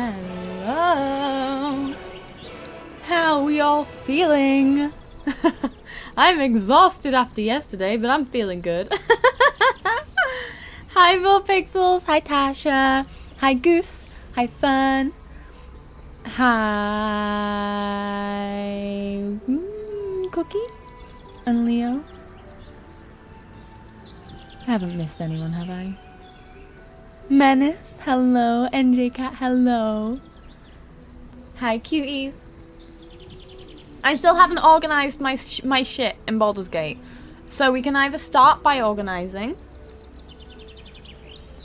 Hello. How are we all feeling? I'm exhausted after yesterday, but I'm feeling good. Hi, Pixels. Hi, Tasha. Hi, Goose. Hi, Fun. Hi, Cookie and Leo. I haven't missed anyone, have I? Menace, hello. NJ Cat, hello. Hi, cuties. I still haven't organised my shit in Baldur's Gate. So we can either start by organising,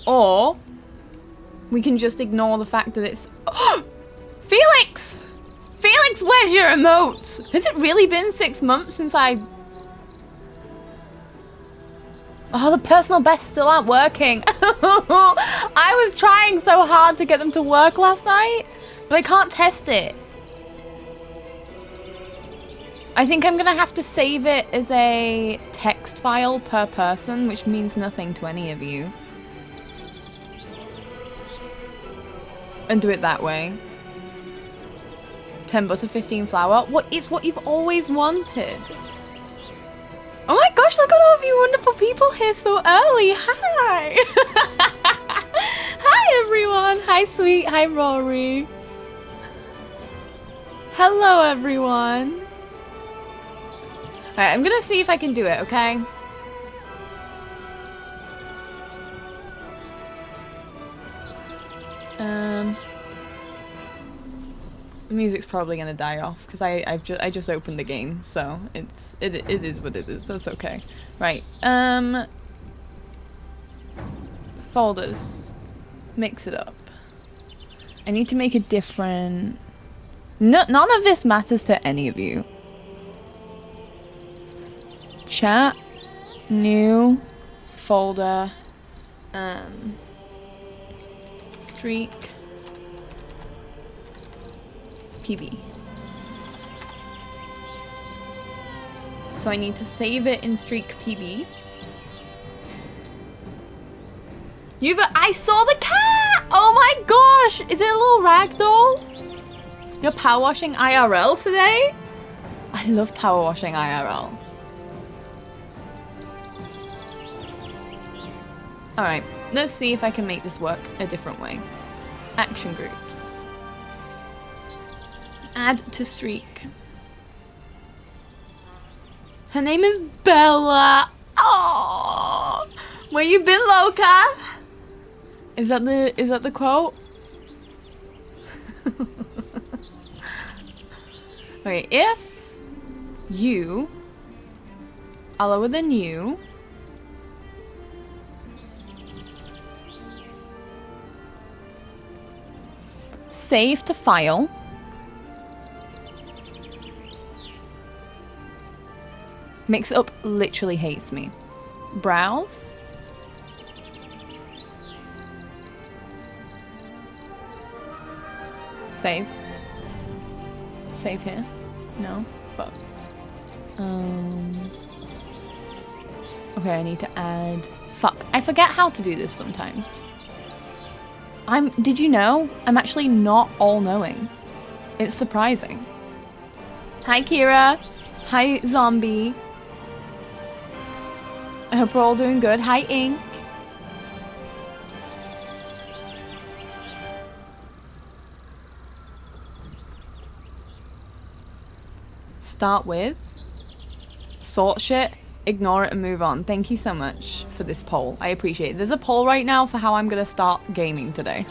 or we can just ignore the fact that it's... Felix! Felix, where's your emotes? Has it really been 6 months since I... Oh, the personal bests still aren't working. I was trying so hard to get them to work last night, but I can't test it. I think I'm gonna have to save it as a text file per person, which means nothing to any of you. And do it that way. 10 butter, 15 flour. It's what you've always wanted. Oh my gosh, look at all of you wonderful people here so early. Hi! Hi everyone. Hi Sweet. Hi Rory. Hello everyone. Alright, I'm gonna see if I can do it, okay? The music's probably gonna die off because I just opened the game, so it is what it is. That's okay. Right. Folders. Mix it up. I need to make a different. None of this matters to any of you. Chat. New. Folder. Streak. PB. So I need to save it in Streak PB. I saw the cat! Oh my gosh! Is it a little ragdoll? You're power washing IRL today? I love power washing IRL. Alright, let's see if I can make this work a different way. Action groups. Add to Streak. Her name is Bella. Oh, where you been, Loca? Is that the quote? Okay, if you are lower than you, save to file. Mix Up literally hates me. Browse. Save. Save here. No. Fuck. Okay, I need to add... Fuck. I forget how to do this sometimes. Did you know? I'm actually not all-knowing. It's surprising. Hi, Kira. Hi, Zombie. I hope we're all doing good. Hi, Ink. Start with. Sort shit. Ignore it and move on. Thank you so much for this poll. I appreciate it. There's a poll right now for how I'm going to start gaming today.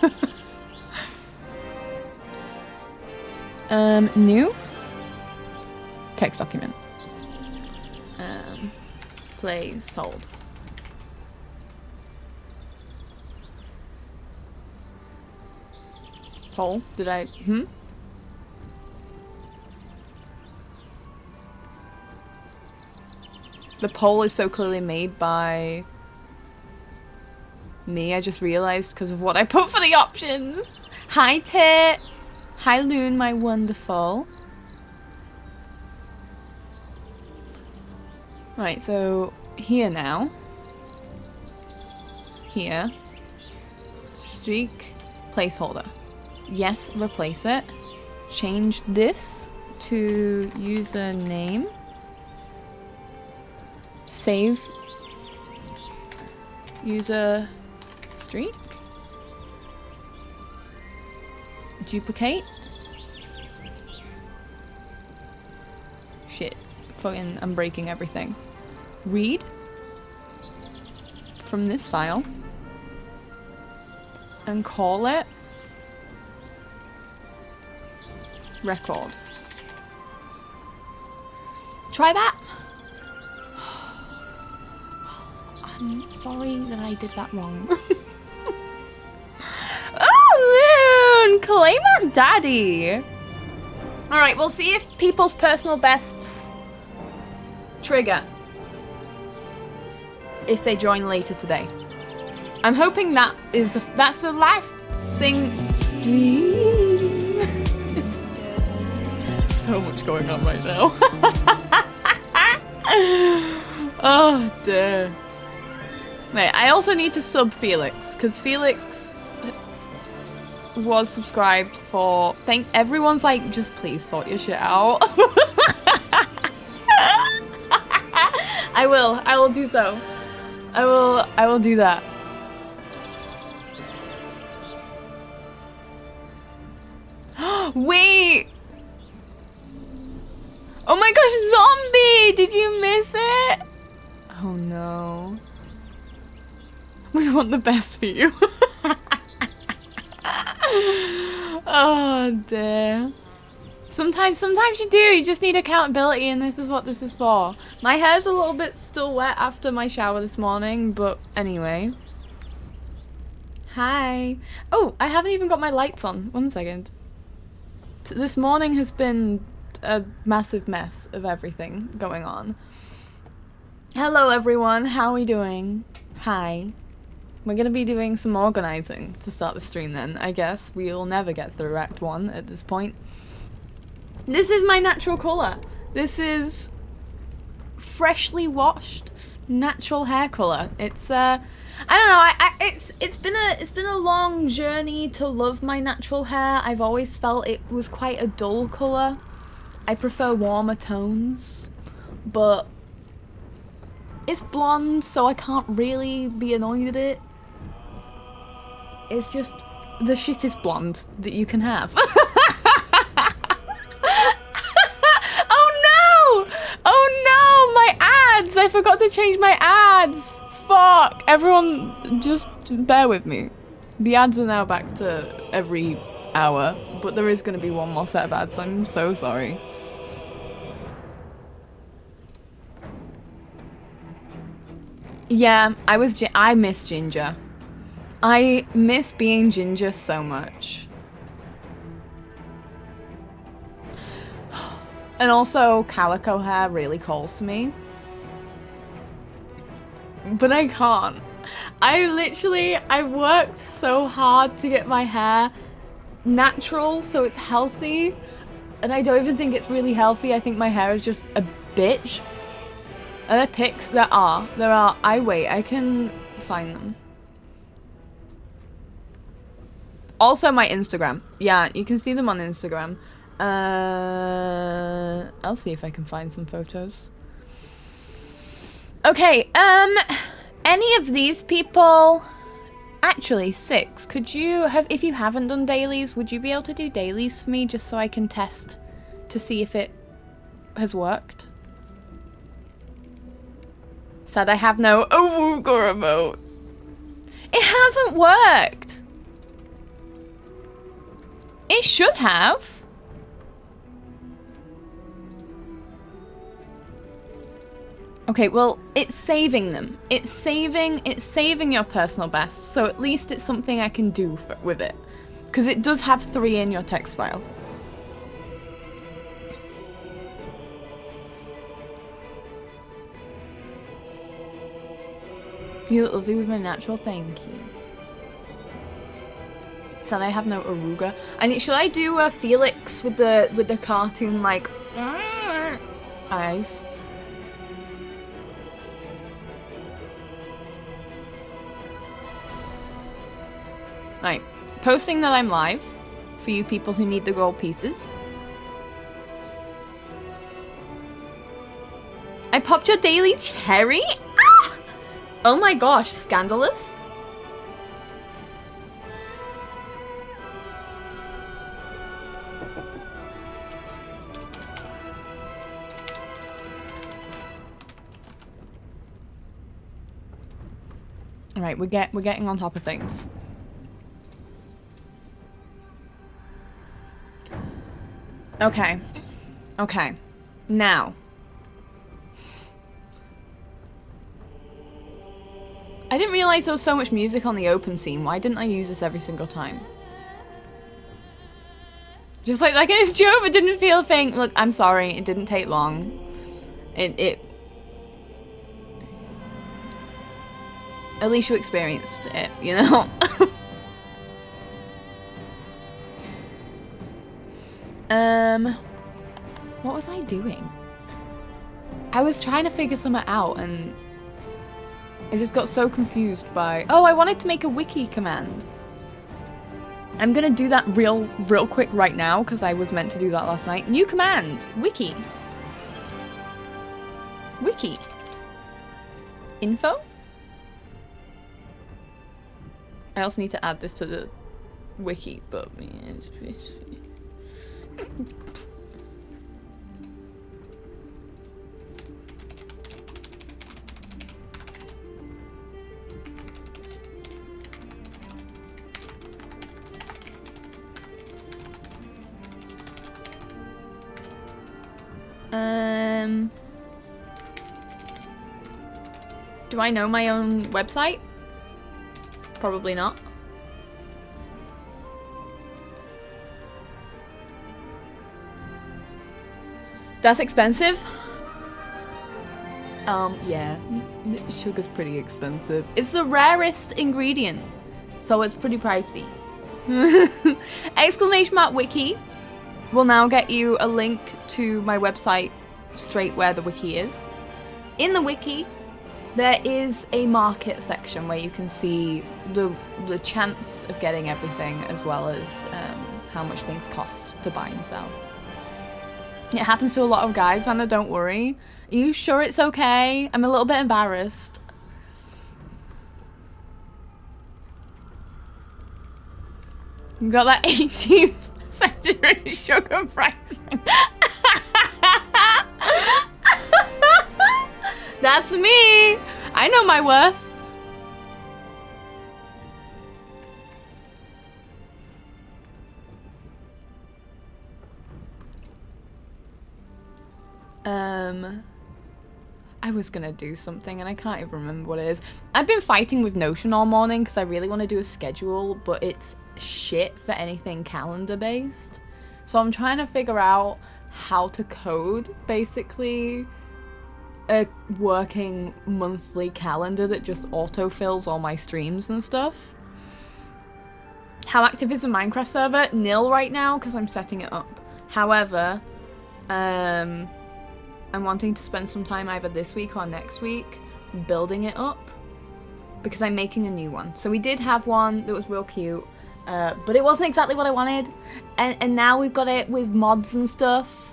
New. Text document. Play sold. Poll? Did I? The poll is so clearly made by me. I just realized because of what I put for the options. Hi, Tit. Hi, Loon, my wonderful. Right, so here now. Here. Streak. Placeholder. Yes, replace it. Change this to username. Save user streak. Duplicate. Shit. Fucking, I'm breaking everything. Read from this file and call it record. Try that. I'm sorry that I did that wrong. Oh, Loon! Claim that daddy! Alright, we'll see if people's personal bests trigger if they join later today. I'm hoping that's the last thing. So much going on right now. Oh dear. Wait, I also need to sub Felix, because Felix was subscribed for... Everyone's like, just please sort your shit out. I will do so. I will do that. Wait! Oh my gosh, zombie! Did you miss it? Oh no. We want the best for you. Oh dear. Sometimes you do. You just need accountability, and this is what this is for. My hair's a little bit still wet after my shower this morning, but anyway. Hi. Oh, I haven't even got my lights on. 1 second. This morning has been a massive mess of everything going on. Hello everyone, how are we doing? Hi. We're gonna be doing some organizing to start the stream then. I guess we'll never get through Act 1 at this point. This is my natural colour. This is freshly washed natural hair colour. It's I don't know, it's been a long journey to love my natural hair. I've always felt it was quite a dull colour. I prefer warmer tones, but it's blonde, so I can't really be annoyed at it. It's just the shittest blonde that you can have. Oh no! Oh no! My ads! I forgot to change my ads! Fuck! Everyone, just bear with me. The ads are now back to every hour, but there is going to be one more set of ads. I'm so sorry. Yeah, I miss Ginger. I miss being Ginger so much. And also, calico hair really calls to me. But I can't. I worked so hard to get my hair natural so it's healthy. And I don't even think it's really healthy. I think my hair is just a bitch. Are there pics? There are. I can find them. Also my Instagram. Yeah, you can see them on Instagram. I'll see if I can find some photos. Okay, any of these people... Actually, 6. Could you have... If you haven't done dailies, would you be able to do dailies for me just so I can test to see if it has worked? Said I have no Awooga remote. It hasn't worked. It should have. Okay, well, it's saving them. It's saving your personal best, so at least it's something I can do with it. Because it does have 3 in your text file. You look lovely with my natural, thank you. Said I have no Awooga. And should I do a Felix with the cartoon like eyes? Right, posting that I'm live. for you people who need the gold pieces. I popped your daily cherry? Ah! Oh my gosh, scandalous. All right, we're getting on top of things. Okay. Okay. Now. I didn't realize there was so much music on the open scene. Why didn't I use this every single time? Just like in his job, it didn't feel a thing. Look, I'm sorry. It didn't take long. At least you experienced it, you know? What was I doing? I was trying to figure something out and I just got so confused by... Oh, I wanted to make a wiki command. I'm gonna do that real quick right now because I was meant to do that last night. New command. Wiki. Wiki. Info? I also need to add this to the wiki, but... Do I know my own website? Probably not. That's expensive? Yeah. Sugar's pretty expensive. It's the rarest ingredient, so it's pretty pricey. Exclamation mark wiki will now get you a link to my website straight where the wiki is. In the wiki, there is a market section where you can see the chance of getting everything as well as how much things cost to buy and sell. It happens to a lot of guys, Anna, don't worry. Are you sure it's okay? I'm a little bit embarrassed. You got that 18th century sugar pricing. That's me. I know my worth. I was gonna do something and I can't even remember what it is. I've been fighting with Notion all morning because I really want to do a schedule, but it's shit for anything calendar based. So I'm trying to figure out how to code basically a working monthly calendar that just autofills all my streams and stuff. How active is the Minecraft server? Nil right now because I'm setting it up. However, I'm wanting to spend some time either this week or next week building it up because I'm making a new one. So we did have one that was real cute, but it wasn't exactly what I wanted. And now we've got it with mods and stuff.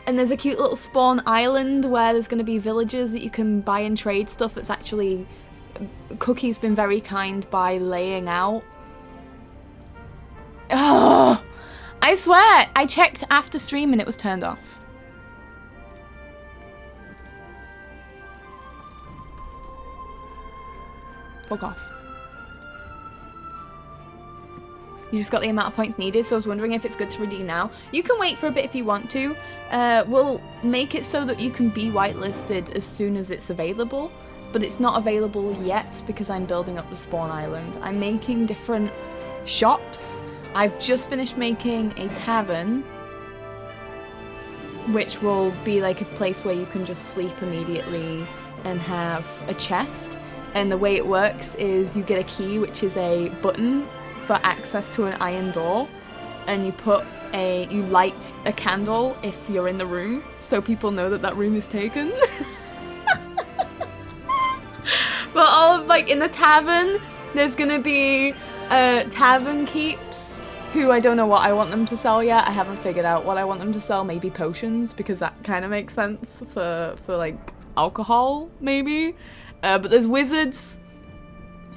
And there's a cute little spawn island where there's going to be villagers that you can buy and trade stuff that's actually... Cookie's been very kind by laying out. Oh, I swear, I checked after stream and it was turned off. Fuck off. You just got the amount of points needed, so I was wondering if it's good to redeem now. You can wait for a bit if you want to. We'll make it so that you can be whitelisted as soon as it's available, but it's not available yet because I'm building up the spawn island. I'm making different shops. I've just finished making a tavern, which will be like a place where you can just sleep immediately and have a chest. And the way it works is you get a key, which is a button for access to an iron door, and you light a candle if you're in the room, so people know that that room is taken. But all of, like, in the tavern, there's gonna be Tavern Keeps, who I don't know what I want them to sell yet. I haven't figured out what I want them to sell. Maybe potions, because that kind of makes sense for like alcohol, maybe. But there's wizards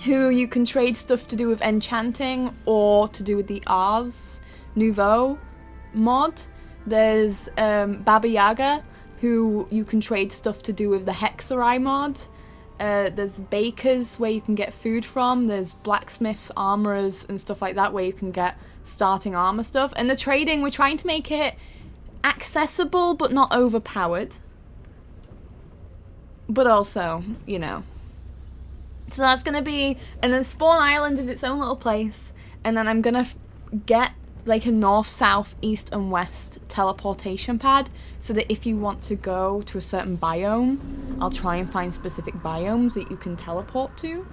who you can trade stuff to do with enchanting or to do with the Ars Nouveau mod. There's Baba Yaga, who you can trade stuff to do with the Hexerai mod. There's bakers where you can get food from. There's blacksmiths, armorers, and stuff like that where you can get starting armor stuff. And the trading, we're trying to make it accessible but not overpowered. But also, you know. So that's gonna be, and then Spawn Island is its own little place. And then I'm gonna get like a north, south, east, and west teleportation pad, so that if you want to go to a certain biome, I'll try and find specific biomes that you can teleport to,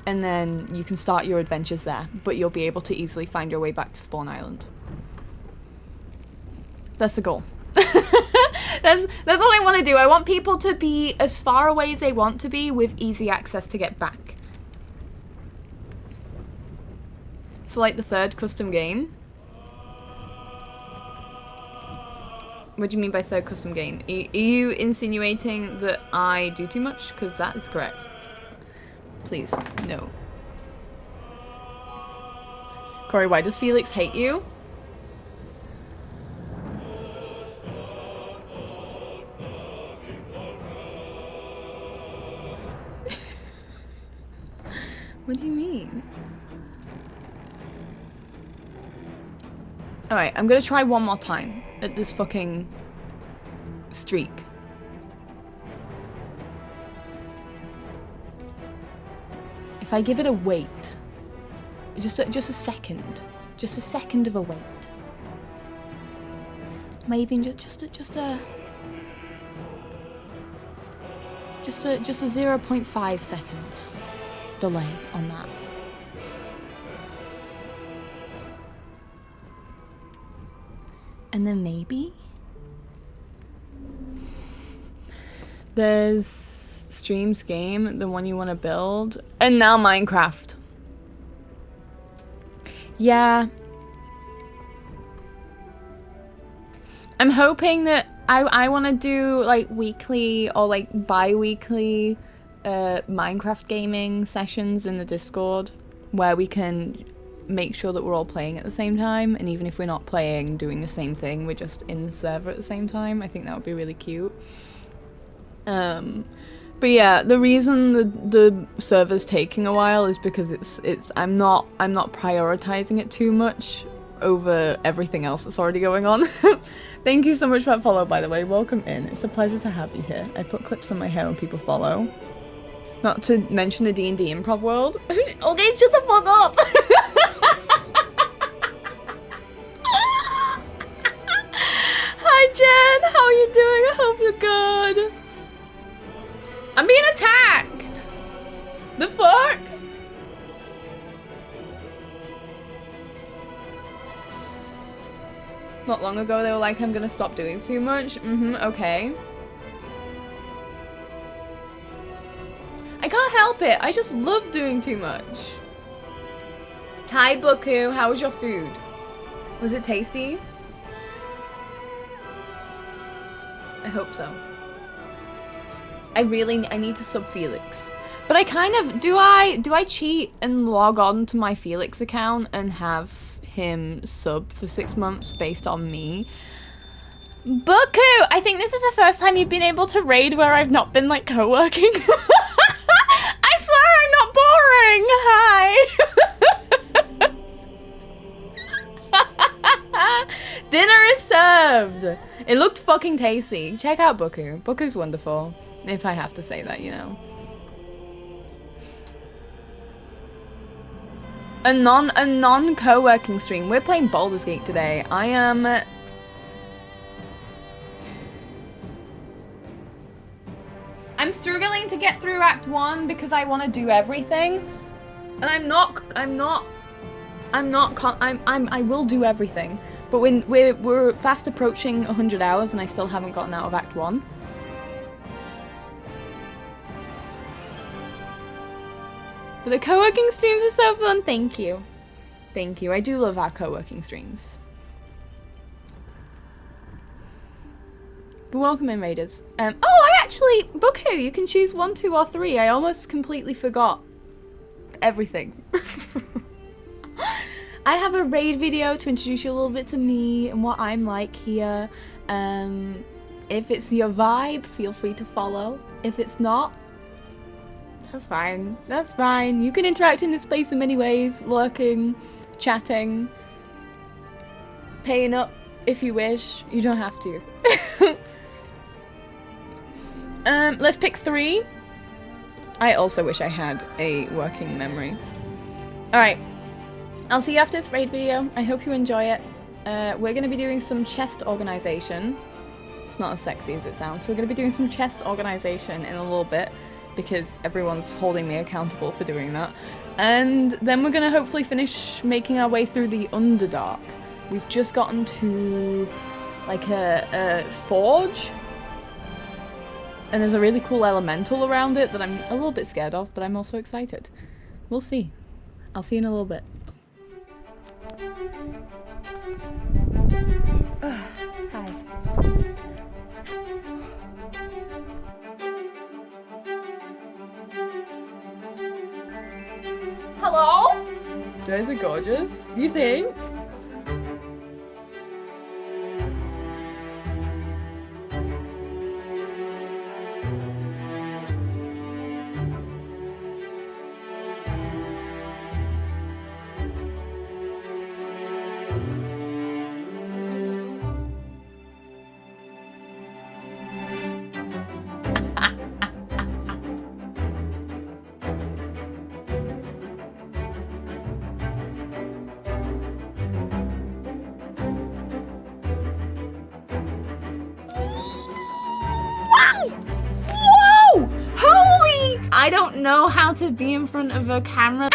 and then you can start your adventures there, but you'll be able to easily find your way back to Spawn Island. That's the goal. That's what I want to do. I want people to be as far away as they want to be with easy access to get back. So like the third custom game. What do you mean by third custom game? Are you insinuating that I do too much? Because that is correct. Please, no. Corey, why does Felix hate you? What do you mean? Alright, I'm gonna try one more time at this fucking streak. If I give it a wait, just a second of a wait. Maybe just a 0.5 seconds delay on that. And then maybe there's Stream's game, the one you want to build, and now Minecraft. Yeah. I'm hoping that I want to do like weekly or like bi-weekly Minecraft gaming sessions in the Discord where we can make sure that we're all playing at the same time, and even if we're not playing, doing the same thing, we're just in the server at the same time. I think that would be really cute. But yeah, the reason the server's taking a while is because I'm not prioritizing it too much over everything else that's already going on. Thank you so much for that follow, by the way. Welcome in. It's a pleasure to have you here. I put clips on my hair when people follow. Not to mention the D&D improv world. Okay, shut the fuck up! Hi Jen, how are you doing? I hope you're good. I'm being attacked! The fuck? Not long ago they were like, I'm gonna stop doing too much. Okay. I can't help it. I just love doing too much. Hi, Buku. How was your food? Was it tasty? I hope so. I need to sub Felix. But I kind of... Do I cheat and log on to my Felix account and have him sub for 6 months based on me? Buku! I think this is the first time you've been able to raid where I've not been, like, co-working. I swear I'm not boring! Hi! Dinner is served! It looked fucking tasty. Check out Buku. Buku's wonderful. If I have to say that, you know. A non co-working stream. We're playing Baldur's Gate today. I am... I'm struggling to get through Act 1 because I want to do everything. And I will do everything. But when we're fast approaching 100 hours and I still haven't gotten out of Act 1. But the co-working streams are so fun, thank you. Thank you. I do love our co-working streams. But welcome in, Raiders. Oh, I actually... Buku, you can choose 1, 2, or 3. I almost completely forgot everything. I have a raid video to introduce you a little bit to me and what I'm like here. If it's your vibe, feel free to follow. If it's not, that's fine. That's fine. You can interact in this space in many ways. Lurking, chatting, paying up if you wish. You don't have to. Let's pick 3. I also wish I had a working memory. Alright. I'll see you after this raid video. I hope you enjoy it. We're going to be doing some chest organization. It's not as sexy as it sounds. We're going to be doing some chest organization in a little bit because everyone's holding me accountable for doing that. And then we're going to hopefully finish making our way through the Underdark. We've just gotten to like a forge. And there's a really cool elemental around it that I'm a little bit scared of, but I'm also excited. We'll see. I'll see you in a little bit. Hi. Hello? You guys are gorgeous. You think? I don't know how to be in front of a camera.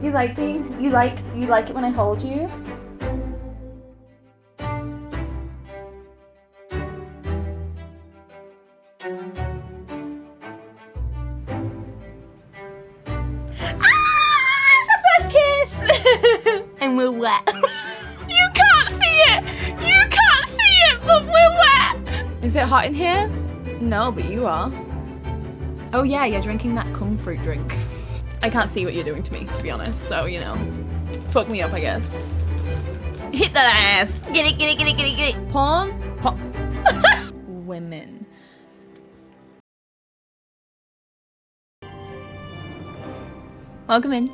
You like me? You like it when I hold you? It's a first kiss! And we're wet. You can't see it! You can't see it, but we're wet! Is it hot in here? No, but you are. Oh yeah, you're drinking that cum fruit drink. I can't see what you're doing to me, to be honest, so, you know. Fuck me up, I guess. Hit that ass! Get it, get it, get it, get it, get it! Porn? Women. Welcome in.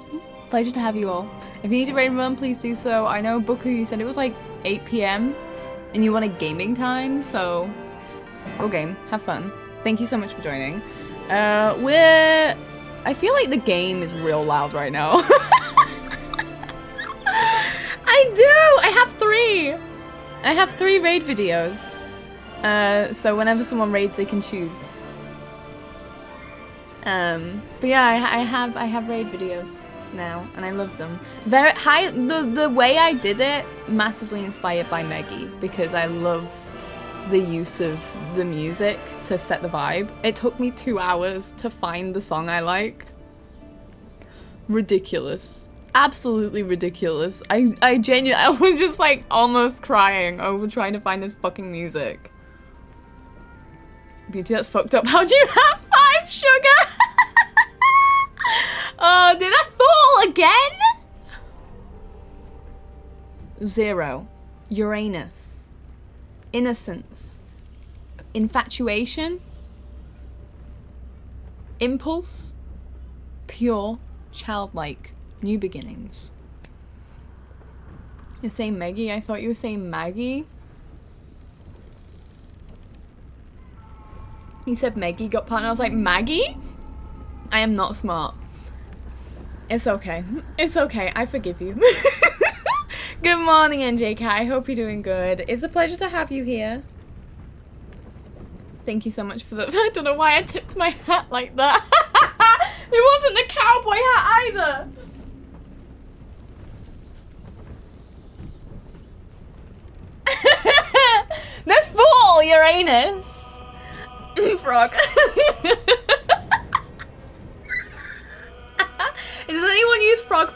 Pleasure to have you all. If you need a raid run, please do so. I know, Buku, you said it was like 8 PM, and you wanted gaming time, so... Go game. Have fun. Thank you so much for joining. I feel like the game is real loud right now. I do! I have 3! I have 3 raid videos. So whenever someone raids, they can choose. But yeah, I have raid videos now, and I love them. The way I did it, massively inspired by Meggy, because I love the use of the music to set the vibe. It took me 2 hours to find the song I liked. Ridiculous. Absolutely ridiculous. I genuinely, I was just like almost crying over trying to find this fucking music. Beauty, that's fucked up. How do you have 5 sugar? Oh, did I fall again? 0. Uranus. Innocence. Infatuation. Impulse. Pure. Childlike. New beginnings. You're saying Meggy? I thought you were saying Maggie. You said Meggy got partner. I was like, Maggie? I am not smart. It's okay. It's okay. I forgive you. Good morning, NJK. I hope you're doing good. It's a pleasure to have you here. Thank you so much for the... I don't know why I tipped my hat like that. It wasn't the cowboy hat either. The fool, Uranus. Frog. Does anyone use frog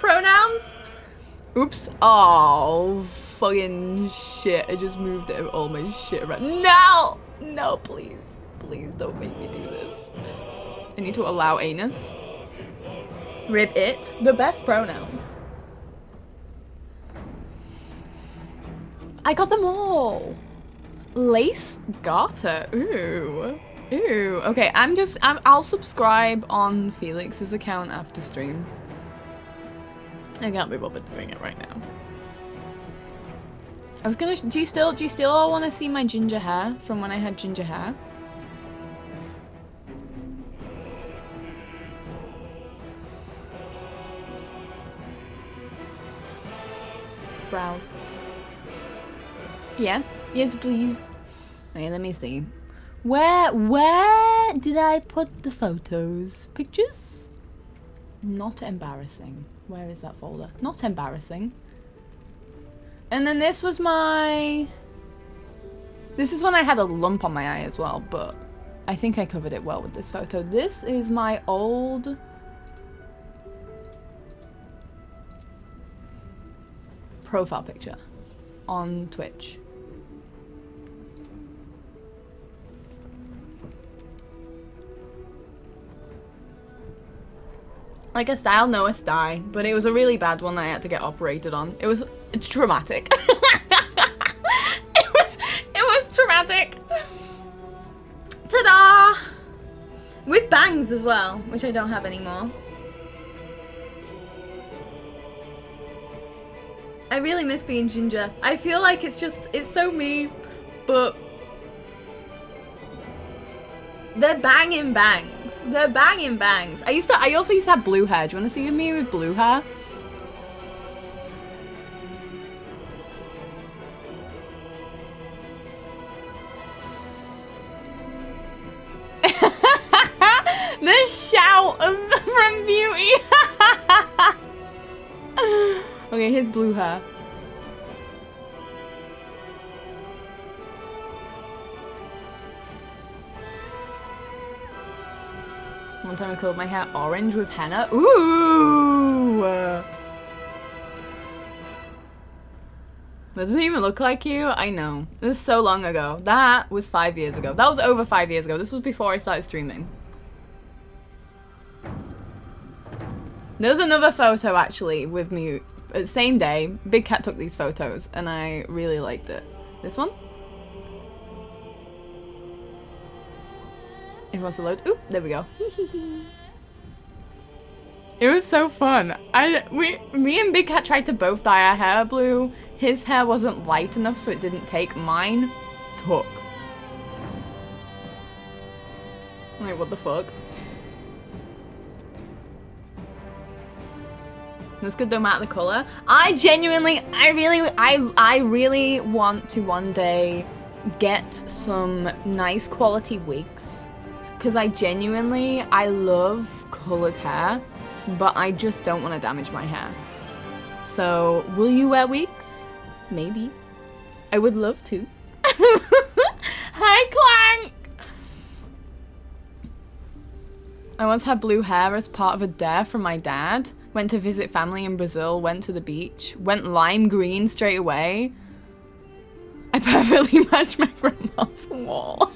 Oops. Oh, fucking shit. I just moved all my shit around. No! No, please. Please don't make me do this. I need to allow anus. Rib it. The best pronouns. I got them all. Lace garter. Ooh. Ooh. Okay, I'll subscribe on Felix's account after stream. I can't be bothered doing it right now. I was gonna. Do you still all want to see my ginger hair from when I had ginger hair? Browse. Yes. Yes, please. Okay, let me see. Where did I put the photos? Pictures? Not embarrassing. Where is that folder? Not embarrassing. And then this was my... This is when I had a lump on my eye as well, but I think I covered it well with this photo. This is my old... profile picture on Twitch. Like a style, no a style, but it was a really bad one that I had to get operated on. It's traumatic. it was traumatic. Ta-da! With bangs as well, which I don't have anymore. I really miss being ginger. I feel like it's so me, but they're banging bangs. They're banging bangs. I also used to have blue hair. Do you want to see me with blue hair? The shout from Beauty. Okay, here's blue hair. One time I colored my hair orange with henna. Ooh! That doesn't even look like you. I know. This is so long ago. That was 5 years ago. That was over 5 years ago. This was before I started streaming. There's another photo actually with me. Same day. Big Cat took these photos and I really liked it. This one? If it wants to load. Oop, there we go. It was so fun. Me and Big Cat tried to both dye our hair blue. His hair wasn't light enough, so it didn't take. Mine took. Like, what the fuck? Looks good no matter the color. I really want to one day get some nice quality wigs. Because I love colored hair, but I just don't want to damage my hair. So, will you wear wigs? Maybe. I would love to. Hi, Clank! I once had blue hair as part of a dare from my dad. Went to visit family in Brazil, went to the beach, went lime green straight away. I perfectly matched my grandma's wall.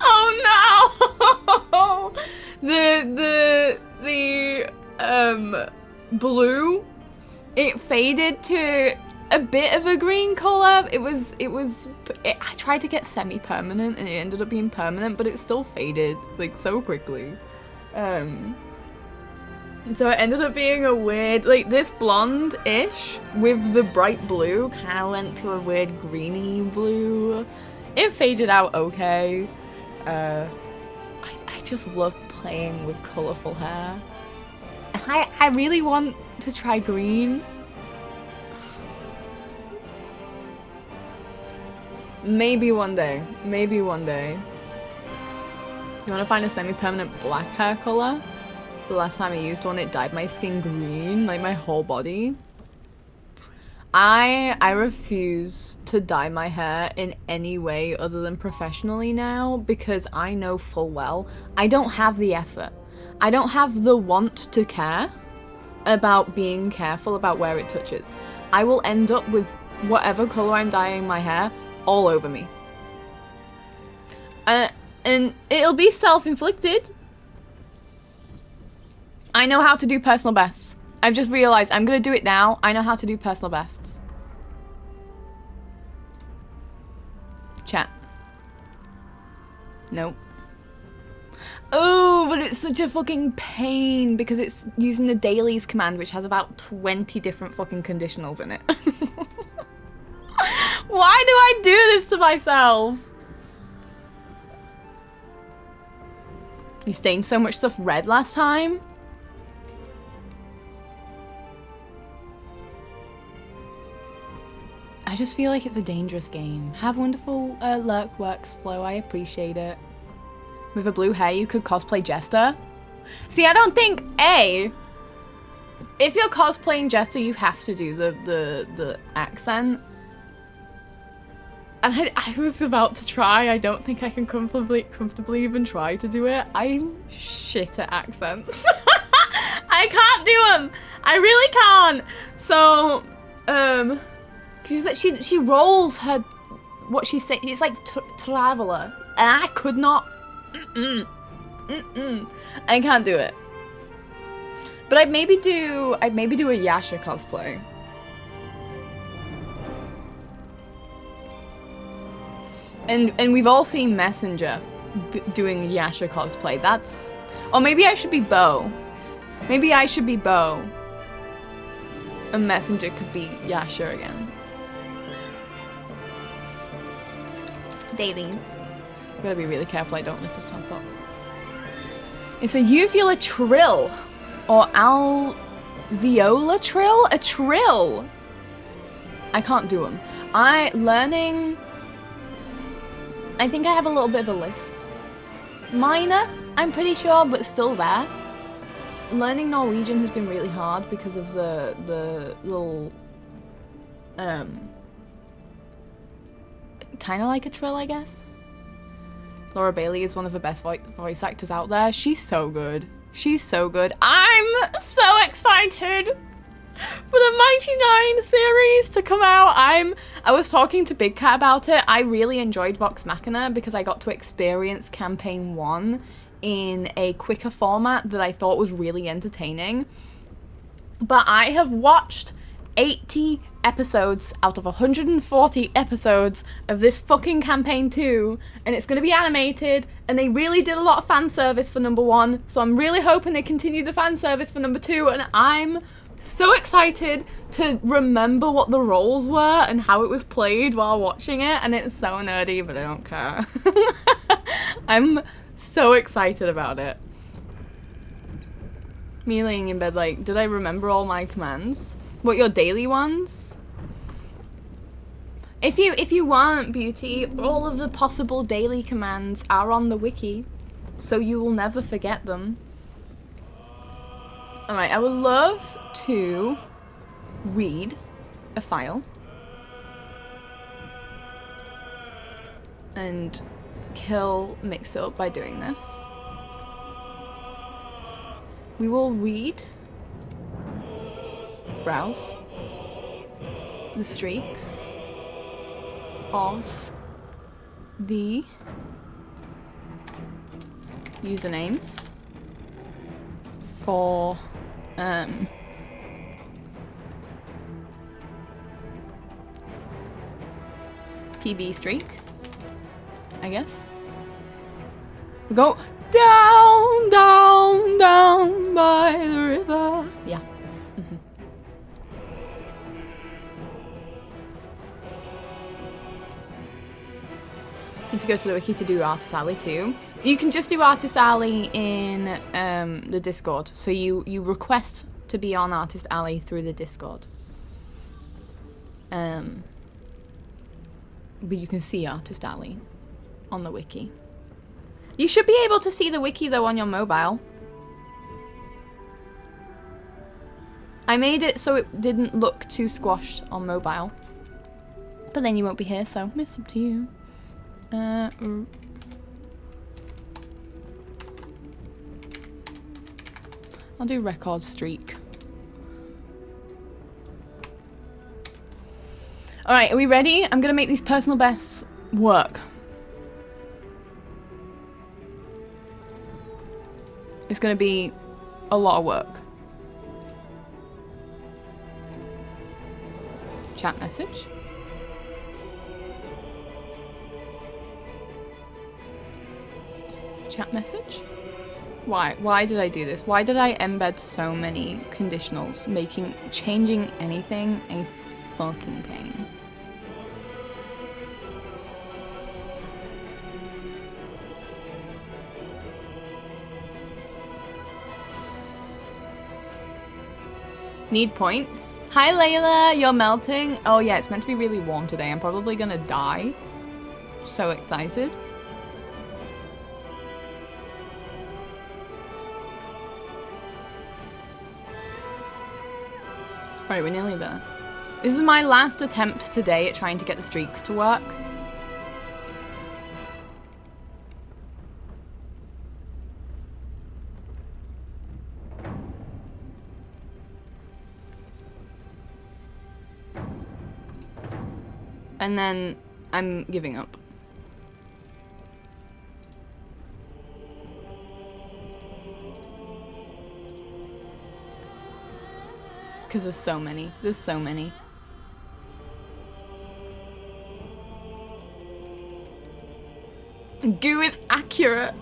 Oh no! The blue, it faded to a bit of a green color. I tried to get semi-permanent and it ended up being permanent, but it still faded like so quickly. So it ended up being a weird, like this blonde-ish with the bright blue kind of went to a weird greeny blue. It faded out okay. I just love playing with colourful hair. And I really want to try green. Maybe one day. Maybe one day. You want to find a semi-permanent black hair colour? The last time I used one, it dyed my skin green, like my whole body. I refuse to dye my hair in any way other than professionally now because I know full well I don't have the effort. I don't have the want to care. about being careful about where it touches. I will end up with whatever colour I'm dyeing my hair all over me. And it'll be self-inflicted. I know how to do personal bests. I've just realised I'm going to do it now. I know how to do personal bests. Chat. Nope. Oh, but it's such a fucking pain because it's using the dailies command, which has about 20 different fucking conditionals in it. Why do I do this to myself? You stained so much stuff red last time? I just feel like it's a dangerous game. Have wonderful lurk works, Flo. I appreciate it. With a blue hair, you could cosplay Jester. See, I don't think, if you're cosplaying Jester, you have to do the accent. And I was about to try. I don't think I can comfortably even try to do it. I'm shit at accents. I can't do them. I really can't. So, she rolls her, what she's saying. It's like traveler, and I could not. I can't do it. But I'd maybe do a Yasha cosplay. And we've all seen Messenger doing Yasha cosplay. That's, or maybe I should be Bo. Maybe I should be Bo. And Messenger could be Yasha again. Dailies. Gotta be really careful I don't lift this top up. It's a uvula trill or alveolar trill? A trill. I can't do them. I think I have a little bit of a lisp. Minor, I'm pretty sure, but still there. Learning Norwegian has been really hard because of the little kind of like a trill, I guess. Laura Bailey is one of the best voice actors out there. She's so good. She's so good. I'm so excited for the Mighty Nine series to come out. I was talking to Big Cat about it. I really enjoyed Vox Machina because I got to experience campaign 1 in a quicker format that I thought was really entertaining. But I have watched 80 episodes out of 140 episodes of this fucking campaign 2, and it's going to be animated, and they really did a lot of fan service for number 1, so I'm really hoping they continue the fan service for number 2, and I'm so excited to remember what the roles were and how it was played while watching it, and it's so nerdy, but I don't care. I'm so excited about it. Me laying in bed like, did I remember all my commands? What, your daily ones? If you want, Beauty, all of the possible daily commands are on the wiki, so you will never forget them. Alright, I would love to read a file and kill Mix-Up by doing this. We will read, browse the streaks of the usernames for PB streak, I guess. We go down, down, down by the river. Yeah. Need to go to the wiki to do Artist Alley too. You can just do Artist Alley in the Discord. So you request to be on Artist Alley through the Discord. But you can see Artist Alley on the wiki. You should be able to see the wiki though on your mobile. I made it so it didn't look too squashed on mobile. But then you won't be here, so it's up to you. I'll do record streak All right, are we ready? I'm gonna make these personal bests work. It's gonna be a lot of work. Chat message. Chat message? Why? Why did I do this? Why did I embed so many conditionals, making changing anything a fucking pain? Need points? Hi Layla, you're melting. Oh yeah, it's meant to be really warm today. I'm probably gonna die. So excited. Right, we're nearly there. This is my last attempt today at trying to get the streaks to work. And then I'm giving up. Because there's so many. There's so many. Goo is accurate.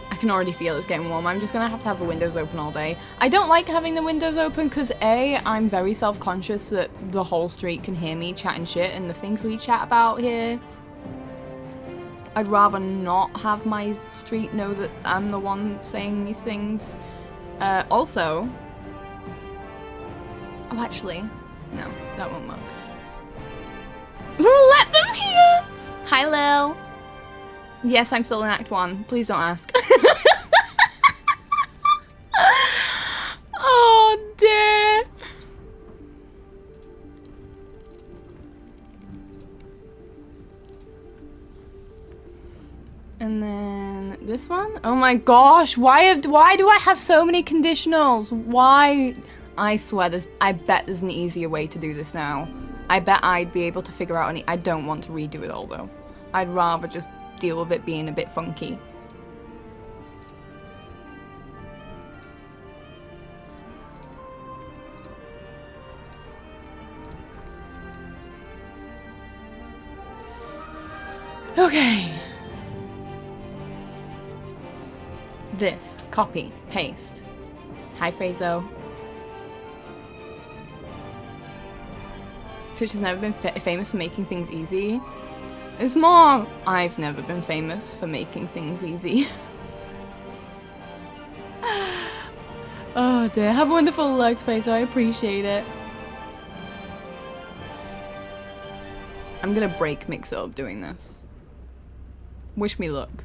I can already feel it's getting warm. I'm just gonna have to have the windows open all day. I don't like having the windows open because A, I'm very self-conscious that the whole street can hear me chatting shit and the things we chat about here. I'd rather not have my street know that I'm the one saying these things. Also... Oh, actually, no, that won't work. Let them hear! Hi, Lil. Yes, I'm still in Act 1. Please don't ask. Oh, dear. And then this one? Oh my gosh, why do I have so many conditionals? Why? I swear I bet there's an easier way to do this now. I bet I'd be able to figure out I don't want to redo it all though. I'd rather just deal with it being a bit funky. Okay. This, copy, paste. Hi, Frazo. Twitch has never been famous for making things easy. It's more, I've never been famous for making things easy. Oh dear, have a wonderful legs, Frazo, I appreciate it. I'm gonna break mix up doing this. Wish me luck.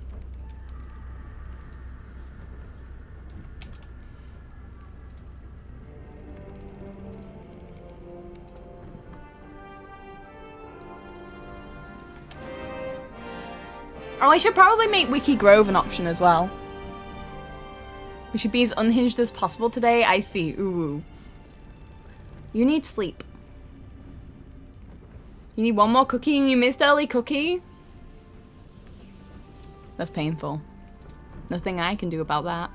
Oh, I should probably make Wiki Grove an option as well. We should be as unhinged as possible today. I see. Ooh. You need sleep. You need one more cookie and you missed early cookie? That's painful. Nothing I can do about that.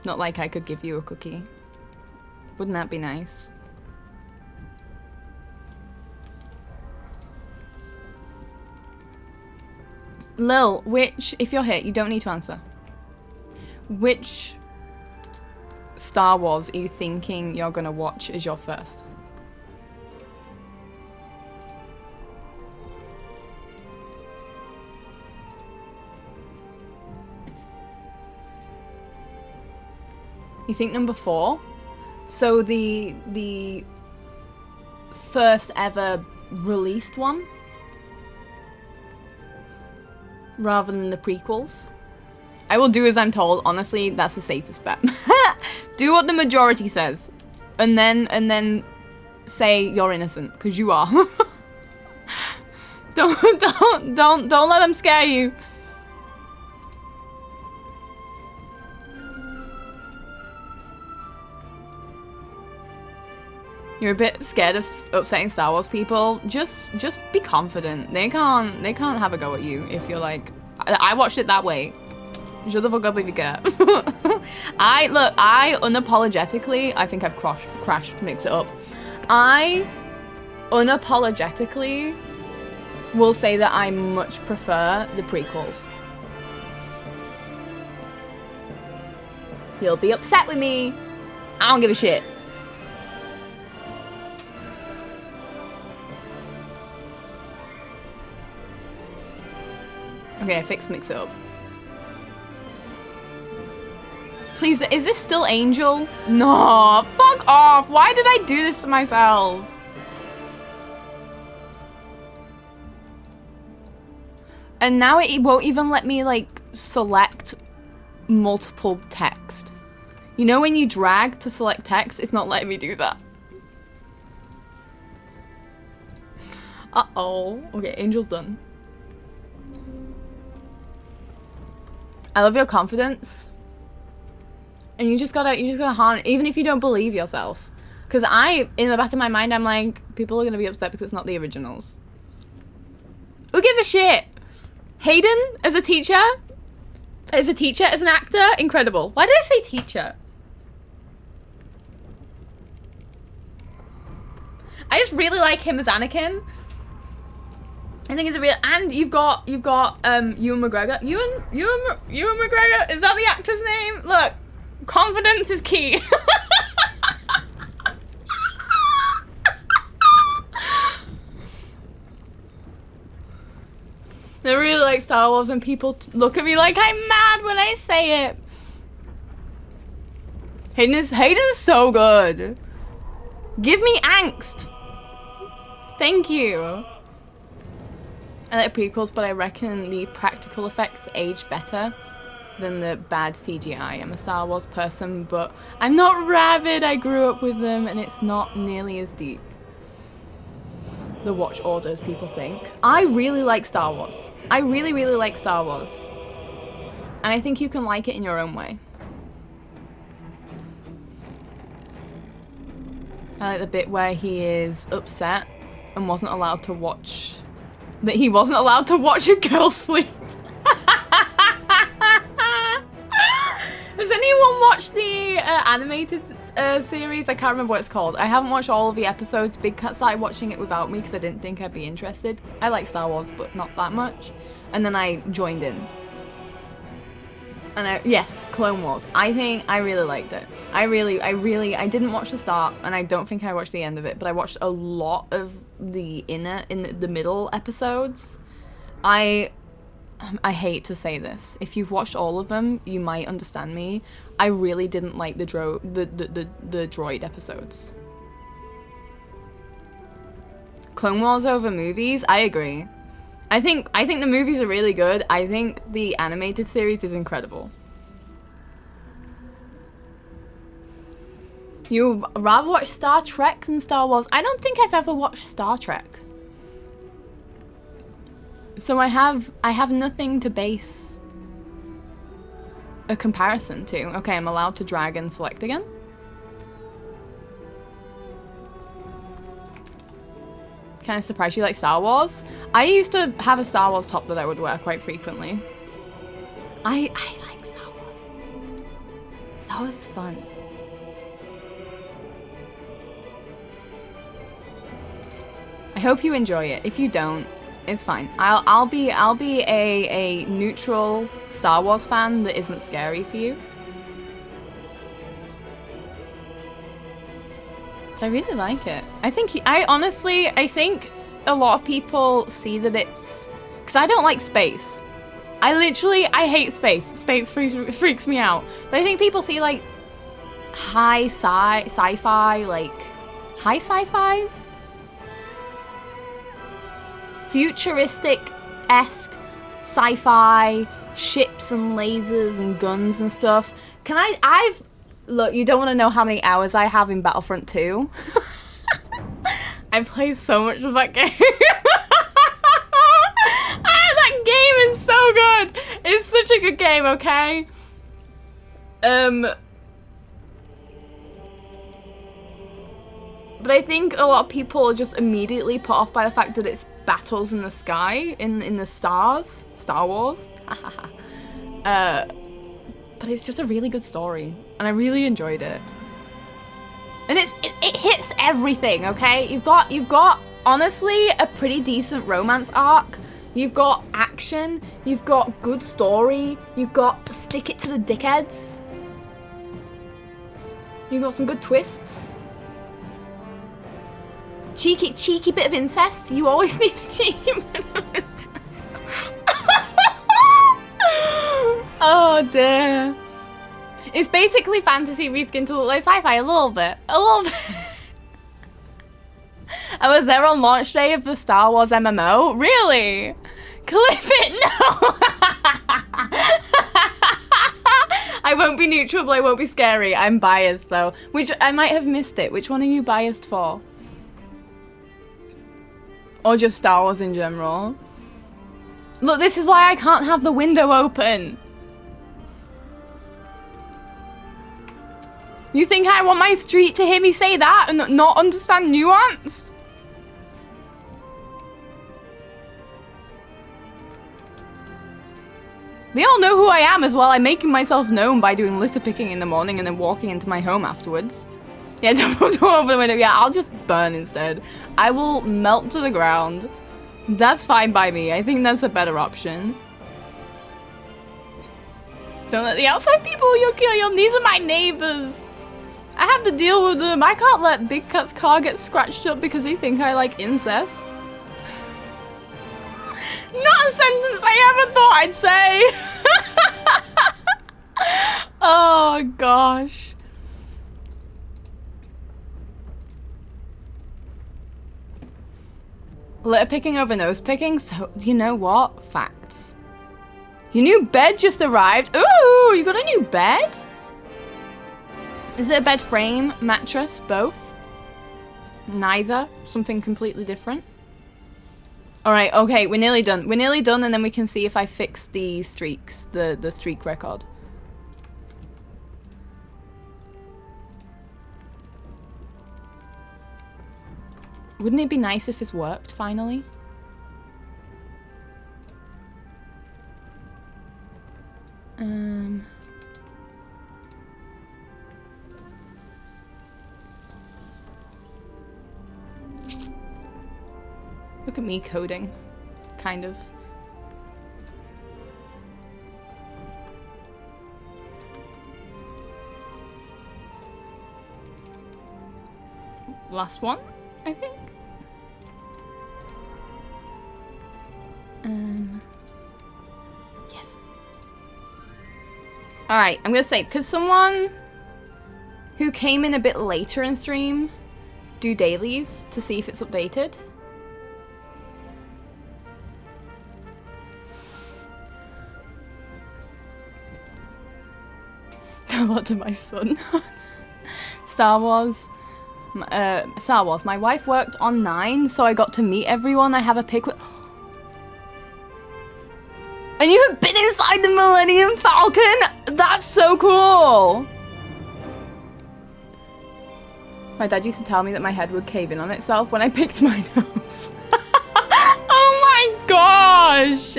Not like I could give you a cookie. Wouldn't that be nice? Lil, which, if you're here, you don't need to answer. Which Star Wars are you thinking you're gonna watch as your first? You think number 4? So the first ever released one? Rather than the prequels? I will do as I'm told. Honestly, that's the safest bet. Do what the majority says. And then say you're innocent, because you are. Don't let them scare you. you're a bit scared of upsetting Star Wars people, just be confident. They can't have a go at you if you're like, I watched it that way. Shut the fuck up if you care. I unapologetically, I think I've crashed to mix it up. I unapologetically will say that I much prefer the prequels. You'll be upset with me. I don't give a shit. Okay, I fixed mix it up. Please, is this still Angel? No, fuck off. Why did I do this to myself? And now it won't even let me, like, select multiple text. You know when you drag to select text, it's not letting me do that. Uh-oh. Okay, Angel's done. I love your confidence. And you just gotta harness, even if you don't believe yourself. Because in the back of my mind, I'm like, people are gonna be upset because it's not the originals. Who gives a shit? Hayden, as a teacher? As an actor? Incredible. Why did I say teacher? I just really like him as Anakin. I think it's a real, and you've got Ewan McGregor. Ewan McGregor, is that the actor's name? Look, confidence is key. I really like Star Wars, and people look at me like I'm mad when I say it. Hayden's so good. Give me angst. Thank you. I like prequels, but I reckon the practical effects age better than the bad CGI. I'm a Star Wars person, but I'm not rabid. I grew up with them, and it's not nearly as deep. The watch order as people think. I really like Star Wars. I really, really like Star Wars. And I think you can like it in your own way. I like the bit where he is upset and wasn't allowed to watch... That he wasn't allowed to watch a girl sleep. Has anyone watched the animated series? I can't remember what it's called. I haven't watched all of the episodes. Big Cat started watching it without me because I didn't think I'd be interested. I like Star Wars, but not that much. And then I joined in. And yes, Clone Wars. I think I really liked it. I didn't watch the start, and I don't think I watched the end of it, but I watched a lot of the middle episodes. I hate to say this. If you've watched all of them, you might understand me. I really didn't like the droid episodes. Clone Wars over movies? I agree. I think the movies are really good. I think the animated series is incredible. You'd rather watch Star Trek than Star Wars? I don't think I've ever watched Star Trek. So I have nothing to base a comparison to. Okay, I'm allowed to drag and select again. Kind of surprised you like Star Wars. I used to have a Star Wars top that I would wear quite frequently. I like Star Wars. Star Wars is fun. I hope you enjoy it. If you don't, it's fine. I'll be a neutral Star Wars fan that isn't scary for you. But I really like it. I think I think a lot of people see that it's... Because I don't like space. I hate space. Space freaks me out. But I think people see, like, high sci-fi, like... High sci-fi? Futuristic-esque sci-fi, ships and lasers and guns and stuff. Look, you don't want to know how many hours I have in Battlefront 2. I play so much of that game. That game is so good. It's such a good game, okay? But But I think a lot of people are just immediately put off by the fact that it's battles in the sky, in the stars, Star Wars. But it's just a really good story, and I really enjoyed it. And it hits everything, okay? You've got honestly a pretty decent romance arc. You've got action. You've got good story. You've got stick it to the dickheads. You've got some good twists. Cheeky bit of incest. You always need a cheeky bit of incest. Oh dear. It's basically fantasy reskinned to look like sci-fi a little bit. I was there on launch day of the Star Wars MMO. Really? Clip it, no! I won't be neutral, but I won't be scary. I'm biased though. Which, I might have missed it. Which one are you biased for? Or just Star Wars in general? Look, this is why I can't have the window open. You think I want my street to hear me say that and not understand nuance? They all know who I am as well. I'm making myself known by doing litter picking in the morning and then walking into my home afterwards. Yeah, don't open the window. Yeah, I'll just burn instead. I will melt to the ground. That's fine by me. I think that's a better option. Don't let the outside people yuck. These are my neighbors. I have to deal with them. I can't let Big Cat's car get scratched up because they think I like incest. Not a sentence I ever thought I'd say. Oh gosh. Litter picking over nose picking? So, you know what? Facts. Your new bed just arrived. Ooh, you got a new bed? Is it a bed frame, mattress, both? Neither? Something completely different? Alright, okay, we're nearly done. We're nearly done and then we can see if I fix the streaks, the streak record. Wouldn't it be nice if this worked, finally? Look at me coding, kind of. Last one, I think. Yes. Alright, I'm gonna say, could someone who came in a bit later in stream do dailies to see if it's updated? What to my son? Star Wars. My wife worked on 9, so I got to meet everyone. I have a pic with... And you have been inside the Millennium Falcon? That's so cool! My dad used to tell me that my head would cave in on itself when I picked my nose. Oh my gosh!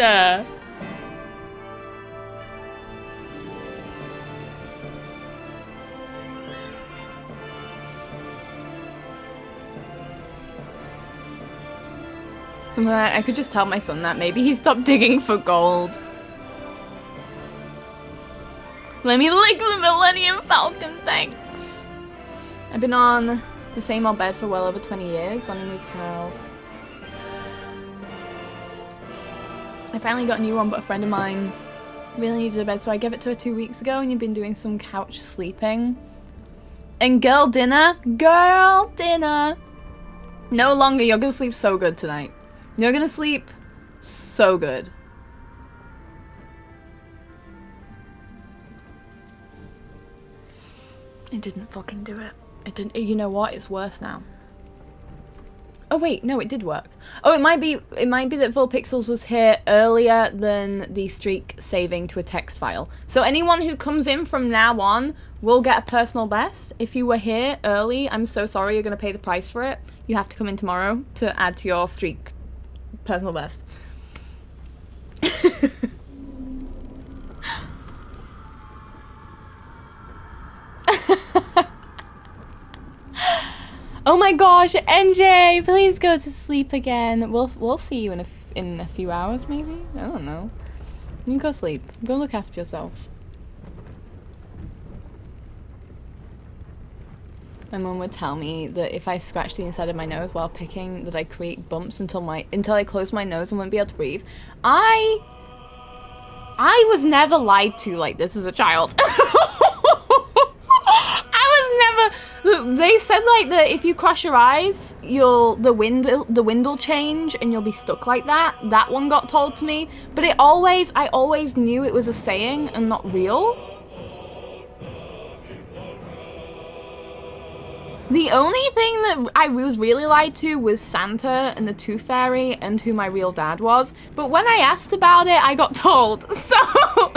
I could just tell my son that maybe he stopped digging for gold. Let me lick the Millennium Falcon, thanks. I've been on the same old bed for well over 20 years, when I moved house. I finally got a new one, but a friend of mine really needed a bed, so I gave it to her 2 weeks ago, and you've been doing some couch sleeping. And girl dinner? Girl dinner! No longer, you're gonna sleep so good tonight. You're gonna sleep so good. I didn't fucking do it. I didn't. You know what? It's worse now. Oh wait, no, it did work. Oh, it might be that Full Pixels was here earlier than the streak saving to a text file. So anyone who comes in from now on will get a personal best. If you were here early, I'm so sorry, you're gonna pay the price for it. You have to come in tomorrow to add to your streak personal best. Oh my gosh, NJ, please go to sleep again. We'll see you in a few hours, maybe. I don't know. You can go sleep. Go look after yourself. My mum would tell me that if I scratch the inside of my nose while picking, that I create bumps until I close my nose and wouldn't be able to breathe. I was never lied to like this as a child. They said like that if you cross your eyes, the wind will change and you'll be stuck like that. That one got told to me, but I always knew it was a saying and not real. The only thing that I was really lied to was Santa and the Tooth Fairy and who my real dad was. But when I asked about it, I got told. So when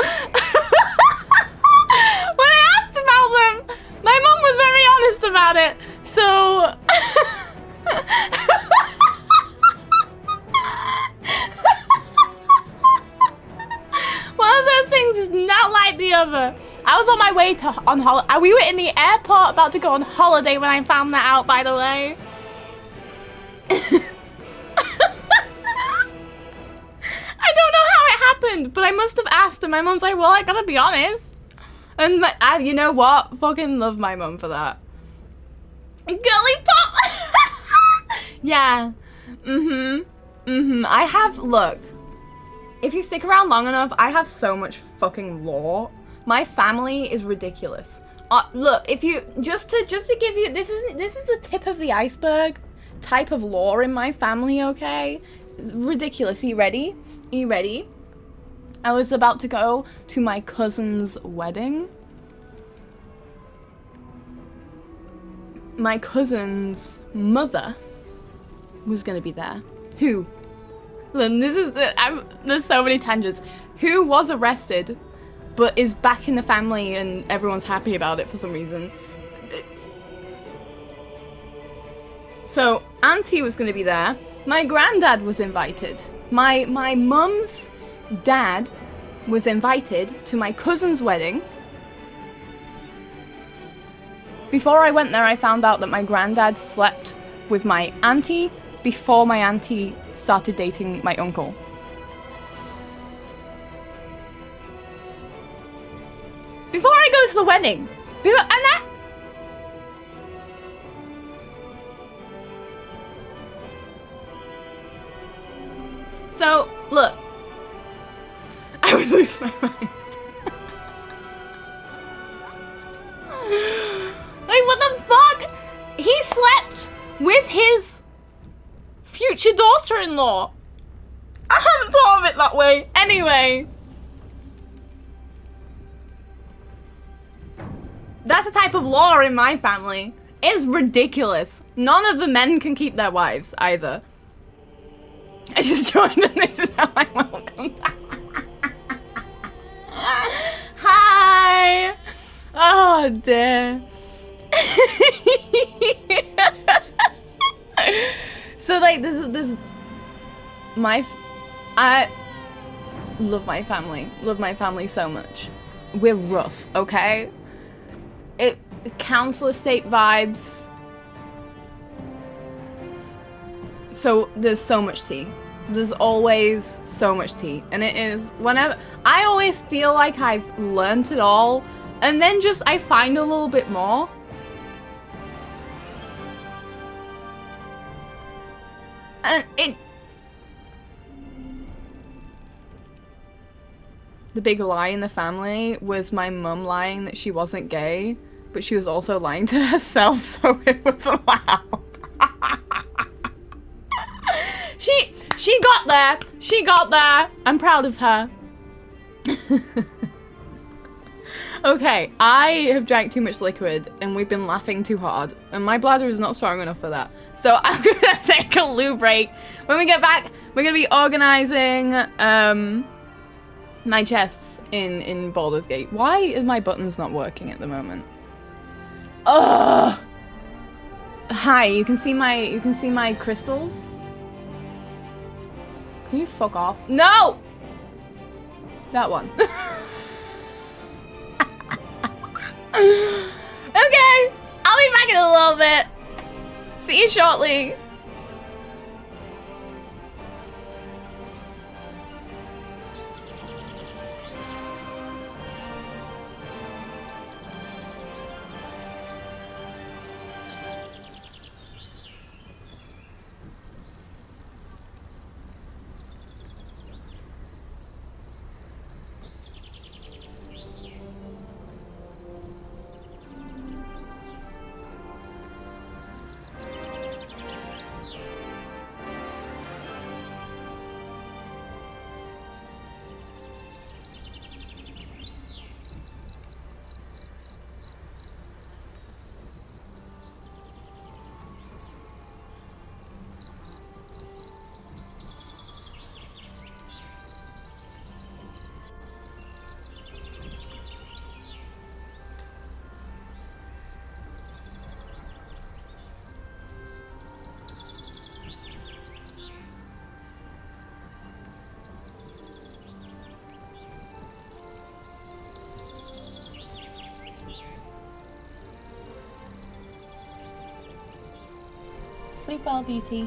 I asked about them, my mom was very honest about it. So one of those things is not like the other. I was on my way on holiday. We were in the airport about to go on holiday when I found that out, by the way. I don't know how it happened, but I must have asked, and my mom's like, well, I gotta be honest. And you know what? Fucking love my mom for that. Girly pop! Yeah. I have, look. If you stick around long enough, I have so much fucking lore. My family is ridiculous. Look, if you just to give you this is the tip of the iceberg type of lore in my family, okay? Ridiculous. Are you ready? Are you ready? I was about to go to my cousin's wedding. My cousin's mother was gonna be there. Who? There's so many tangents. Who was arrested but is back in the family and everyone's happy about it for some reason. So, Auntie was going to be there. My granddad was invited. My mum's dad was invited to my cousin's wedding. Before I went there, I found out that my granddad slept with my auntie before my auntie started dating my uncle. Before I go to the wedding. So, look. I would lose my mind. Like, what the fuck? He slept with his future daughter-in-law. I hadn't thought of it that way. Anyway. That's a type of lore in my family. It's ridiculous. None of the men can keep their wives, either. I just joined and this is how I welcome. Hi! Oh, dear. So, like, there's I love my family. Love my family so much. We're rough, okay? Council estate vibes. So there's so much tea. There's always so much tea. And it is whenever I always feel like I've learnt it all and then just I find a little bit more. And the big lie in the family was my mum lying that she wasn't gay, but she was also lying to herself, so it was allowed. She got there. She got there. I'm proud of her. Okay, I have drank too much liquid and we've been laughing too hard and my bladder is not strong enough for that. So I'm gonna take a loo break. When we get back, we're gonna be organizing my chests in Baldur's Gate. Why are my buttons not working at the moment? Ugh. Hi, you can see my crystals? Can you fuck off? No! That one. Okay, I'll be back in a little bit. See you shortly. Sleep well, beauty.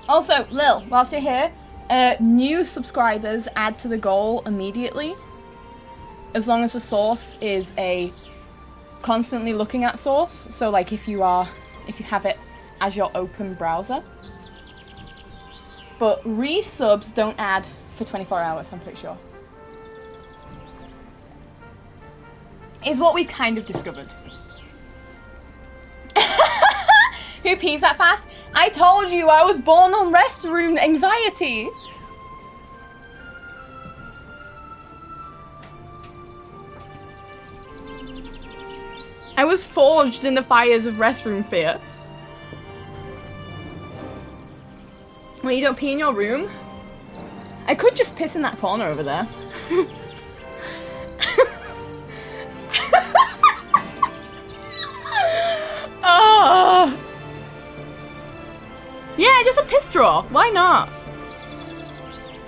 Also, Lil, whilst you're here, new subscribers add to the goal immediately. As long as the source is a constantly looking at source. So like if you have it as your open browser. But resubs don't add for 24 hours, I'm pretty sure. Is what we've kind of discovered. Who pees that fast? I told you I was born on restroom anxiety. I was forged in the fires of restroom fear. Wait, you don't pee in your room? I could just piss in that corner over there. Oh. Yeah, just a piss draw. Why not?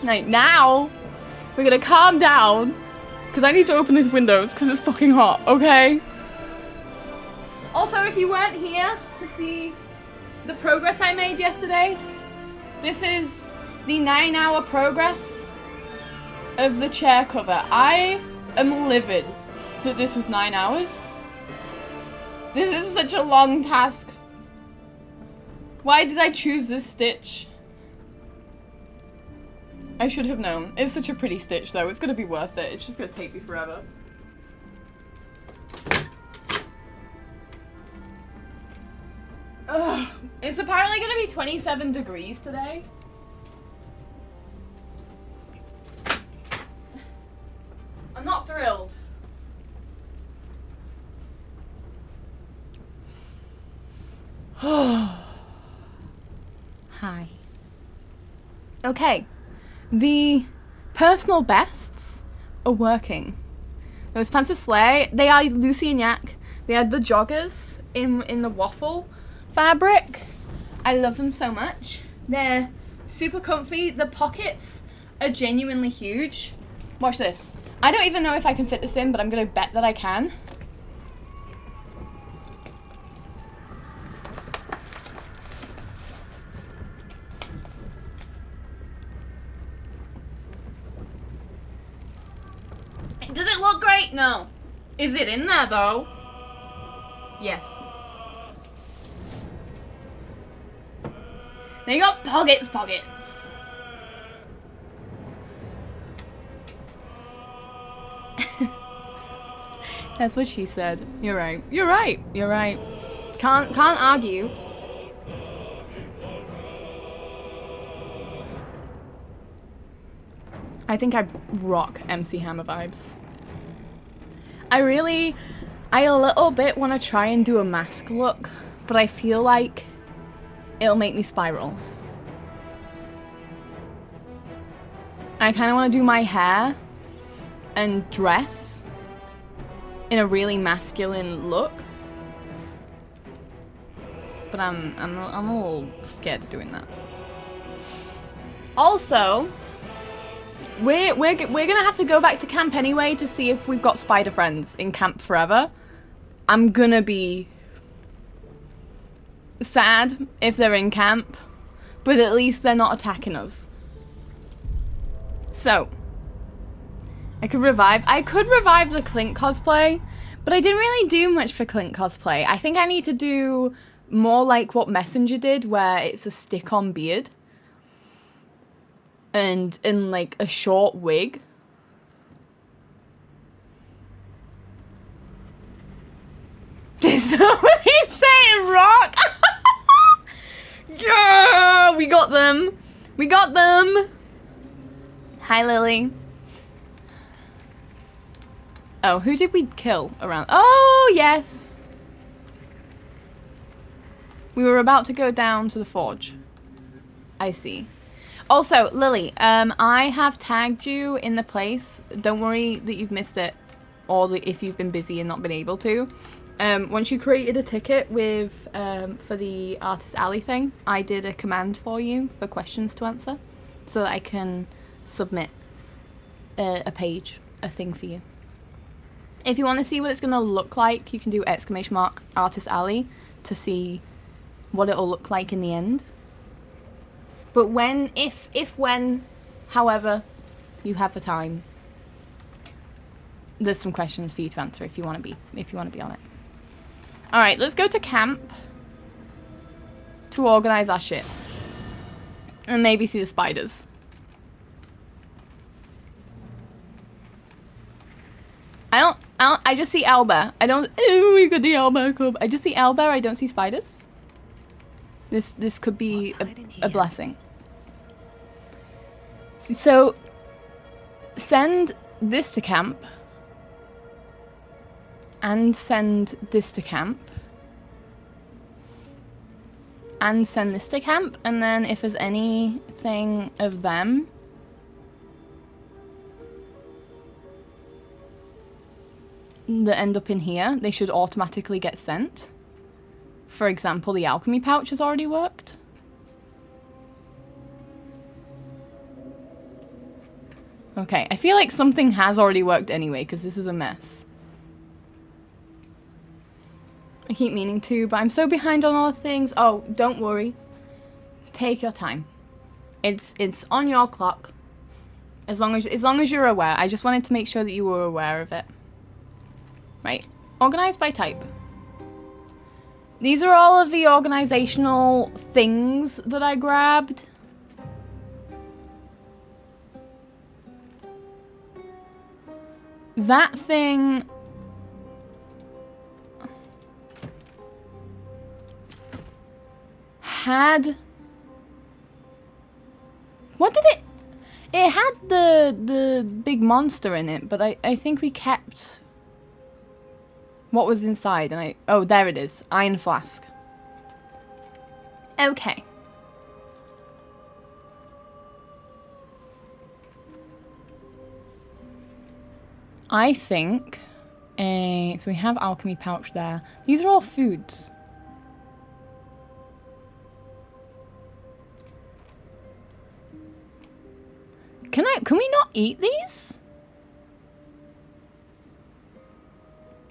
Like, now, we're gonna calm down, because I need to open these windows, because it's fucking hot, okay? Also, if you weren't here to see the progress I made yesterday, this is the 9-hour progress of the chair cover. I am livid that this is 9 hours. This is such a long task. Why did I choose this stitch? I should have known. It's such a pretty stitch though. It's gonna be worth it. It's just gonna take me forever. Ugh. It's apparently gonna be 27 degrees today. I'm not thrilled. Hi. Okay, the personal bests are working. Those pants are slay. They are Lucy and Yak. They had the joggers in the waffle fabric. I love them so much. They're super comfy. The pockets are genuinely huge. Watch this. I don't even know if I can fit this in, but I'm gonna bet that I can. Does it look great? No. Is it in there though? Yes. They got pockets. That's what she said. You're right. You're right. You're right. Can't argue. I think I rock MC Hammer vibes. I a little bit want to try and do a mask look, but I feel like it'll make me spiral. I kind of want to do my hair and dress in a really masculine look, but I'm a little scared of doing that. Also, we're gonna have to go back to camp anyway to see if we've got spider friends in camp forever. I'm gonna be sad if they're in camp, but at least they're not attacking us. So, I could revive the Clint cosplay, but I didn't really do much for Clint cosplay. I think I need to do more like what Messenger did, where it's a stick-on beard and in like a short wig. Did somebody say rock? Yeah, we got them. We got them. Hi, Lily. Oh, who did we kill around? Oh, yes. We were about to go down to the forge. I see. Also, Lily, I have tagged you in the place. Don't worry that you've missed it, or if you've been busy and not been able to. Once you created a ticket with for the Artist Alley thing, I did a command for you for questions to answer, so that I can submit a page, a thing for you. If you want to see what it's going to look like, you can do !Artist Alley to see what it'll look like in the end. But when, however, you have the time, there's some questions for you to answer if you want to be on it. All right, let's go to camp to organize our shit and maybe see the spiders. I just see owlbear. Oh, we got the owlbear cub. I just see owlbear. I don't see spiders. This could be a blessing. So, send this to camp. And send this to camp. And send this to camp. And then if there's anything of them that end up in here, they should automatically get sent. For example, the alchemy pouch has already worked. Okay, I feel like something has already worked anyway, because this is a mess. I keep meaning to, but I'm so behind on all the things. Oh, don't worry. Take your time. It's on your clock. As long as you're aware. I just wanted to make sure that you were aware of it. Right. Organize by type. These are all of the organizational things that I grabbed. That thing... had... What did it... It had the big monster in it, but I think we kept... what was inside, and oh, there it is. Iron flask. Okay. I think... so we have alchemy pouch there. These are all foods. Can we not eat these?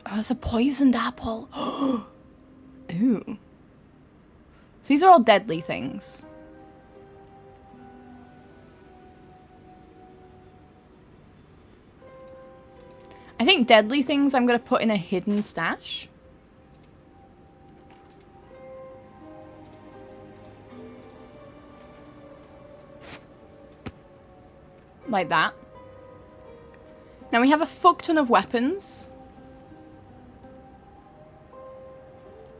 Oh, it's a poisoned apple. Ooh. So these are all deadly things. I think deadly things I'm going to put in a hidden stash. Like that. Now we have a fuck ton of weapons.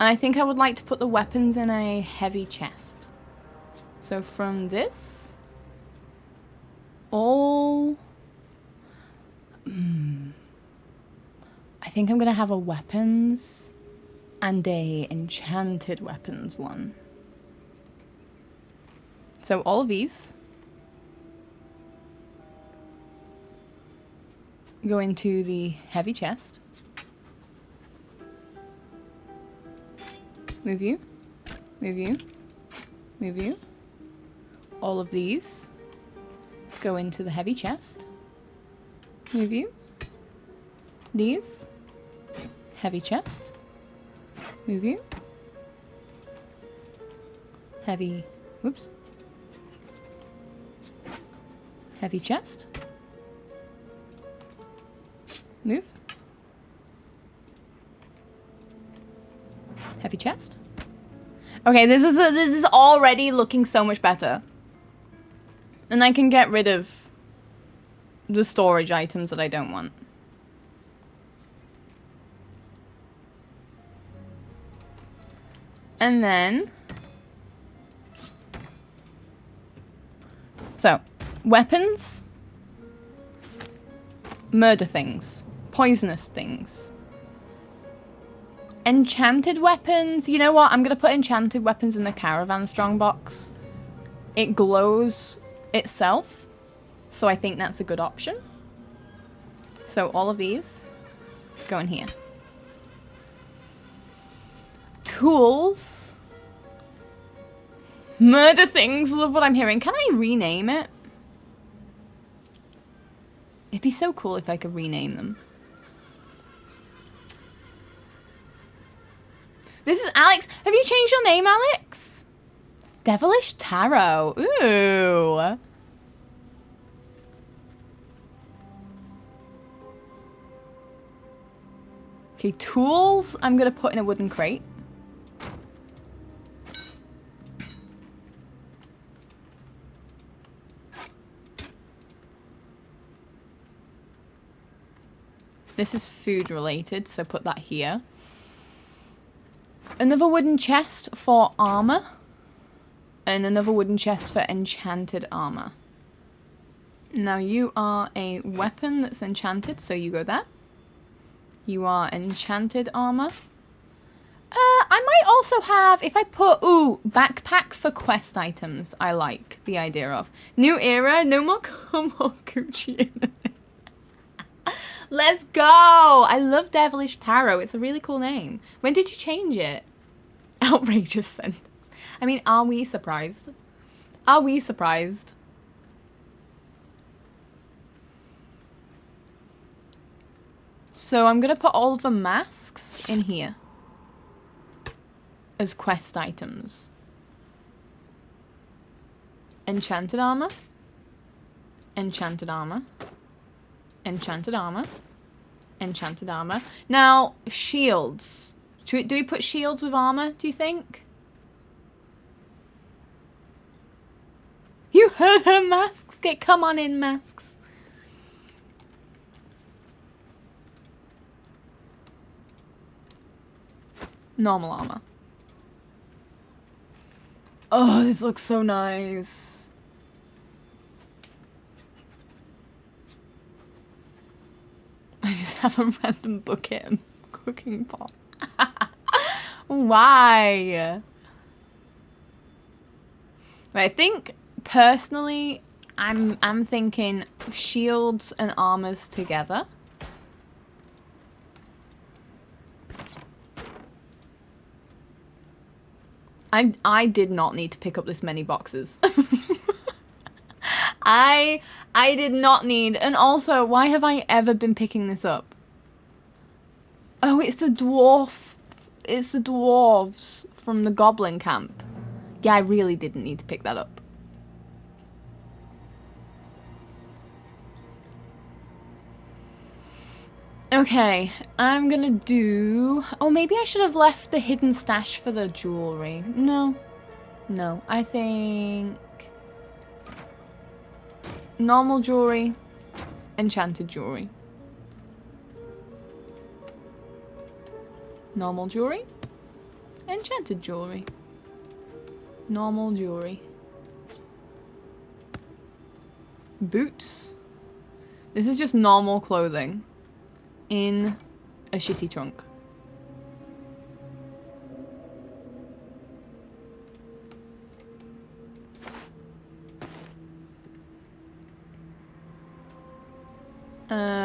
And I think I would like to put the weapons in a heavy chest. So from this... all... I think I'm gonna have a weapons and a enchanted weapons one. So all of these go into the heavy chest. Move you. Move you. Move you. All of these go into the heavy chest. Move you. These. Heavy chest. Move you. Heavy. Whoops. Heavy chest. Move. Heavy chest. Okay, this is already looking so much better. And I can get rid of the storage items that I don't want. And then... So, weapons. Murder things. Poisonous things. Enchanted weapons. You know what? I'm going to put enchanted weapons in the caravan strongbox. It glows itself. So I think that's a good option. So all of these go in here. Tools. Murder things. Love what I'm hearing. Can I rename it? It'd be so cool if I could rename them. This is Alex. Have you changed your name, Alex? Devilish Tarot. Ooh. Okay, tools. I'm going to put in a wooden crate. This is food related, so put that here. Another wooden chest for armor. And another wooden chest for enchanted armor. Now you are a weapon that's enchanted, so you go there. You are enchanted armor. I might also have, if I put, ooh, backpack for quest items. I like the idea of. New era, no more Gucci in it. Let's go! I love Devilish Tarot. It's a really cool name. When did you change it? Outrageous sentence. I mean, are we surprised? Are we surprised? So I'm going to put all of the masks in here. As quest items. Enchanted armor. Enchanted armor. Enchanted armor. Enchanted armor. Now, shields. Do we put shields with armor, do you think? You heard her, masks. Come on in, masks. Normal armor. Oh, this looks so nice. I just have a random bucket and cooking pot. Why? But I think personally, I'm thinking shields and armors together. I did not need to pick up this many boxes. I did not need, and also, why have I ever been picking this up? Oh, it's the dwarf. It's the dwarves from the goblin camp. Yeah, I really didn't need to pick that up. Okay, I'm gonna do... Oh, maybe I should have left the hidden stash for the jewelry. No. No, I think... Normal jewelry. Enchanted jewelry. Normal jewelry. Enchanted jewelry. Normal jewelry. Boots. This is just normal clothing. In a shitty trunk.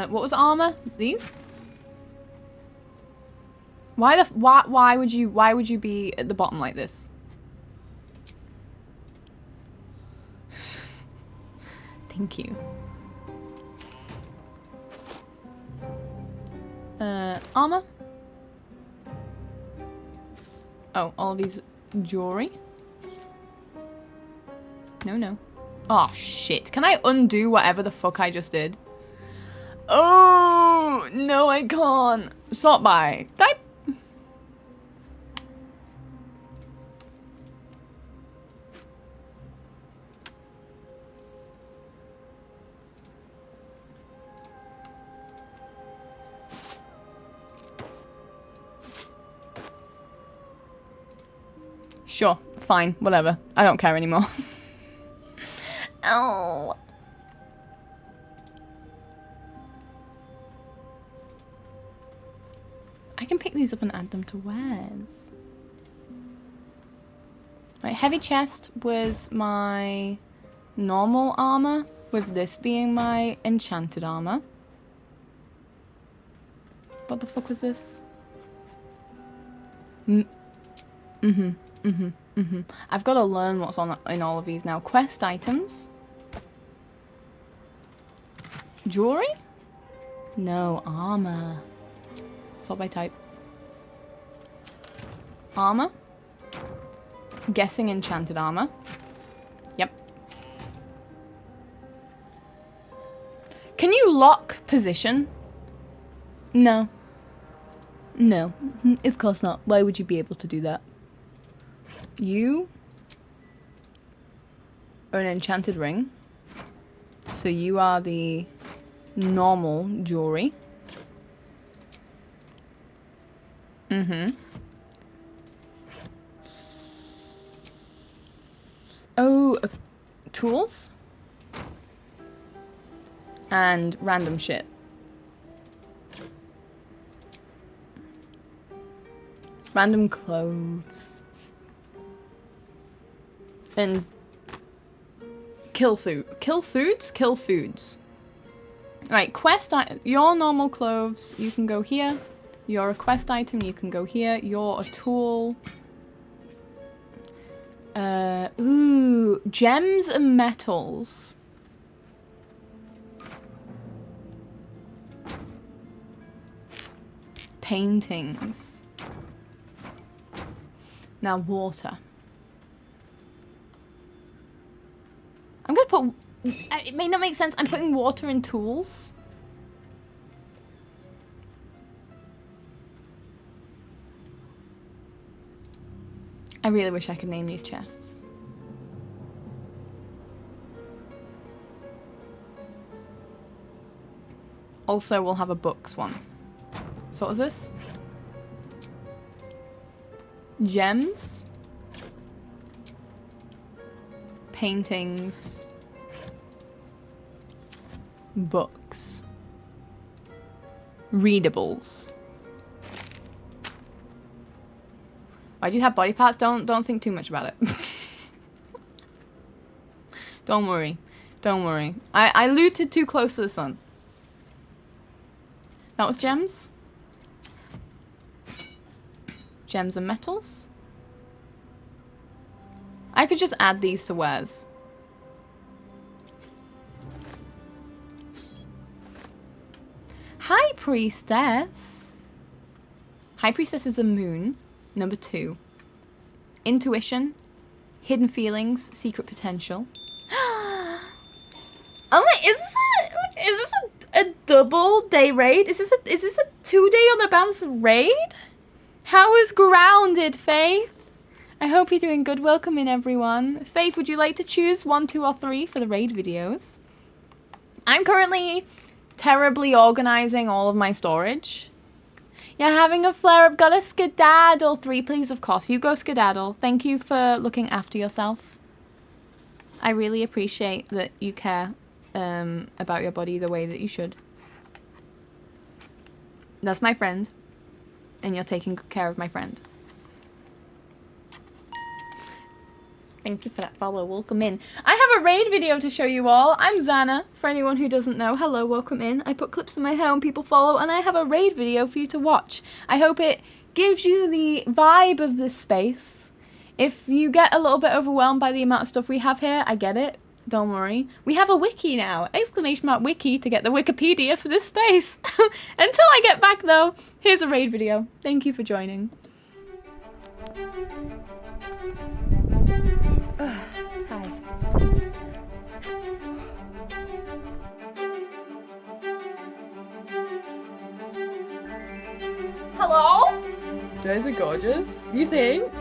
What was armor? These? Why would you be at the bottom like this? Thank you. Armor? Oh, all these jewelry? No. Oh, shit. Can I undo whatever the fuck I just did? Oh, no, I can't. Sort by. Type. Sure, fine, whatever. I don't care anymore. Oh. I can pick these up and add them to wares. Right, heavy chest was my normal armor, with this being my enchanted armor. What the fuck was this? I've got to learn what's on in all of these now. Quest items. Jewelry? No, armor. Sort by type. Armor. Guessing enchanted armor. Yep. Can you lock position? No. No, of course not. Why would you be able to do that? You are an enchanted ring. So you are the normal jewelry. Oh, tools? And random shit. Random clothes. And kill foods. Right, quest item. Your normal clothes, you can go here. You're a quest item, you can go here. You're a tool. Ooh, gems and metals. Paintings. Now water. I'm gonna put... It may not make sense. I'm putting water in tools. I really wish I could name these chests. Also, we'll have a books one. So what is this? Gems. Paintings. Books. Readables. Why do you have body parts? Don't think too much about it. Don't worry. Don't worry. I looted too close to the sun. That was gems. Gems and metals. I could just add these to wares. High Priestess. High Priestess is a moon. Number 2. Intuition. Hidden feelings. Secret potential. Oh my, is this a double day raid? Is this a 2-day on the bounce raid? How is grounded, Faith? I hope you're doing good. Welcome in, everyone. Faith, would you like to choose 1, 2, or 3 for the raid videos? I'm currently terribly organizing all of my storage. You're having a flare-up. Got a skedaddle. 3, please, of course. You go skedaddle. Thank you for looking after yourself. I really appreciate that you care about your body the way that you should. That's my friend. And you're taking good care of my friend. Thank you for that follow. Welcome in. I have a raid video to show you all. I'm Xana, for anyone who doesn't know. Hello, welcome in. I put clips in my hair and people follow, and I have a raid video for you to watch. I hope it gives you the vibe of this space. If you get a little bit overwhelmed by the amount of stuff we have here, I get it. Don't worry. We have a wiki now. Exclamation mark wiki to get the Wikipedia for this space. Until I get back though, here's a raid video. Thank you for joining. Hi. Hello? You guys are gorgeous. You think?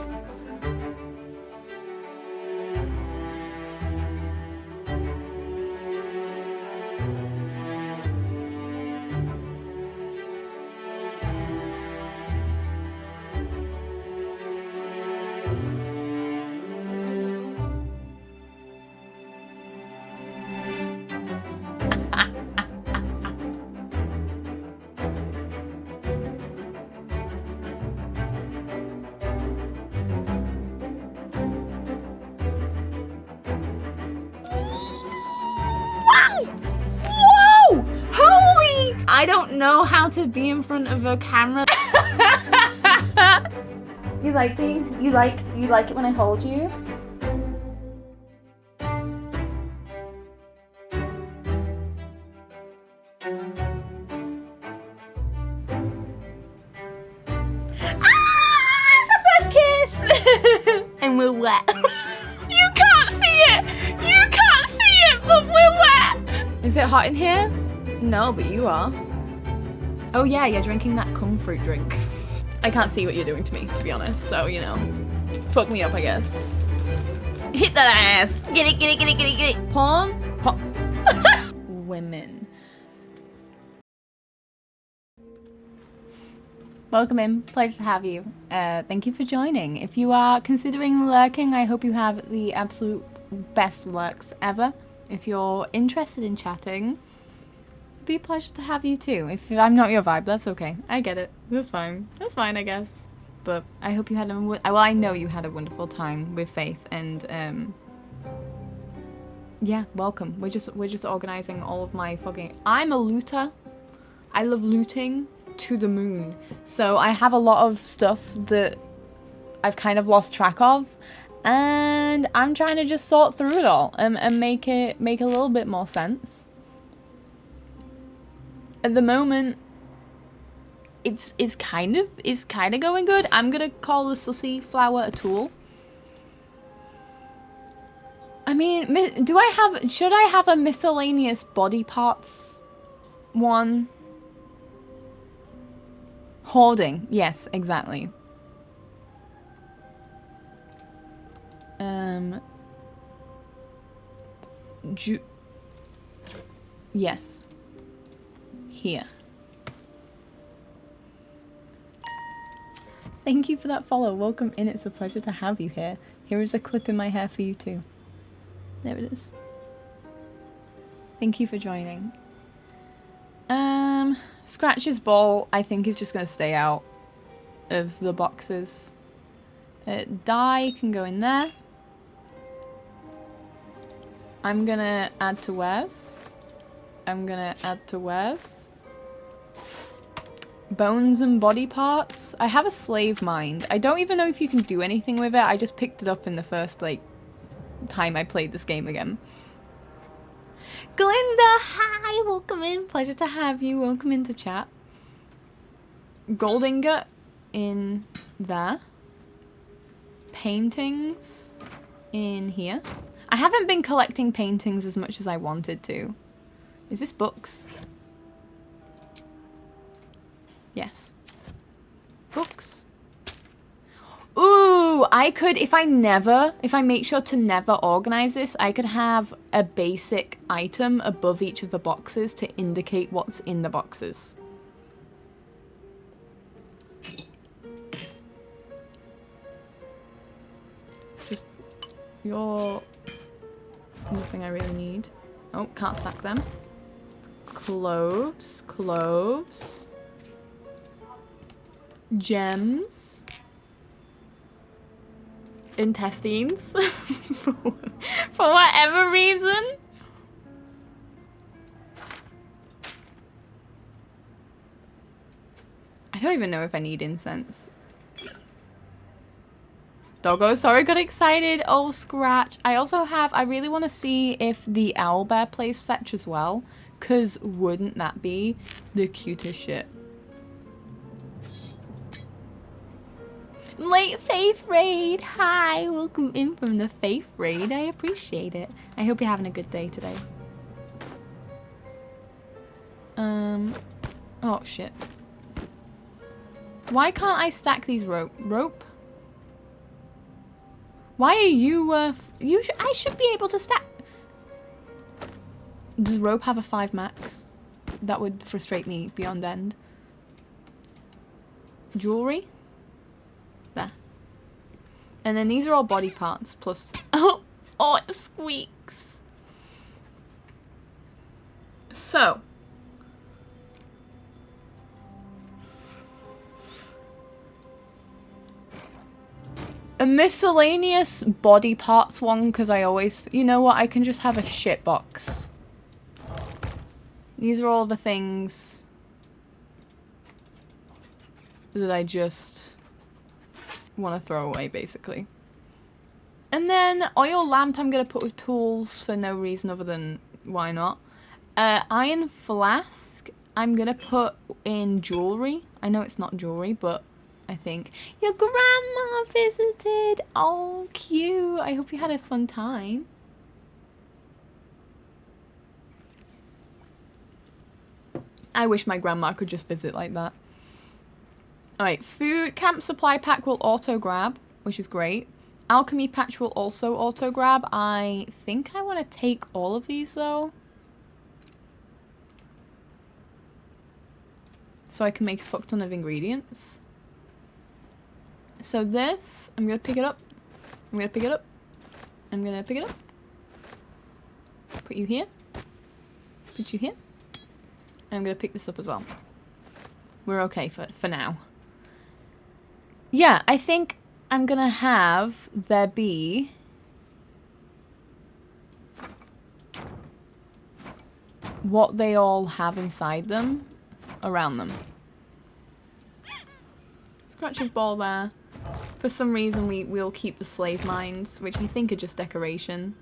I don't know how to be in front of a camera. You like it when I hold you? It's the first kiss! And we're wet. You can't see it! You can't see it, but we're wet! Is it hot in here? No, but you are. Oh yeah, you're drinking that kung fruit drink. I can't see what you're doing to me, to be honest, so, you know. Fuck me up, I guess. Hit that ass! Get it, get it, get it, get it, get it! Porn? Women. Welcome in. Pleasure to have you. Thank you for joining. If you are considering lurking, I hope you have the absolute best lurks ever. If you're interested in chatting, it'd be a pleasure to have you too. If I'm not your vibe, that's okay. I get it. That's fine. That's fine, I guess. But I hope you had a well, I know you had a wonderful time with Faith, and yeah, welcome. We're just organizing all of my fucking. I'm a looter. I love looting to the moon. So I have a lot of stuff that I've kind of lost track of, and I'm trying to just sort through it all and make a little bit more sense. At the moment, it's kind of going good. I'm gonna call the sussy flower a tool. I mean, should I have a miscellaneous body parts one? Hoarding, yes, exactly. Yes. Here. Thank you for that follow. Welcome in. It's a pleasure to have you here. Here is a clip in my hair for you too. There it is. Thank you for joining. Scratch's ball, I think, is just going to stay out of the boxes. Dye can go in there. I'm going to add to wares. I'm going to add to wares. Bones and body parts. I have a slave mind. I don't even know if you can do anything with it. I just picked it up in the first, like, time I played this game again. Glinda, hi! Welcome in. Pleasure to have you. Welcome into chat. Gold ingot in there. Paintings in here. I haven't been collecting paintings as much as I wanted to. Is this books? Yes. Books. Ooh, I could, if I make sure to never organize this, I could have a basic item above each of the boxes to indicate what's in the boxes. Just nothing I really need. Oh, can't stack them. Cloves, cloves. Gems. Intestines. For whatever reason. I don't even know if I need incense. Doggo, sorry, got excited. Oh, scratch. I also have, I really want to see if the owlbear plays fetch as well. Because wouldn't that be the cutest shit? Late Faith Raid. Hi, welcome in from the Faith Raid. I appreciate it. I hope you're having a good day today. Oh, shit. Why can't I stack these rope? Why are you, I should be able to stack. Does rope have a 5 max? That would frustrate me beyond end. Jewelry? There. And then these are all body parts plus... Oh, it squeaks. So. A miscellaneous body parts one, because I always... You know what? I can just have a shit box. These are all the things that I just want to throw away, basically. And then oil lamp I'm going to put with tools for no reason other than why not. Iron flask I'm going to put in jewelry. I know it's not jewelry, but I think. Your grandma visited. Oh, cute. I hope you had a fun time. I wish my grandma could just visit like that. Alright, food camp supply pack will auto grab, which is great. Alchemy patch will also auto grab. I think I want to take all of these though. So I can make a fuck ton of ingredients. So this, I'm going to pick it up. I'm going to pick it up. I'm going to pick it up. Put you here. Put you here. I'm going to pick this up as well. We're okay for now. Yeah, I think I'm going to have there be... what they all have inside them around them. Scratch's ball there. For some reason we'll keep the slave mines, which I think are just decoration.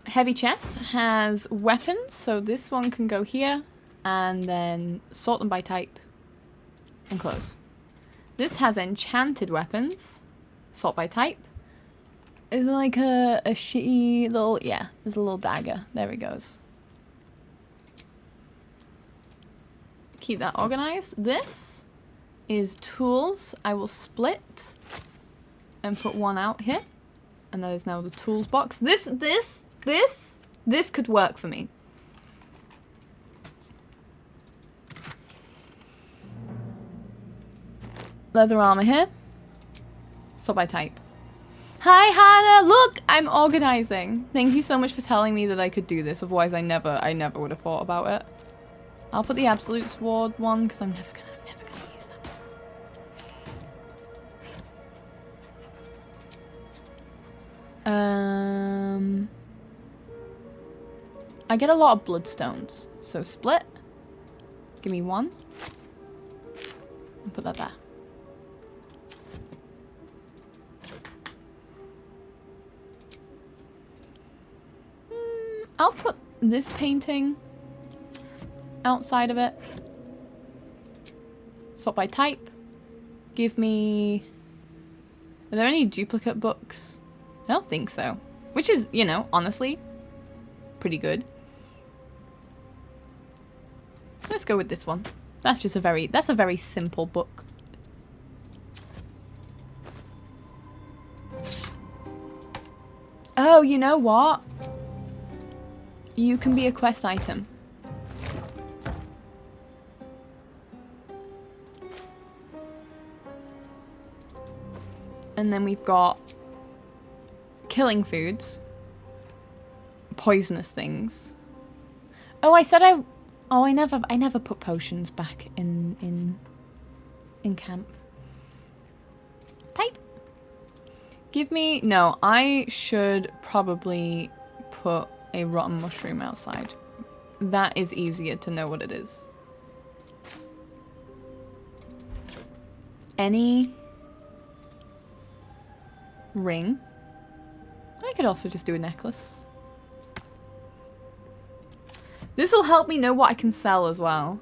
Heavy chest has weapons, so this one can go here, and then sort them by type and close. This has enchanted weapons, sort by type. Is there like a shitty little, yeah, there's a little dagger. There it goes. Keep that organized. This is tools. I will split and put one out here. And that is now the tools box. This could work for me. Leather armor here. Sort by type. Hi Hannah, look, I'm organizing. Thank you so much for telling me that I could do this. Otherwise I never would have thought about it. I'll put the absolute sword one because I'm never gonna use that. I get a lot of bloodstones, so split. Give me one. And put that there. I'll put this painting outside of it. Sort by type. Give me... Are there any duplicate books? I don't think so. Which is, you know, honestly, pretty good. Let's go with this one. That's just that's a very simple book. Oh, you know what? You can be a quest item. And then we've got killing foods. poisonous things. Oh, I said I never put potions back in camp. Type. Give me... No, I should probably put a rotten mushroom outside. That is easier to know what it is. Any ring. I could also just do a necklace. This will help me know what I can sell as well.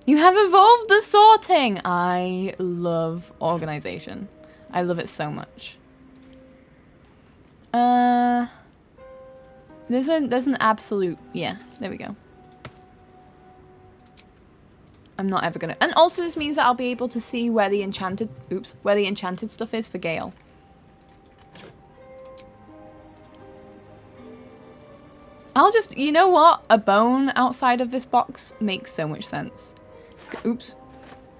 You have evolved the sorting! I love organization. I love it so much. There's an absolute... Yeah, there we go. I'm not ever gonna... And also this means that I'll be able to see where the enchanted... Oops. Where the enchanted stuff is for Gale. I'll just... You know what? A bone outside of this box makes so much sense. Oops.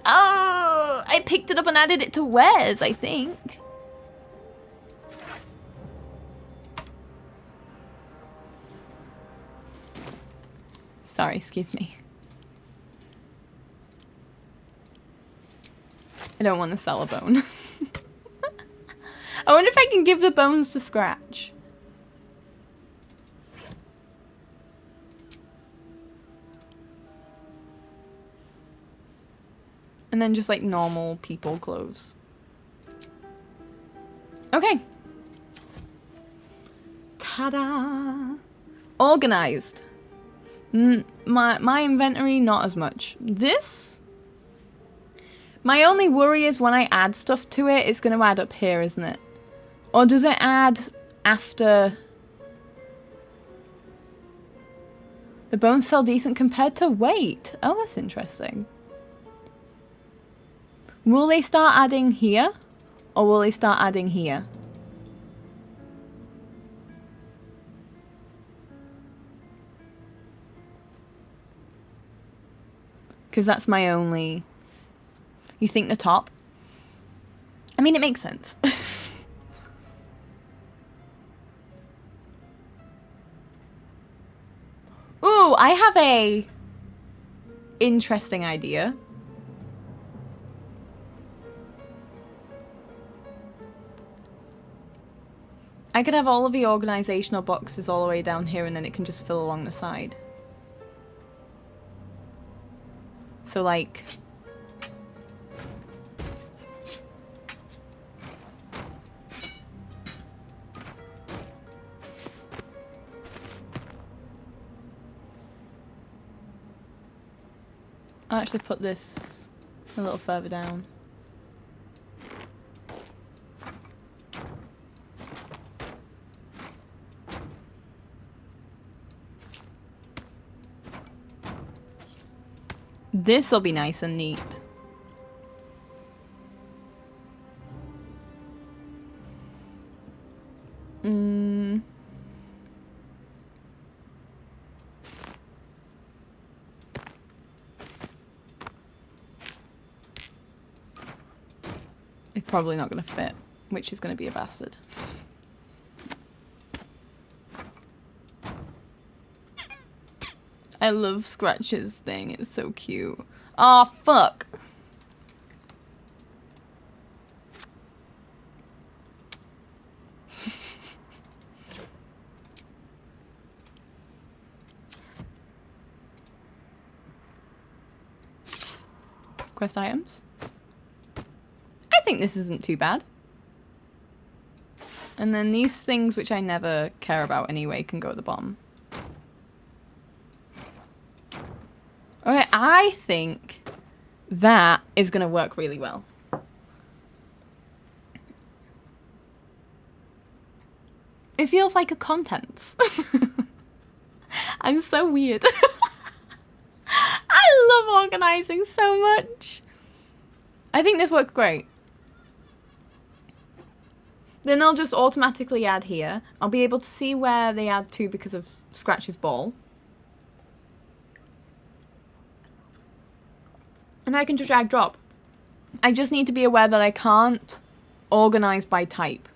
Oh! I picked it up and added it to Wes, I think. Sorry, excuse me. I don't want to sell a bone. I wonder if I can give the bones to Scratch. And then just like normal people clothes. Okay. Ta-da! Organized. My inventory, not as much. This? My only worry is when I add stuff to it, it's going to add up here, isn't it? Or does it add after... The bones sell decent compared to weight. Oh, that's interesting. Will they start adding here? Or will they start adding here? Because that's my only... You think the top? I mean, it makes sense. Ooh, I have a interesting idea. I could have all of the organizational boxes all the way down here and then it can just fill along the side. So like... I'll actually put this a little further down. This'll be nice and neat. It's probably not going to fit, which is going to be a bastard. I love Scratch's thing, it's so cute. Aw, fuck. Quest items. I think this isn't too bad. And then these things, which I never care about anyway, can go at the bottom. Okay, I think that is going to work really well. It feels like a contents. I'm so weird. I love organizing so much. I think this works great. Then they'll just automatically add here. I'll be able to see where they add to because of Scratch's ball. And I can just drag drop. I just need to be aware that I can't organize by type.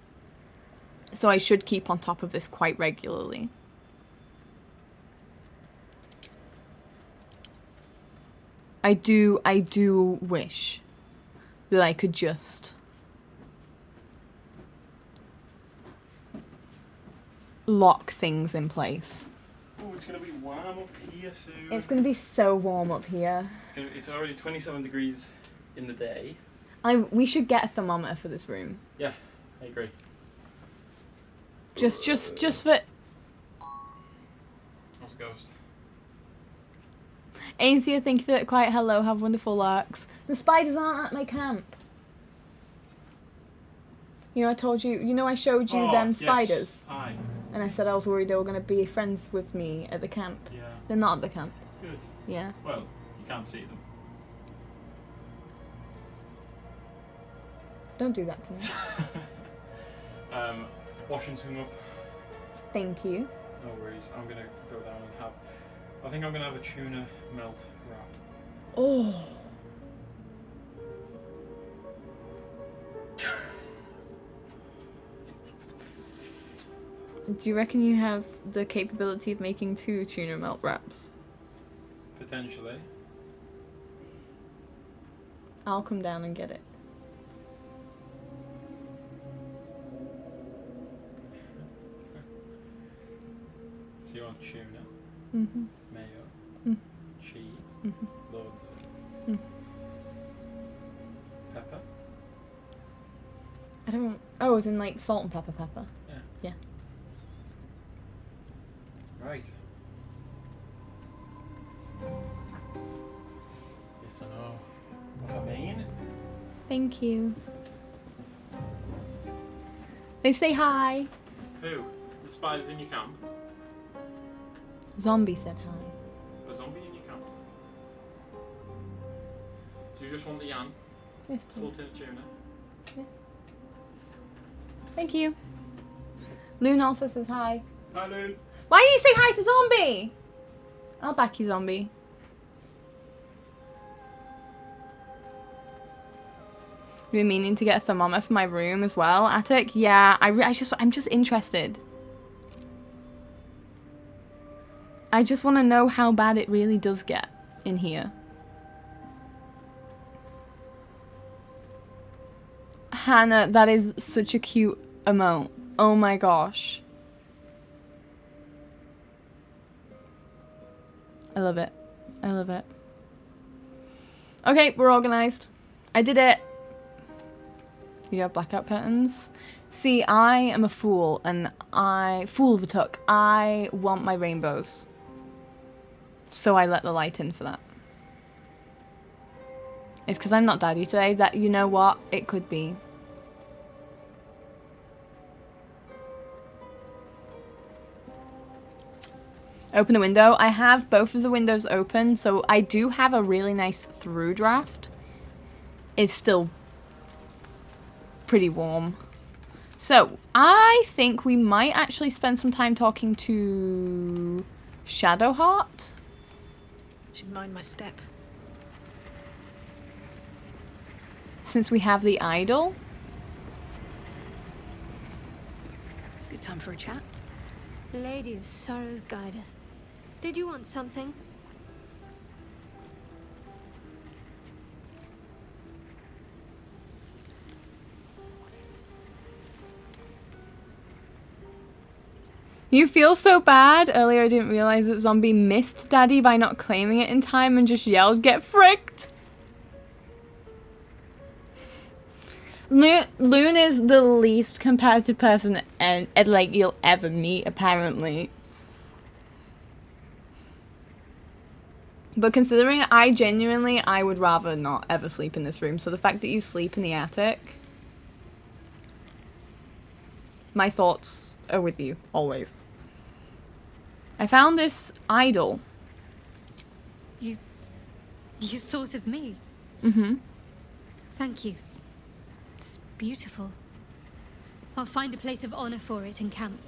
So I should keep on top of this quite regularly. I do wish that I could just lock things in place. Oh, it's gonna be warm up here soon. It's gonna be so warm up here. It's already 27 degrees in the day. We should get a thermometer for this room. Yeah, I agree. Just for... What's a ghost? Ainsia, thank you for that quiet hello. Have wonderful larks. The spiders aren't at my camp. You know, I told you... You know, I showed you them spiders? Yes. Aye. And I said I was worried they were going to be friends with me at the camp. Yeah. They're not at the camp. Good. Yeah. Well, you can't see them. Don't do that to me. Washington's hung up. Thank you. No worries. I'm gonna go down and have... I think I'm gonna have a tuna melt wrap. Oh. Do you reckon you have the capability of making 2 tuna melt wraps? Potentially. I'll come down and get it. So you want tuna, Mm-hmm. mayo, cheese, loads of pepper. I don't... Oh, as in like salt and pepper. Yeah. Yeah. Right. Yes I know what I mean. Thank you. They say hi. Who? The spiders in your camp? Zombie said hi. The zombie in your camp? Do you just want the yan? Yes, Full please. tin of tuna? Yeah. Thank you. Loon also says hi. Hi Loon. Why do you say hi to Zombie? I'll back you, Zombie. I've been meaning to get a thermometer for my room as well, attic. Yeah, I'm just interested. I just want to know how bad it really does get in here. Hannah, that is such a cute emote. Oh my gosh. I love it. I love it. Okay, we're organized. I did it. You have blackout curtains. See, I am a fool, and fool of a tuck. I want my rainbows. So I let the light in for that. It's because I'm not daddy today that, you know what, it could be. Open the window. I have both of the windows open, so I do have a really nice through draft. It's still pretty warm. So, I think we might actually spend some time talking to Shadowheart. Should mind my step. Since we have the idol. Good time for a chat. Lady of Sorrows, guide us. Did you want something? You feel so bad. Earlier I didn't realize that Zombie missed Daddy by not claiming it in time and just yelled, "Get fricked!" Loon is the least competitive person and like you'll ever meet, apparently. But considering I would rather not ever sleep in this room. So the fact that you sleep in the attic, my thoughts are with you, always. I found this idol. You thought of me? Mm-hmm. Thank you. It's beautiful. I'll find a place of honor for it in camp.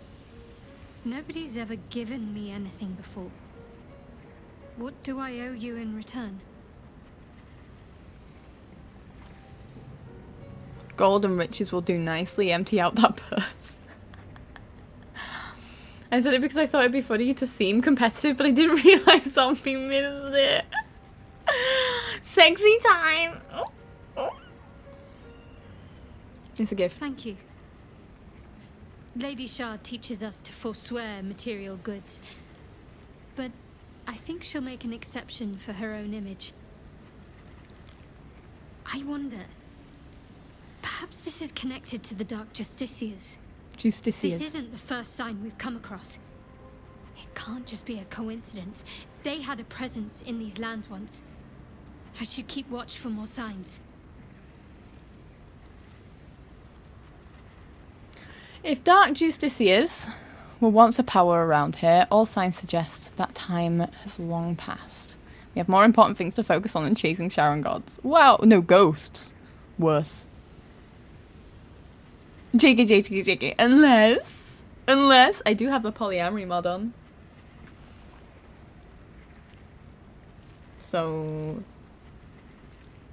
Nobody's ever given me anything before. What do I owe you in return? Gold and riches will do nicely. Empty out that purse. I said it because I thought it'd be funny to seem competitive, but I didn't realize zombie missed it. Sexy time. Oh, oh. It's a gift. Thank you. Lady Shard teaches us to forswear material goods, but I think she'll make an exception for her own image. I wonder, perhaps this is connected to the Dark Justiciars. Justiciars. This isn't the first sign we've come across. It can't just be a coincidence. They had a presence in these lands once. I should keep watch for more signs. If Dark Justiciars were once a power around here, all signs suggest that time has long passed. We have more important things to focus on than chasing Sharon gods. Wow, no, ghosts. Worse. JK. Unless I do have a polyamory mod on. So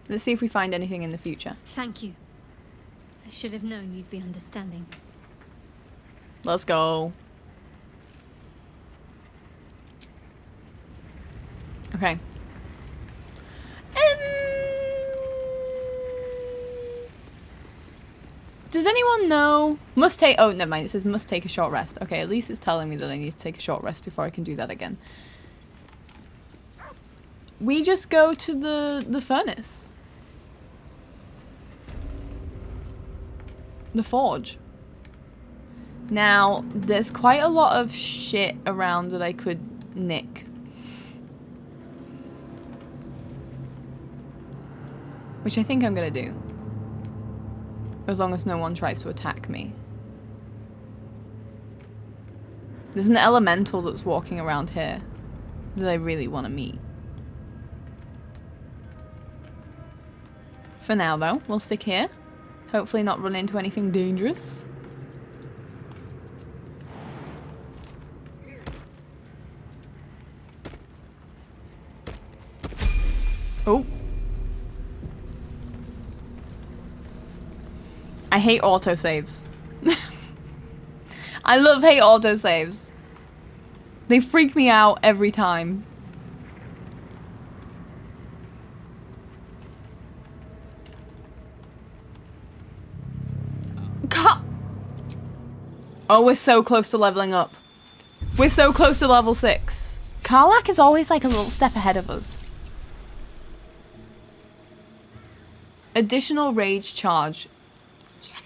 let's see if we find anything in the future. Thank you. I should have known you'd be understanding. Let's go. Okay. Does anyone know? Must take. Oh, never mind. It says must take a short rest. Okay, at least it's telling me that I need to take a short rest before I can do that again. We just go to the furnace. The forge. Now, there's quite a lot of shit around that I could nick. Which I think I'm gonna do. As long as no one tries to attack me. There's an elemental that's walking around here that I really want to meet. For now, though, we'll stick here. Hopefully not run into anything dangerous. Oh. I hate autosaves. I hate autosaves. They freak me out every time. Oh, we're so close to leveling up. We're so close to level 6. Karlach is always like a little step ahead of us. Additional rage charge. Yes.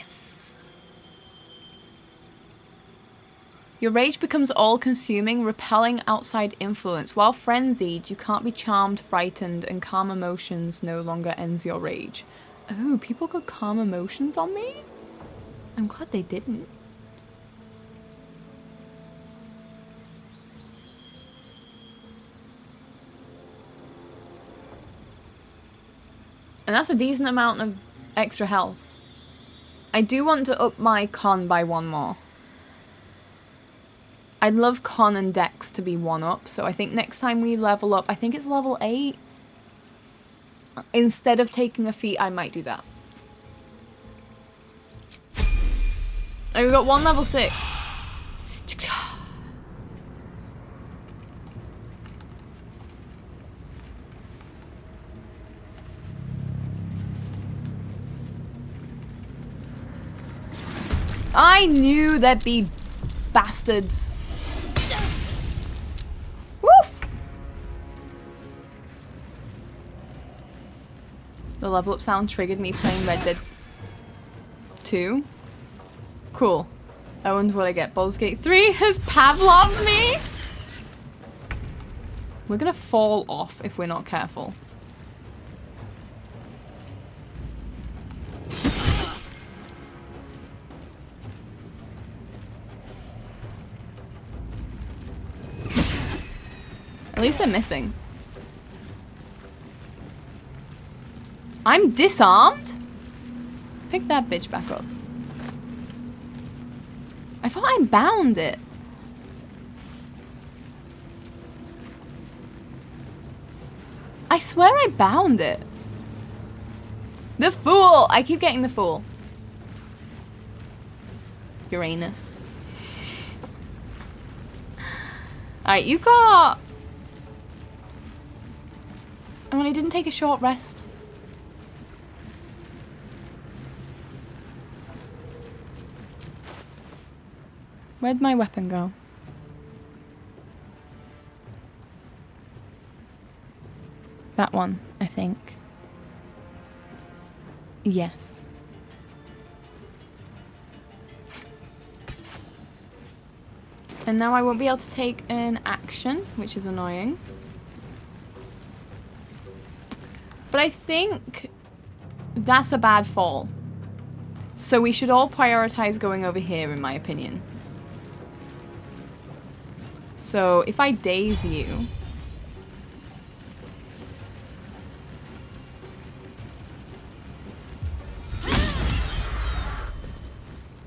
Your rage becomes all-consuming, repelling outside influence. While frenzied, you can't be charmed, frightened, and calm emotions no longer ends your rage. Oh, people got calm emotions on me? I'm glad they didn't. And that's a decent amount of extra health. I do want to up my con by 1 more. I'd love con and dex to be 1 up, so I think next time we level up, I think it's level 8. Instead of taking a feat, I might do that. And we've got 1 level 6. I knew there'd be bastards. Woof! The level up sound triggered me playing Red Dead 2. Cool. I wonder what I get. Baldur's Gate 3 has Pavloved me. We're gonna fall off if we're not careful. At least I'm missing. I'm disarmed? Pick that bitch back up. I thought I bound it. I swear I bound it. The fool! I keep getting the fool. Uranus. Alright, you got... Oh, and he didn't take a short rest. Where'd my weapon go? That one, I think. Yes. And now I won't be able to take an action, which is annoying. But I think that's a bad fall. So we should all prioritize going over here, in my opinion. So if I daze you...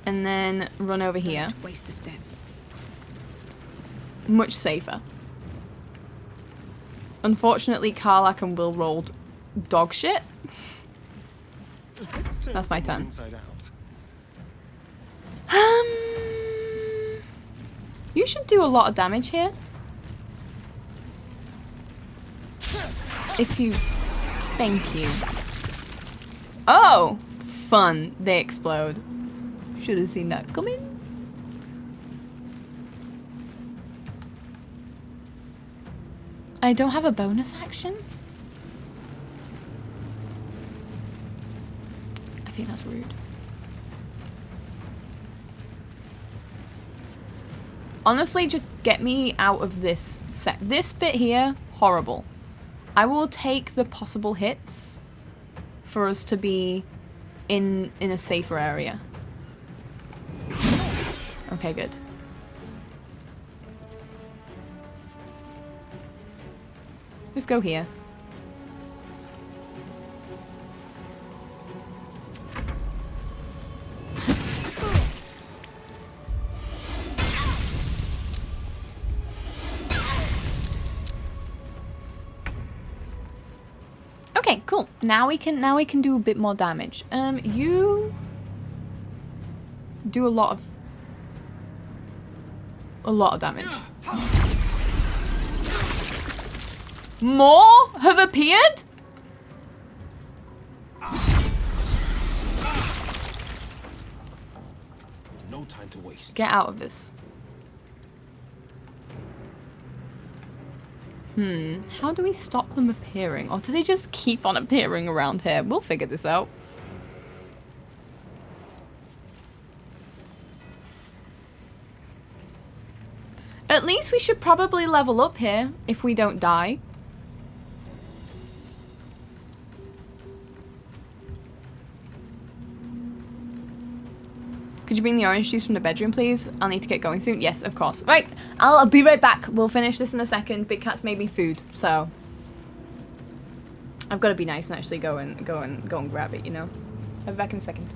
and then run over here. Don't waste a step. Much safer. Unfortunately, Karlak and Will rolled dog shit. That's my turn. You should do a lot of damage here. If you... Thank you. Oh! Fun. They explode. Should have seen that coming. I don't have a bonus action? I think that's rude. Honestly, just get me out of this set. This bit here, horrible. I will take the possible hits for us to be in a safer area. Okay, good. Just go here. Okay, cool. Now we can do a bit more damage. You do a lot of damage. More have appeared? No time to waste. Get out of this. How do we stop them appearing? Or do they just keep on appearing around here? We'll figure this out. At least we should probably level up here if we don't die. Could you bring the orange juice from the bedroom, please? I'll need to get going soon. Yes, of course. Right, I'll be right back. We'll finish this in a second. Big Cat's made me food, so I've got to be nice and actually go and grab it, you know? I'll be back in a second.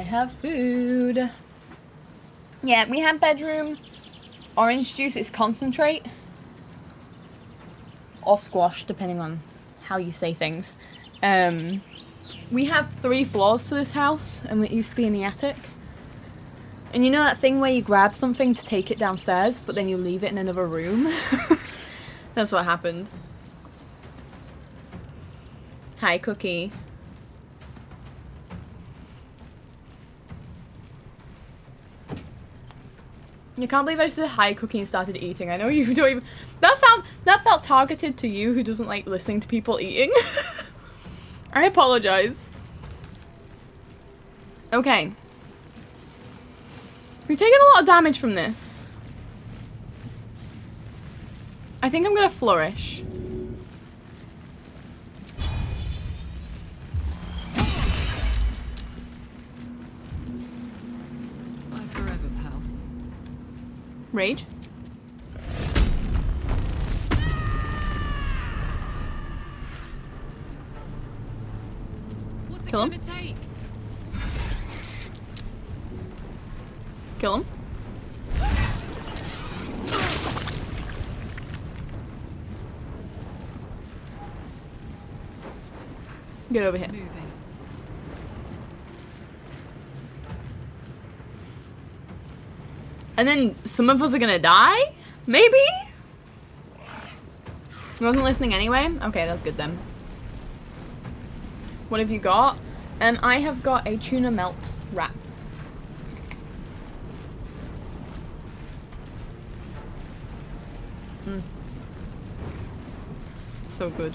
have food. Yeah, we have bedroom. Orange juice is concentrate. Or squash, depending on how you say things. We have 3 floors to this house, and it used to be in the attic. And you know that thing where you grab something to take it downstairs, but then you leave it in another room? That's what happened. Hi, Cookie. I can't believe I just said hi, Cookie, and started eating. I know you don't even... That felt targeted to you, who doesn't like listening to people eating. I apologize. Okay. We've taken a lot of damage from this. I think I'm gonna flourish. Bye forever, pal. Rage. What's it Kill him. gonna take? Kill him. Get over here. Moving. And then some of us are gonna die? Maybe? He wasn't listening anyway? Okay, that's good then. What have you got? I have got a tuna melt wrap. So good.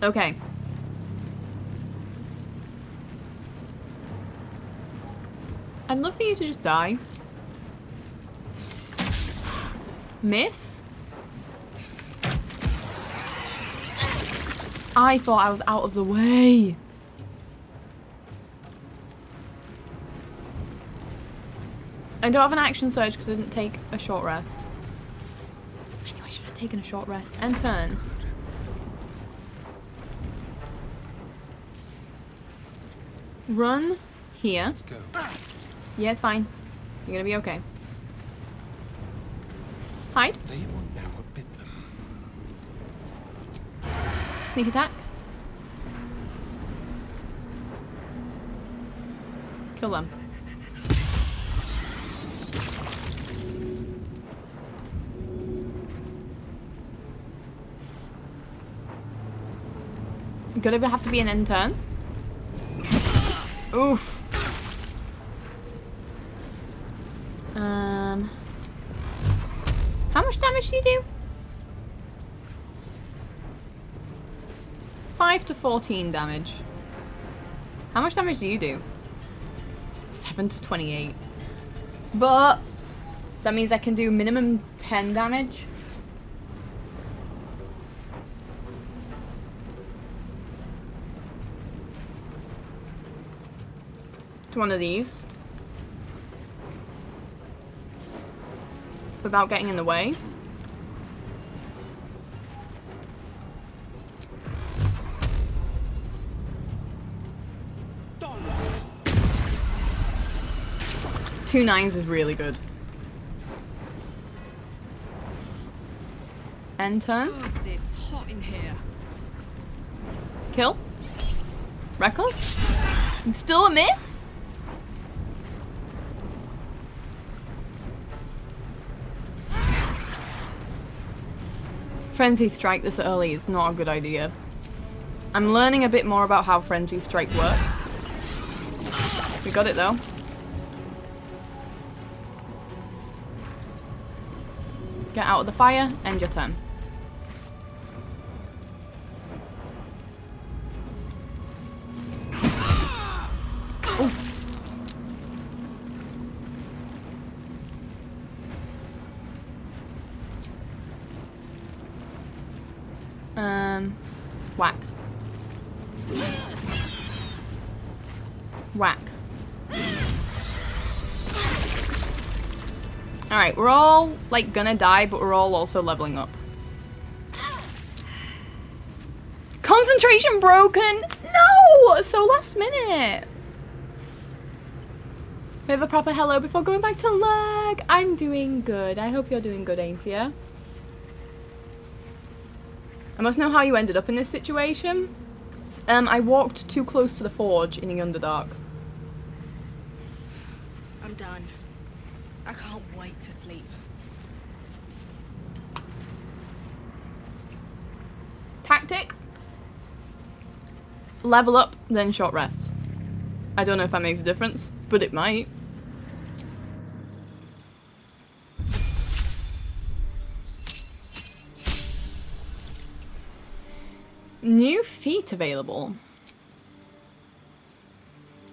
Okay. I'd love for you to just die. Miss? I thought I was out of the way. I don't have an action surge because I didn't take a short rest. I knew I should have taken a short rest. And turn. Run here. Let's go. Yeah, it's fine. You're gonna be okay. Hide. They will know what bit them. Sneak attack. Kill them. Gonna have to be an end turn. Oof. How much damage do you do? 5 to 14 damage. How much damage do you do? 7 to 28. But that means I can do minimum 10 damage. To one of these. Without getting in the way. Two 9s is really good. End turn. Gods, it's hot in here. Kill. Reckless. Still a miss? Frenzy Strike this early is not a good idea. I'm learning a bit more about how Frenzy Strike works. We got it though. Get out of the fire, end your turn. Ooh. Whack. Whack. Alright, we're all, like, gonna die, but we're all also leveling up. Concentration broken! No! So last minute. We have a proper hello before going back to leg. I'm doing good. I hope you're doing good, Asia. I must know how you ended up in this situation. I walked too close to the forge in the Underdark. I'm done. I can't wait to sleep. Tactic. Level up, then short rest. I don't know if that makes a difference, but it might. New feat available.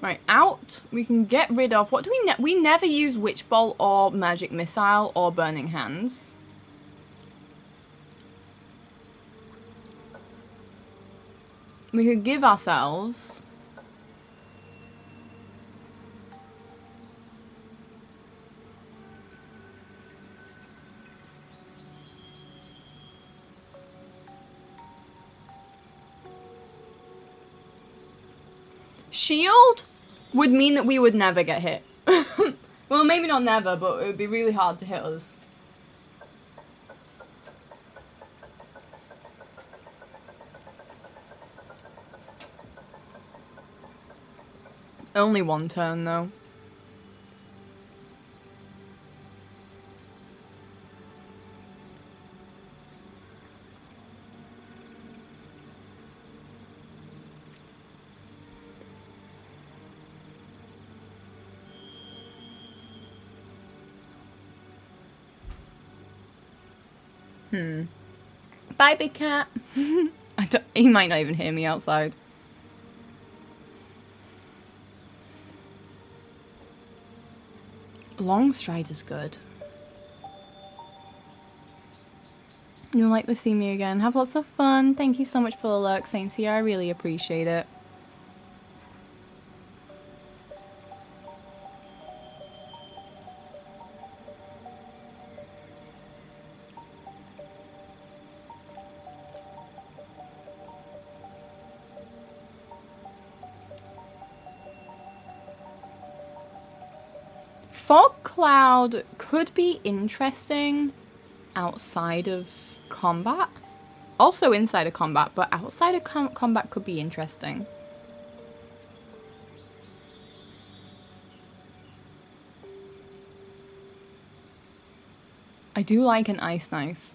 Right, out. We can get rid of... What do we... we never use Witch Bolt or Magic Missile or Burning Hands. We could give ourselves... Shield would mean that we would never get hit. Well, maybe not never, but it would be really hard to hit us. Only one turn, though. Bye, big cat. He might not even hear me outside. Long stride is good. You'll like to see me again. Have lots of fun. Thank you so much for the lurk, Saints here. I really appreciate it. Fog Cloud could be interesting outside of combat. Also inside of combat, but outside of combat could be interesting. I do like an ice knife.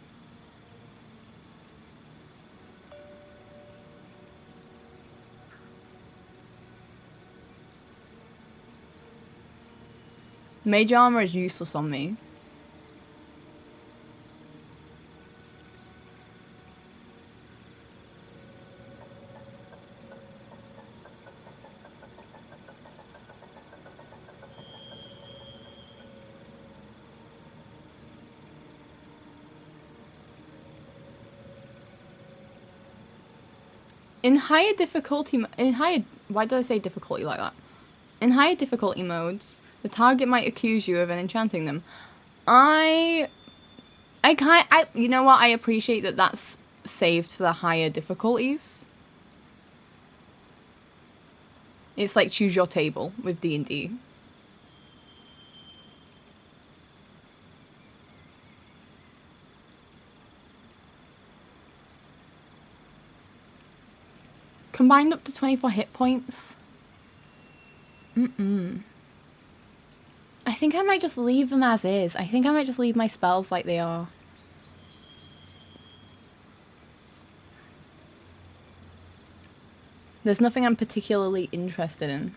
Mage armor is useless on me. In higher difficulty, why did I say difficulty like that? In higher difficulty modes, the target might accuse you of enchanting them. You know what? I appreciate that that's saved for the higher difficulties. It's like choose your table with D&D. Combined up to 24 hit points. I think I might just leave them as is. I think I might just leave my spells like they are. There's nothing I'm particularly interested in.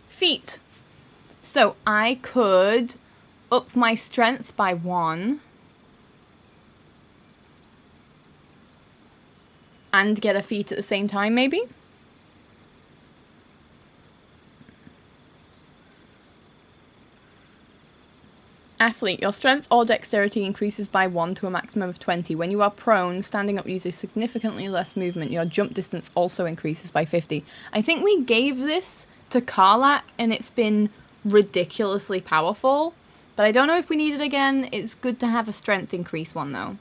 Feet. So I could up my strength by 1. And get a feat at the same time, maybe? Athlete, your strength or dexterity increases by 1 to a maximum of 20. When you are prone, standing up uses significantly less movement. Your jump distance also increases by 50. I think we gave this to Karlach, and it's been ridiculously powerful. But I don't know if we need it again. It's good to have a strength increase one, though.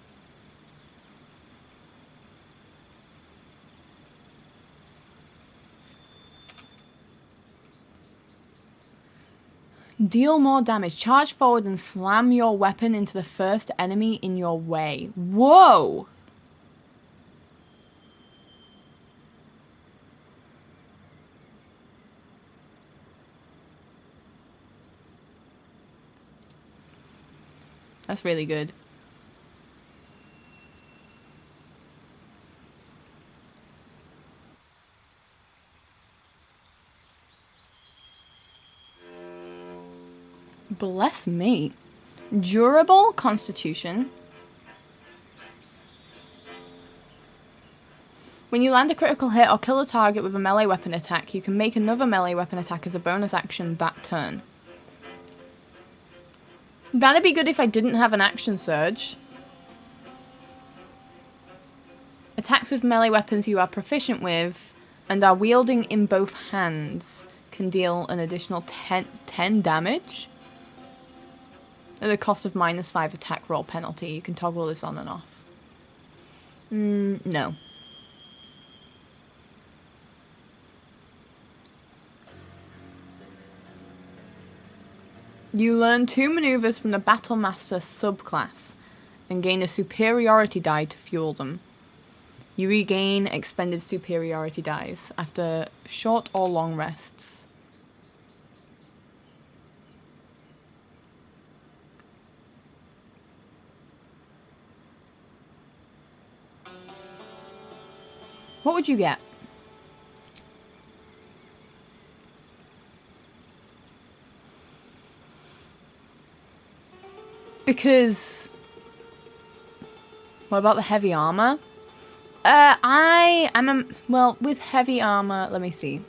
Deal more damage. Charge forward and slam your weapon into the first enemy in your way. Whoa! That's really good. Bless me. Durable Constitution. When you land a critical hit or kill a target with a melee weapon attack, you can make another melee weapon attack as a bonus action that turn. That'd be good if I didn't have an action surge. Attacks with melee weapons you are proficient with and are wielding in both hands can deal an additional 10 damage at a cost of -5 attack roll penalty. You can toggle this on and off. No. You learn 2 maneuvers from the Battlemaster subclass and gain a superiority die to fuel them. You regain expended superiority dies after short or long rests. What would you get? Because... what about the heavy armor? Well, with heavy armor, let me see.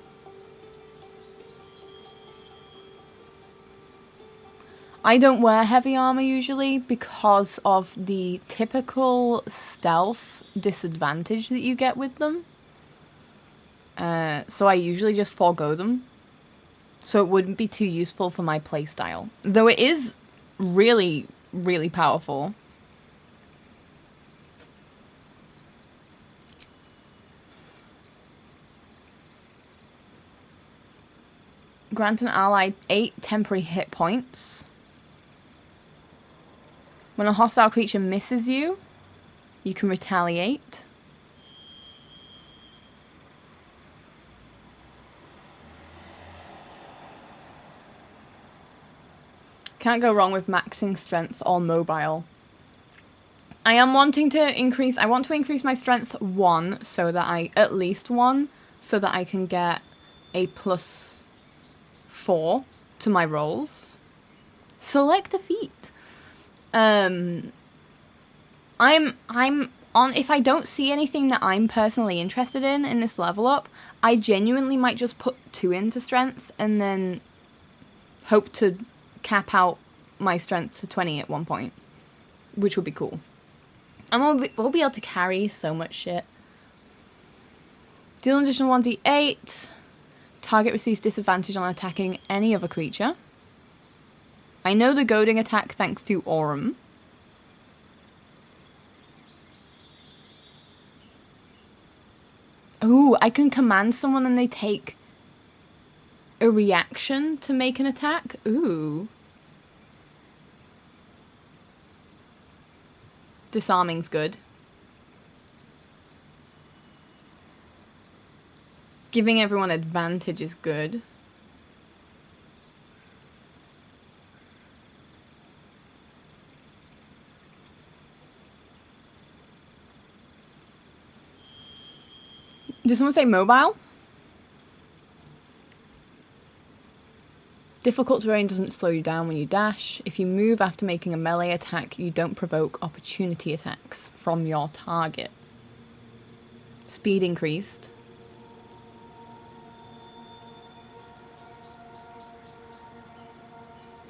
I don't wear heavy armor usually because of the typical stealth disadvantage that you get with them. So I usually just forego them. So it wouldn't be too useful for my playstyle. Though it is really, really powerful. Grant an ally 8 temporary hit points. When a hostile creature misses you, you can retaliate. Can't go wrong with maxing strength or mobile. I want to increase my strength 1 so that at least 1, so that I can get a +4 to my rolls. Select a feat. I'm on, if I don't see anything that I'm personally interested in this level up, I genuinely might just put 2 into strength and then hope to cap out my strength to 20 at one point, which would be cool. And we'll be able to carry so much shit. Deal an additional 1d8. Target receives disadvantage on attacking any other creature. I know the goading attack thanks to Aurum. Ooh, I can command someone and they take a reaction to make an attack. Ooh. Disarming's good. Giving everyone advantage is good. Does someone say mobile? Difficult terrain doesn't slow you down when you dash. If you move after making a melee attack, you don't provoke opportunity attacks from your target. Speed increased.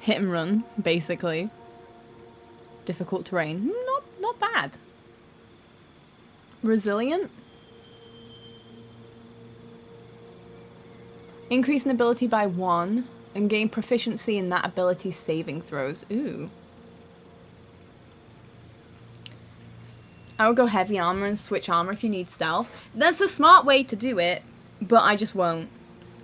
Hit and run, basically. Difficult terrain. Not bad. Resilient. Increase in ability by 1. and gain proficiency in that ability's saving throws. Ooh. I would go heavy armor and switch armor if you need stealth. That's a smart way to do it, but I just won't.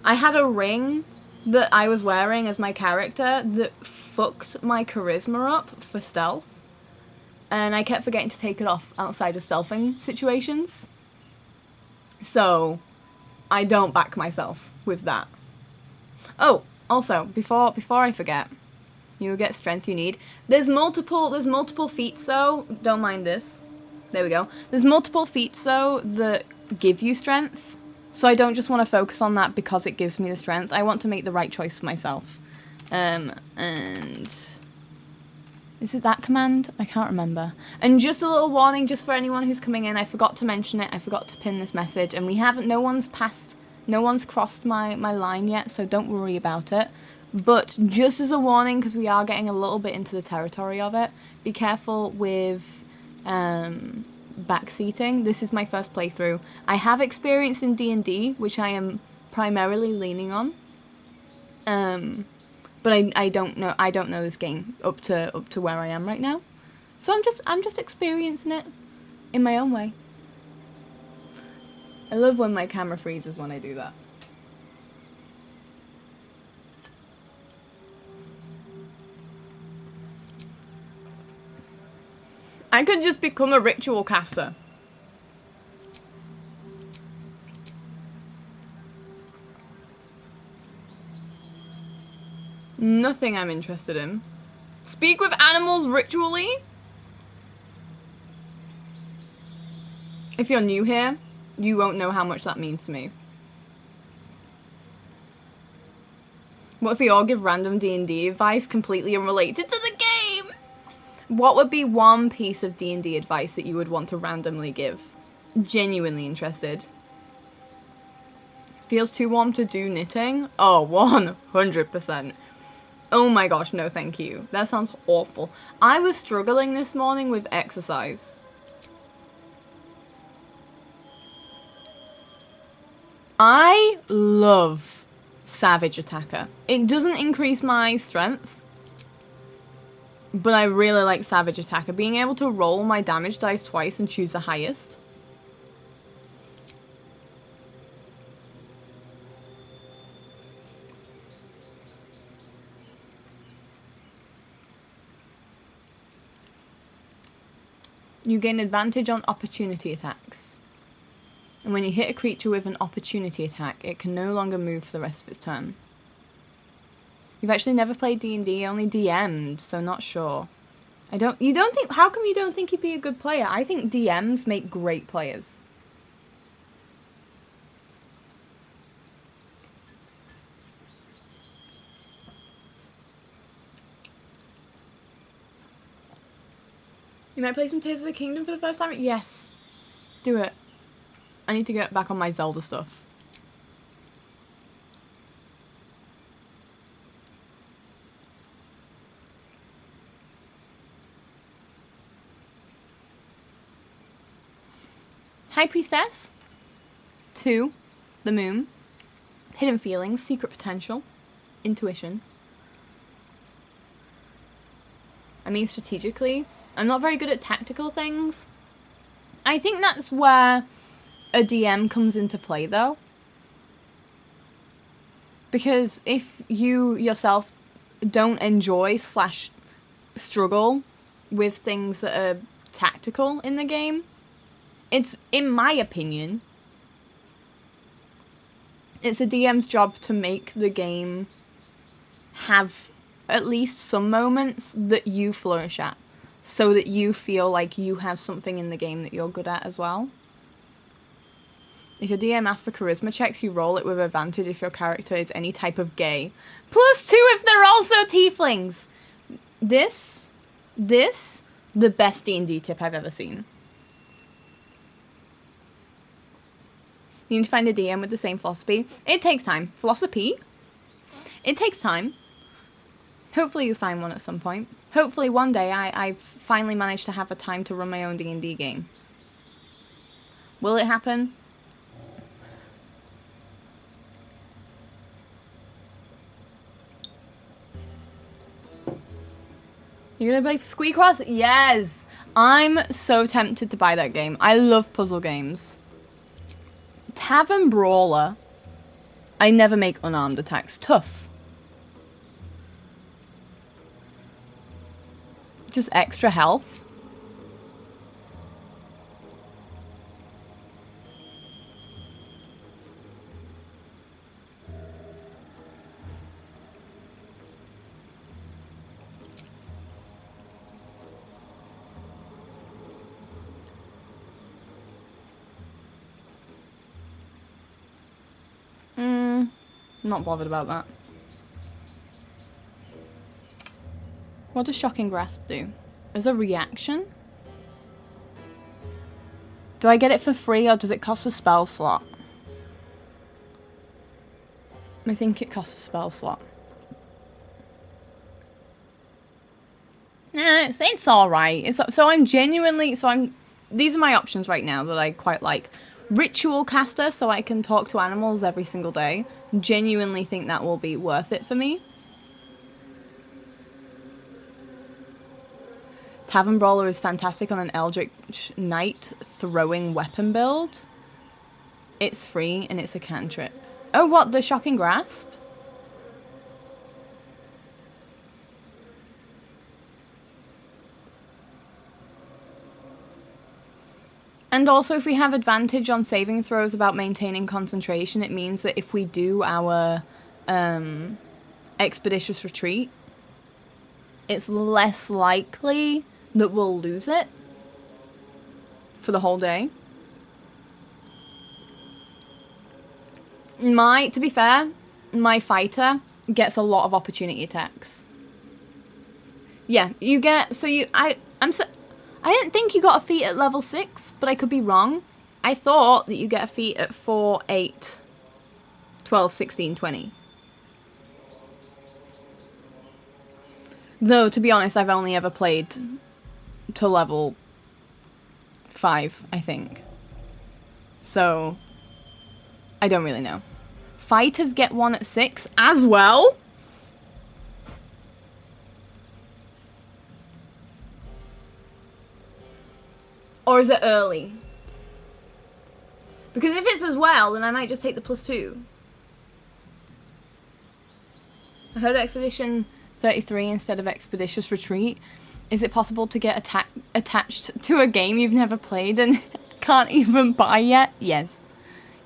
I had a ring that I was wearing as my character that fucked my charisma up for stealth. And I kept forgetting to take it off outside of stealthing situations. So, I don't back myself with that. Oh, also, before I forget, you get strength you need. There's multiple feats though, don't mind this. There we go. There's multiple feats though that give you strength. So I don't just want to focus on that because it gives me the strength. I want to make the right choice for myself. And is it that command? I can't remember. And just a little warning just for anyone who's coming in. I forgot to mention it. I forgot to pin this message. And no one's crossed my line yet, so don't worry about it. But just as a warning, because we are getting a little bit into the territory of it, be careful with backseating. This is my first playthrough. I have experience in D&D, which I am primarily leaning on. But I don't know this game up to where I am right now. So I'm just experiencing it in my own way. I love when my camera freezes when I do that. I could just become a ritual caster. Nothing I'm interested in. Speak with animals ritually? If you're new here, you won't know how much that means to me. What if we all give random D&D advice completely unrelated to the game? What would be one piece of D&D advice that you would want to randomly give? Genuinely interested. Feels too warm to do knitting? Oh, 100%. Oh my gosh, no thank you. That sounds awful. I was struggling this morning with exercise. I love Savage Attacker. It doesn't increase my strength, but I really like Savage Attacker. Being able to roll my damage dice twice and choose the highest. You gain advantage on opportunity attacks. And when you hit a creature with an opportunity attack, it can no longer move for the rest of its turn. You've actually never played D&D, only DM'd, so not sure. How come you don't think you'd be a good player? I think DMs make great players. You might play some Tears of the Kingdom for the first time? Yes. Do it. I need to get back on my Zelda stuff. High Priestess. 2. The Moon. Hidden Feelings. Secret Potential. Intuition. I mean, strategically, I'm not very good at tactical things. I think that's where a DM comes into play, though. Because if you yourself don't enjoy / struggle with things that are tactical in the game, it's, in my opinion, it's a DM's job to make the game have at least some moments that you flourish at, so that you feel like you have something in the game that you're good at as well. If your DM asks for charisma checks, you roll it with advantage if your character is any type of gay. +2 if they're also tieflings! This, the best D&D tip I've ever seen. You need to find a DM with the same philosophy. It takes time. Philosophy? It takes time. Hopefully you find one at some point. Hopefully one day I've finally managed to have a time to run my own D&D game. Will it happen? You're gonna play Squeakross? Yes! I'm so tempted to buy that game. I love puzzle games. Tavern Brawler. I never make unarmed attacks. Tough. Just extra health. Not bothered about that. What does Shocking Grasp do? As a reaction? Do I get it for free or does it cost a spell slot? I think it costs a spell slot. It's alright. These are my options right now that I quite like. Ritual caster, so I can talk to animals every single day. Genuinely think that will be worth it for me. Tavern Brawler is fantastic on an Eldritch Knight throwing weapon build. It's free and it's a cantrip. Oh, what? The Shocking Grasp? And also, if we have advantage on saving throws about maintaining concentration, it means that if we do our expeditious retreat, it's less likely that we'll lose it for the whole day. To be fair, my fighter gets a lot of opportunity attacks. Yeah, you get, I didn't think you got a feat at level 6, but I could be wrong. I thought that you get a feat at 4, 8, 12, 16, 20. Though, to be honest, I've only ever played to level 5, I think. So, I don't really know. Fighters get one at 6 as well? Or is it early? Because if it's as well, then I might just take the +2. I heard Expedition 33 instead of Expeditious Retreat. Is it possible to get attached to a game you've never played and can't even buy yet? Yes.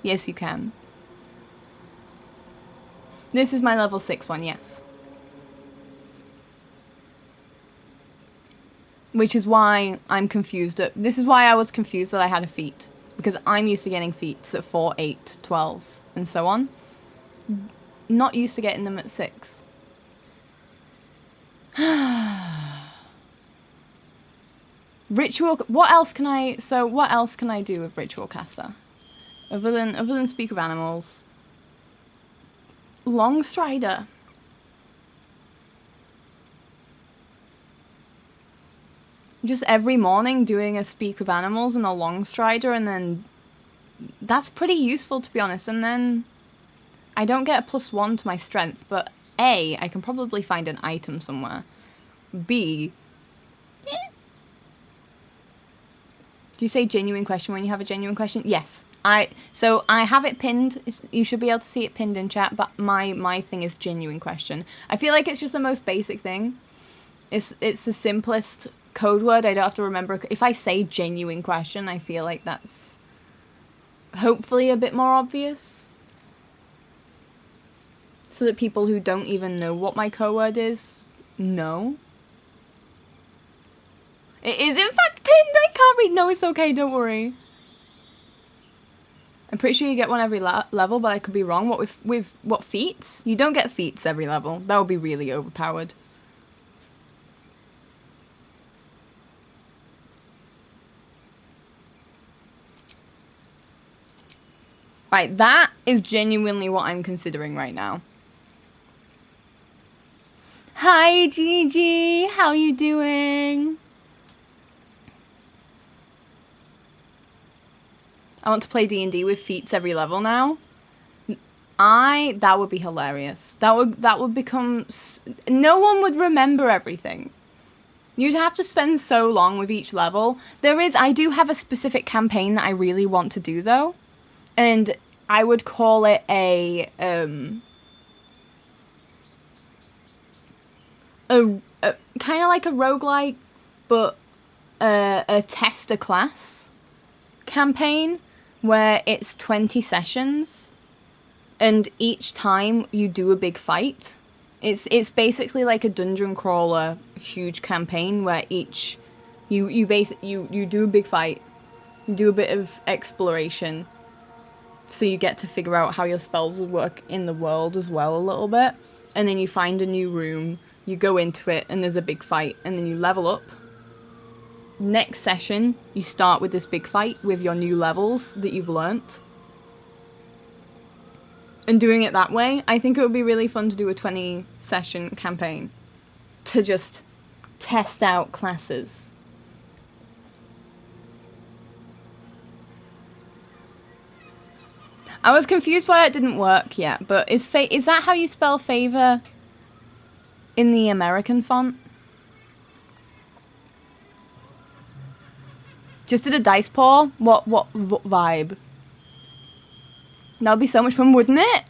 Yes, you can. This is my level 6 one, yes. Which is why I'm confused. This is why I was confused that I had a feat. Because I'm used to getting feats at 4, 8, 12, and so on. Not used to getting them at 6. Ritual... What else can I do with Ritual Caster? Other than speak of animals. Long Strider. Just every morning doing a speak of animals and a long strider, and then that's pretty useful, to be honest. And then I don't get a +1 to my strength, but A, I can probably find an item somewhere. B, do you say genuine question when you have a genuine question? Yes. So I have it pinned. You should be able to see it pinned in chat, but my thing is genuine question. I feel like it's just the most basic thing. It's the simplest code word. I don't have to remember. If I say genuine question, I feel like that's hopefully a bit more obvious, so that people who don't even know what my code word is know. It is in fact pinned. I can't read. No, it's okay, don't worry. I'm pretty sure you get one every level, but I could be wrong. What with what feats? You don't get feats every level. That would be really overpowered. Right, that is genuinely what I'm considering right now. Hi, Gigi. How you doing? I want to play D&D with feats every level now. That would be hilarious. That would become... No one would remember everything. You'd have to spend so long with each level. I do have a specific campaign that I really want to do though. And I would call it a kind of like a roguelike, but a tester class campaign where it's 20 sessions and each time you do a big fight. It's basically like a dungeon crawler huge campaign where each you do a big fight, you do a bit of exploration, so you get to figure out how your spells would work in the world as well a little bit, and then you find a new room, you go into it and there's a big fight, and then you level up. Next session you start with this big fight with your new levels that you've learnt. And doing it that way, I think it would be really fun to do a 20 session campaign to just test out classes. I was confused why it didn't work yet, but is that how you spell favor in the American font? Just did a dice pour? What vibe? That would be so much fun, wouldn't it?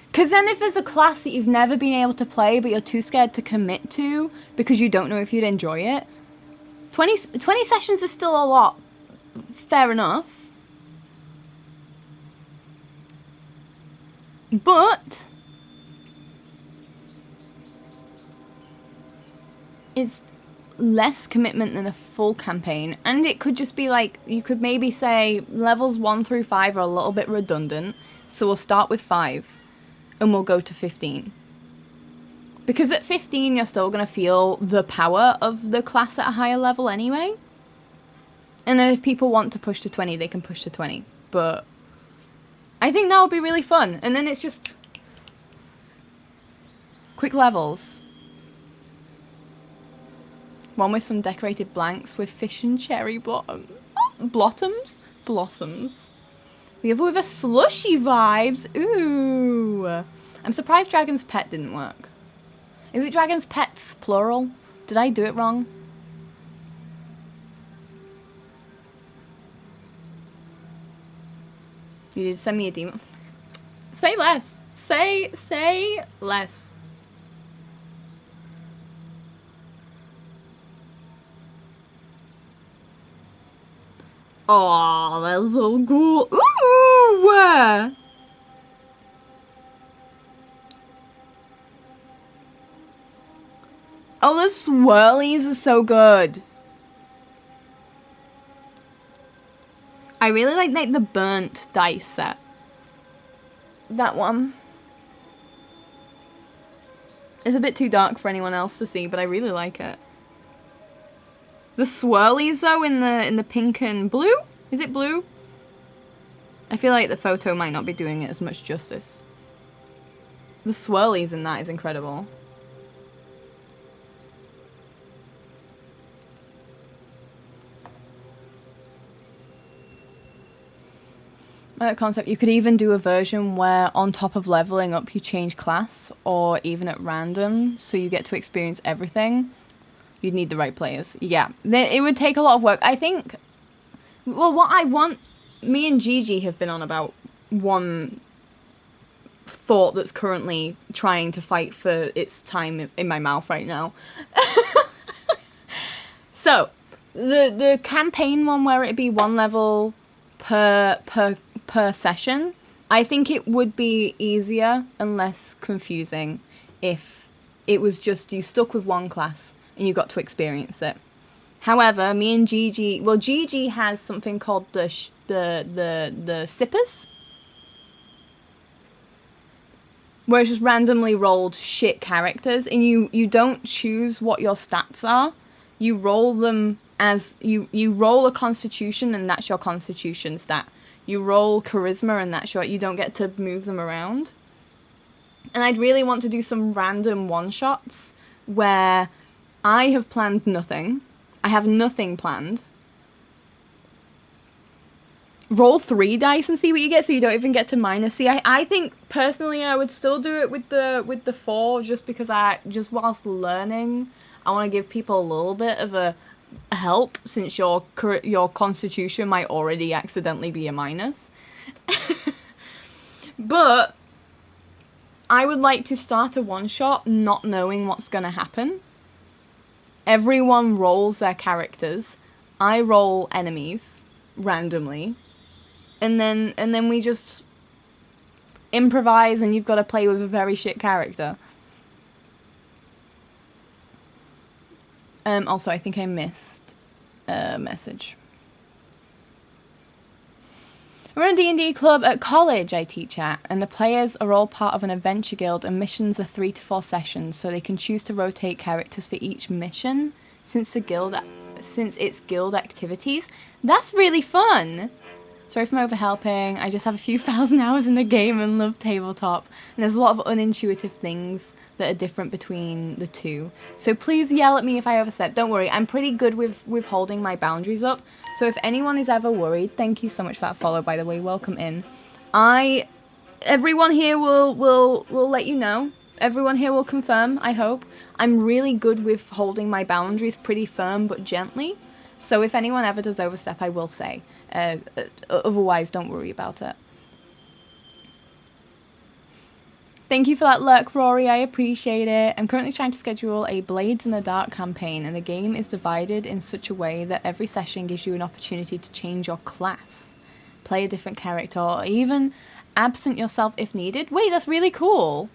Because then if there's a class that you've never been able to play but you're too scared to commit to because you don't know if you'd enjoy it, 20 sessions is still a lot. Fair enough. But it's less commitment than a full campaign, and it could just be like, you could maybe say levels 1 through 5 are a little bit redundant, so we'll start with 5 and we'll go to 15, because at 15 you're still going to feel the power of the class at a higher level anyway, and then if people want to push to 20 they can push to 20. But I think that would be really fun, and then it's just quick levels. One with some decorated blanks with fish and cherry blossoms. The other with a slushy vibes. Ooh. I'm surprised Dragon's Pet didn't work. Is it Dragon's Pets plural? Did I do it wrong? You did send me a demon. Say less. Say less. Oh, that's so cool. Ooh! Oh, the swirlies are so good. I really like the burnt dice set. That one. It's a bit too dark for anyone else to see, but I really like it. The swirlies though in the pink and blue? Is it blue? I feel like the photo might not be doing it as much justice. The swirlies in that is incredible. Concept. You could even do a version where on top of leveling up you change class, or even at random, so you get to experience everything. You'd need the right players. Yeah, it would take a lot of work. I think, well, what I want, me and Gigi have been on about one thought that's currently trying to fight for its time in my mouth right now. So, the campaign one where it'd be one level per session, I think it would be easier and less confusing if it was just you stuck with one class and you got to experience it. However, me and Gigi, well, Gigi has something called the sippers, where it's just randomly rolled shit characters, and you don't choose what your stats are. You roll them as you roll a constitution, and that's your constitution stat. You roll charisma, and that's you don't get to move them around. And I'd really want to do some random one-shots where I have planned nothing. I have nothing planned. roll 3 dice and see what you get, so you don't even get to minus. See, I think personally I would still do it with the 4, just because whilst learning, I want to give people a little bit of a help, since your constitution might already accidentally be a minus. But I would like to start a one-shot not knowing what's going to happen. Everyone rolls their characters. I roll enemies randomly. And then we just improvise, and you've got to play with a very shit character. Also, I think I missed a message. We're in a D&D club at college I teach at, and the players are all part of an adventure guild, and missions are 3 to 4 sessions, so they can choose to rotate characters for each mission since it's guild activities. That's really fun! Sorry if I'm overhelping, I just have a few thousand hours in the game and love tabletop, and there's a lot of unintuitive things that are different between the two. So please yell at me if I overstep. Don't worry, I'm pretty good with holding my boundaries up. So if anyone is ever worried, thank you so much for that follow, by the way, welcome in. Everyone here will let you know. Everyone here will confirm, I hope. I'm really good with holding my boundaries pretty firm but gently. So if anyone ever does overstep, I will say. Otherwise, don't worry about it. Thank you for that lurk, Rory. I appreciate it. I'm currently trying to schedule a Blades in the Dark campaign, and the game is divided in such a way that every session gives you an opportunity to change your class, play a different character, or even absent yourself if needed. Wait, that's really cool.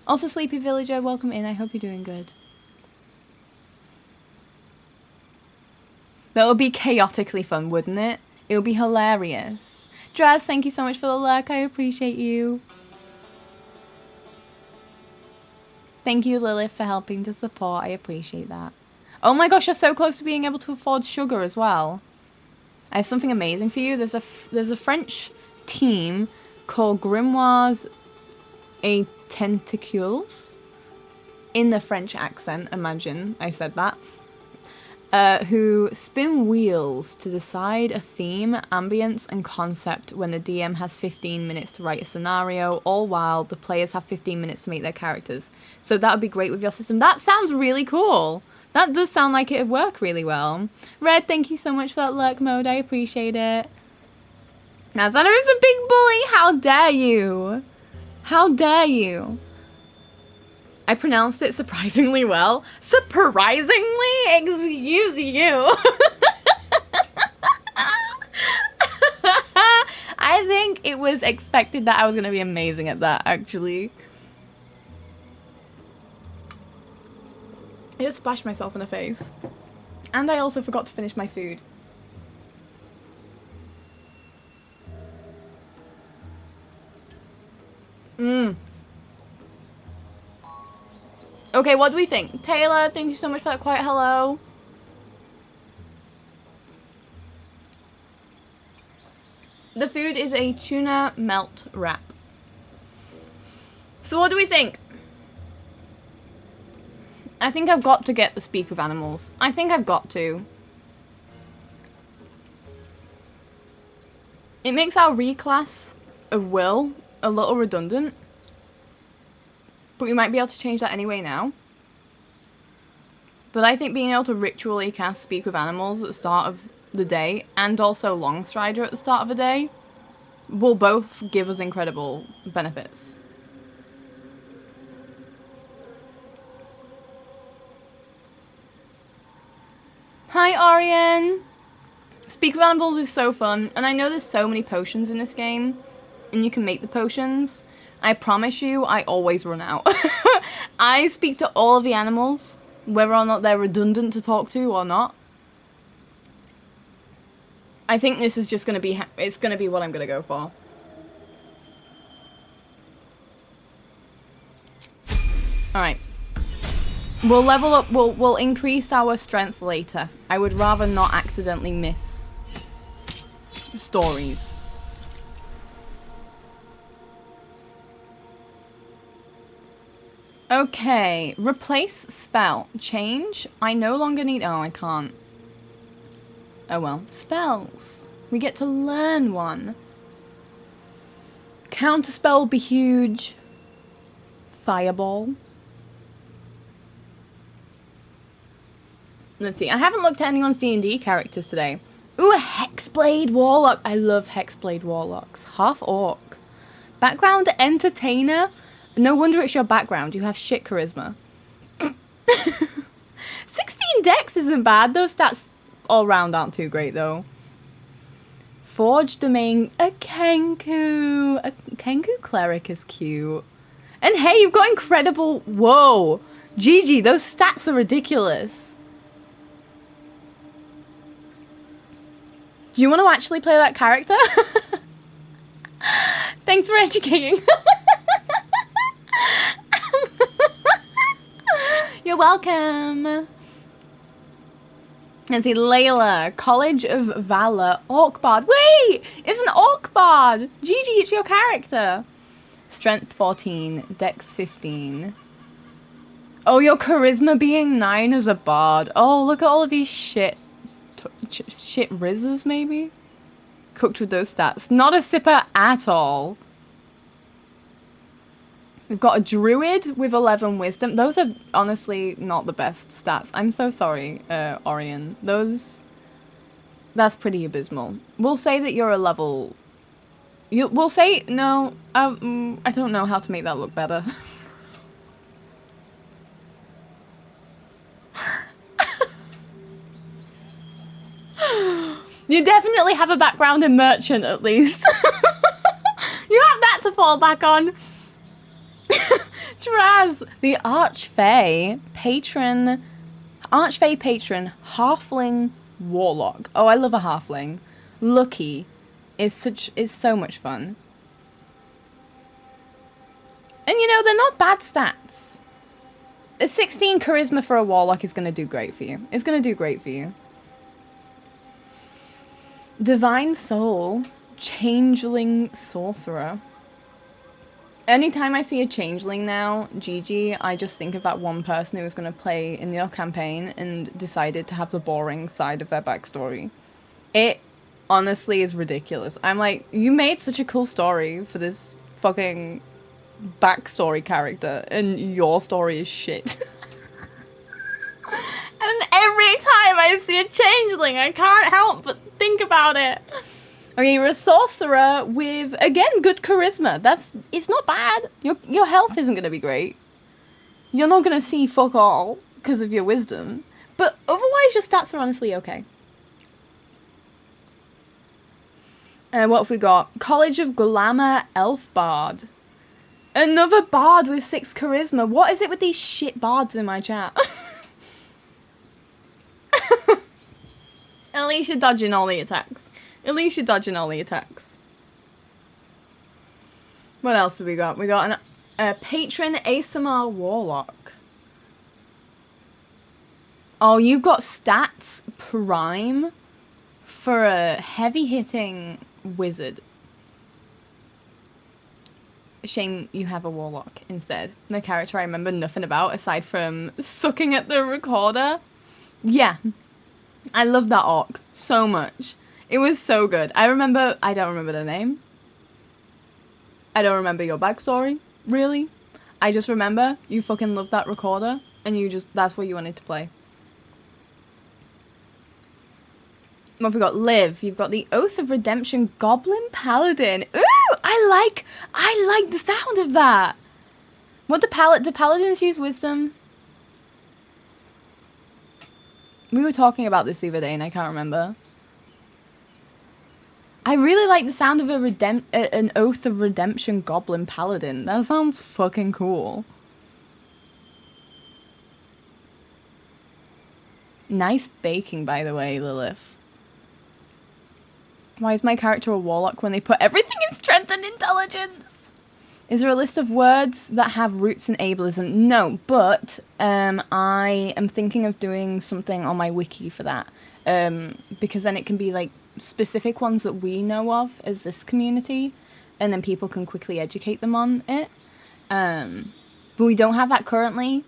Also, Sleepy Villager, welcome in. I hope you're doing good. That would be chaotically fun, wouldn't it? It would be hilarious. Draz, thank you so much for the lurk. I appreciate you. Thank you, Lilith, for helping to support. I appreciate that. Oh my gosh, you're so close to being able to afford sugar as well. I have something amazing for you. There's a French team called Grimoires et Tentacules. In the French accent, imagine I said that. Who spin wheels to decide a theme, ambience, and concept when the DM has 15 minutes to write a scenario, all while the players have 15 minutes to make their characters. So that would be great with your system. That sounds really cool. That does sound like it would work really well. Red, thank you so much for that lurk mode. I appreciate it. Nazana is a big bully. How dare you? How dare you? I pronounced it surprisingly well. Surprisingly? Excuse you. I think it was expected that I was going to be amazing at that, actually. I just splashed myself in the face. And I also forgot to finish my food. Okay, what do we think? Taylor, thank you so much for that quiet hello. The food is a tuna melt wrap. So what do we think? I think I've got to get the Speak with Animals. I think I've got to. It makes our reclass of Will a little redundant. But we might be able to change that anyway now. But I think being able to ritually cast Speak with Animals at the start of the day, and also Longstrider at the start of the day, will both give us incredible benefits. Hi, Arian! Speak with Animals is so fun, and I know there's so many potions in this game, and you can make the potions. I promise you, I always run out. I speak to all of the animals, whether or not they're redundant to talk to or not. I think this is just going to be, it's going to be what I'm going to go for. Alright. We'll level up, we'll increase our strength later. I would rather not accidentally miss stories. Okay, replace spell. Change. I no longer need... Oh, I can't. Oh well. Spells. We get to learn one. Counterspell would be huge. Fireball. Let's see. I haven't looked at anyone's D&D characters today. Ooh, a Hexblade Warlock. I love Hexblade Warlocks. Half orc. Background entertainer. No wonder it's your background. You have shit charisma. 16 dex isn't bad. Those stats all round aren't too great though. Forge domain. A Kenku. A Kenku cleric is cute. And hey, you've got incredible. Whoa. GG, those stats are ridiculous. Do you want to actually play that character? Thanks for educating. You're welcome. Let's see, Layla, College of Valor, Orc Bard. Wait, it's an Orc Bard. GG, it's your character. Strength 14, Dex 15. Oh, your charisma being 9 as a bard. Oh, look at all of these shit rizzers, maybe? Cooked with those stats. Not a sipper at all. We've got a druid with 11 wisdom. Those are honestly not the best stats. I'm so sorry, Orion. That's pretty abysmal. We'll say that you're a level... We'll say... No, I don't know how to make that look better. You definitely have a background in merchant, at least. You have that to fall back on. Traz, the Archfey patron, halfling warlock. Oh, I love a halfling. Lucky is so much fun. And you know, they're not bad stats. A 16 charisma for a warlock is going to do great for you. It's going to do great for you. Divine Soul, changeling sorcerer. Anytime I see a changeling now, GG, I just think of that one person who was going to play in your campaign and decided to have the boring side of their backstory. It honestly is ridiculous. I'm like, you made such a cool story for this fucking backstory character, and your story is shit. And every time I see a changeling, I can't help but think about it. Okay, you're a sorcerer with, again, good charisma. It's not bad. Your health isn't going to be great. You're not going to see fuck all because of your wisdom. But otherwise, your stats are honestly okay. What have we got? College of Glamour Elf Bard. Another bard with 6 charisma. What is it with these shit bards in my chat? At least you're dodging all the attacks. At least you're dodging all the attacks. What else have we got? We got a patron ASMR warlock. Oh, you've got stats prime for a heavy-hitting wizard. Shame you have a warlock instead. The character I remember nothing about aside from sucking at the recorder. Yeah. I love that orc so much. It was so good. I don't remember the name. I don't remember your backstory, really. I just remember you fucking loved that recorder and that's what you wanted to play. What have we got? Liv. You've got the Oath of Redemption Goblin Paladin. Ooh, I like the sound of that. What do paladins use wisdom? We were talking about this the other day and I can't remember. I really like the sound of an Oath of Redemption Goblin Paladin. That sounds fucking cool. Nice baking, by the way, Lilith. Why is my character a warlock when they put everything in strength and intelligence? Is there a list of words that have roots in ableism? No, but I am thinking of doing something on my wiki for that. Because then it can be like specific ones that we know of as this community, and then people can quickly educate them on it. But we don't have that currently.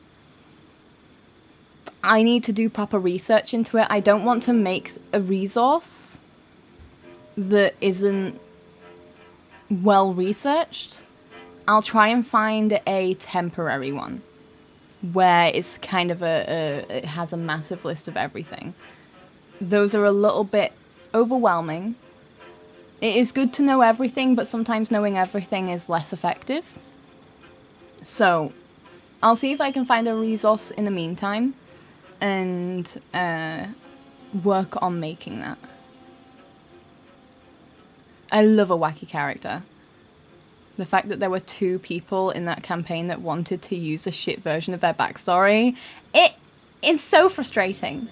I need to do proper research into it. I don't want to make a resource that isn't well researched, I'll try and find a temporary one where it's kind of it has a massive list of everything. Those are a little bit overwhelming. It is good to know everything, but sometimes knowing everything is less effective. So I'll see if I can find a resource in the meantime and work on making that. I love a wacky character. The fact that there were 2 people in that campaign that wanted to use a shit version of their backstory, it's so frustrating.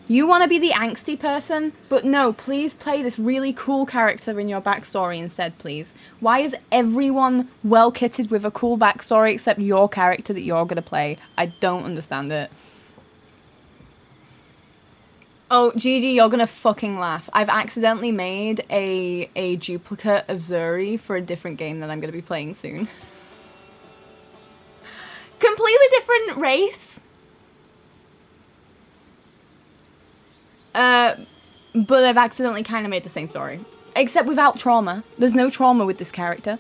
You want to be the angsty person, but no, please play this really cool character in your backstory instead, please. Why is everyone well kitted with a cool backstory except your character that you're going to play? I don't understand it. Oh, Gigi, you're gonna fucking laugh. I've accidentally made a duplicate of Zuri for a different game that I'm gonna be playing soon. Completely different race. But I've accidentally kind of made the same story. Except without trauma. There's no trauma with this character.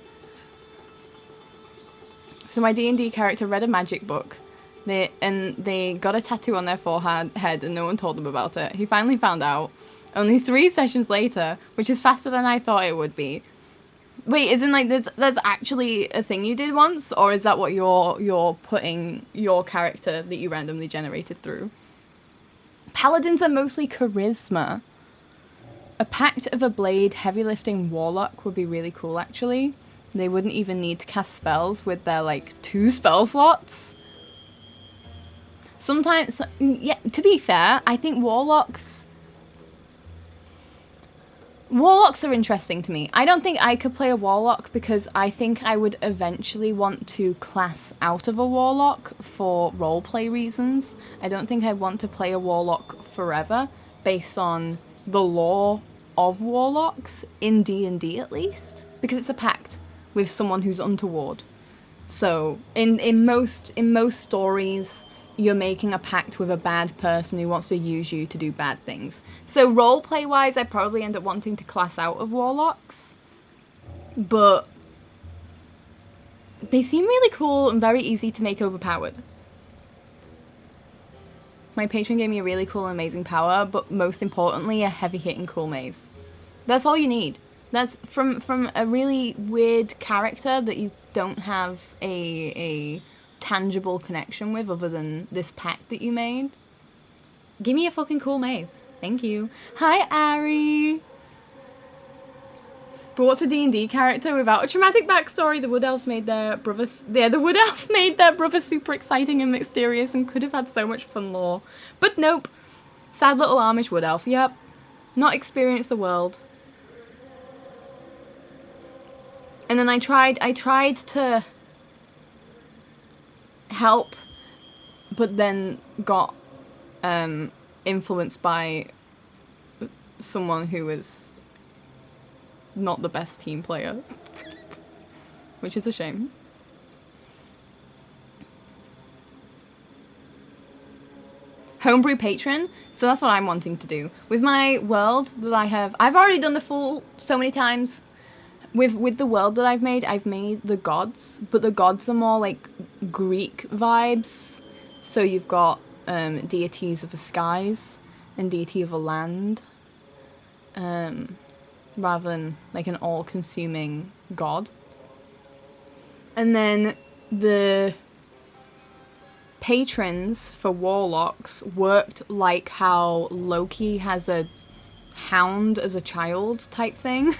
So my D&D character read a magic book. They got a tattoo on their forehead and no one told them about it. He finally found out. Only 3 sessions later, which is faster than I thought it would be. Wait, isn't like that's actually a thing you did once? Or is that what you're putting your character that you randomly generated through? Paladins are mostly charisma. A Pact of a Blade heavy lifting warlock would be really cool actually. They wouldn't even need to cast spells with their like 2 spell slots. Sometimes, yeah, to be fair, I think warlocks are interesting to me. I don't think I could play a warlock because I think I would eventually want to class out of a warlock for roleplay reasons. I don't think I want to play a warlock forever based on the lore of warlocks in D&D at least, because it's a pact with someone who's untoward. So in most stories, you're making a pact with a bad person who wants to use you to do bad things. So roleplay-wise, I probably end up wanting to class out of warlocks. But they seem really cool and very easy to make overpowered. My patron gave me a really cool and amazing power, but most importantly, a heavy-hitting cool mace. That's all you need. That's from a really weird character that you don't have a tangible connection with other than this pact that you made. Give me a fucking cool mace. Thank you. Hi, Ari. But what's a D&D character without a traumatic backstory? The Wood Elves made their brother... Yeah, the Wood Elf made their brother super exciting and mysterious and could have had so much fun lore. But nope. Sad little Amish Wood Elf. Yep. Not experienced the world. And then I tried to help, but then got influenced by someone who was not the best team player, which is a shame. Homebrew patron, so that's what I'm wanting to do with my world that I've already done the Fool so many times. With the world that I've made the gods, but the gods are more like Greek vibes. So you've got deities of the skies and deity of the land, rather than like an all-consuming god. And then the patrons for warlocks worked like how Loki has a hound as a child type thing.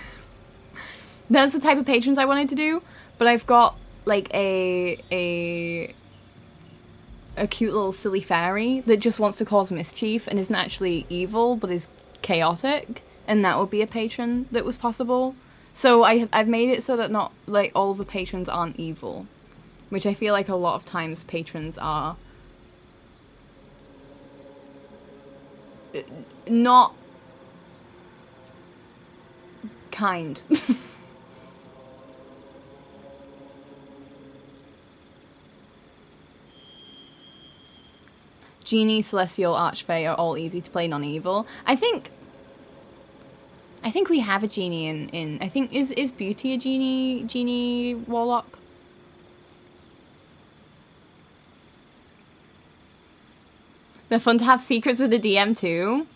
That's the type of patrons I wanted to do, but I've got like a cute little silly fairy that just wants to cause mischief and isn't actually evil but is chaotic, and that would be a patron that was possible. So I've made it so that not like all of the patrons aren't evil, which I feel like a lot of times patrons are not kind. Genie, Celestial, Archfey are all easy to play non-evil. I think I think we have a genie in I think is Beauty a genie warlock? They're fun to have secrets with the DM too.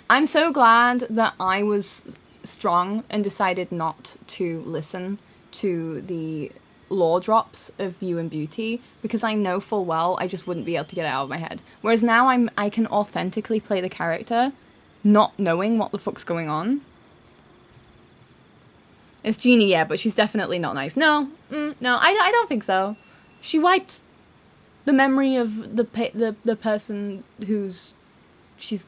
I'm so glad that I was strong and decided not to listen to the lore drops of you and Beauty, because I know full well I just wouldn't be able to get it out of my head. Whereas now I can authentically play the character not knowing what the fuck's going on. It's Jeannie, yeah, but she's definitely not nice. No, no, I don't think so. She wiped the memory of the person who's she's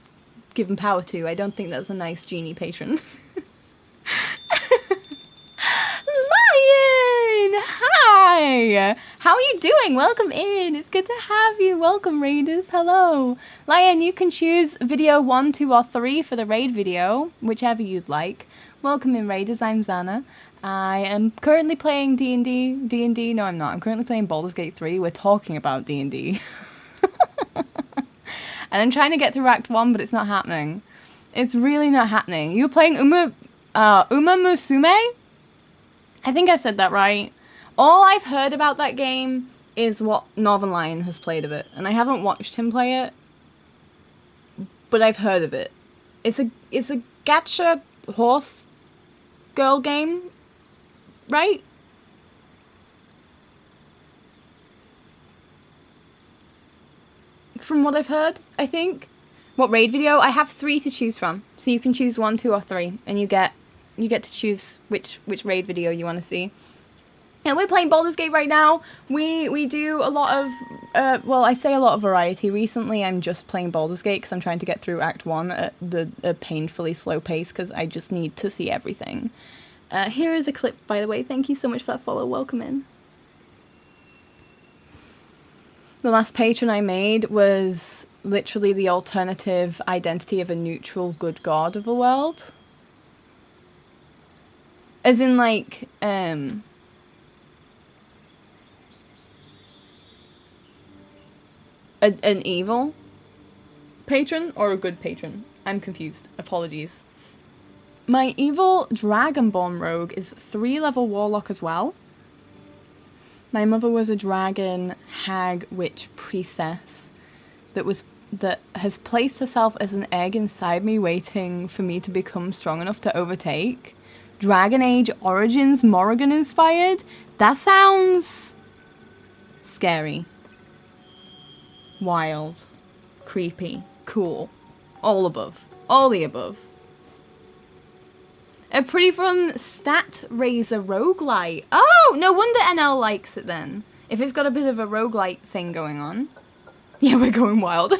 given power to. I don't think that's a nice Genie patron. Lion! Hi! How are you doing? Welcome in. It's good to have you. Welcome, Raiders. Hello. Lion, you can choose video 1, 2, or 3 for the raid video, whichever you'd like. Welcome in, Raiders. I'm Xana. I am currently playing D&D. No, I'm not. I'm currently playing Baldur's Gate 3. We're talking about D&D. And I'm trying to get through Act 1, but it's not happening. It's really not happening. You're playing Uma Musume? I think I said that right. All I've heard about that game is what Northern Lion has played of it. And I haven't watched him play it, but I've heard of it. It's a gacha horse girl game, right? From what I've heard, I think. What raid video? I have 3 to choose from, so you can choose 1, 2, or 3, and you get to choose which raid video you want to see. And we're playing Baldur's Gate right now. We do a lot of, well, I say a lot of variety. Recently, I'm just playing Baldur's Gate because I'm trying to get through Act 1 at a painfully slow pace because I just need to see everything. Here is a clip, by the way. Thank you so much for that follow. Welcome in. The last patron I made was literally the alternative identity of a neutral good god of a world. As in, like, an evil patron or a good patron? I'm confused. Apologies. My evil Dragonborn rogue is 3-level warlock as well. My mother was a dragon hag witch priestess that has placed herself as an egg inside me, waiting for me to become strong enough to overtake. Dragon Age Origins Morrigan inspired? That sounds scary. Wild. Creepy. Cool. All above. All the above. A pretty fun stat raiser roguelite. Oh, no wonder NL likes it then. If it's got a bit of a roguelite thing going on. Yeah, we're going wild.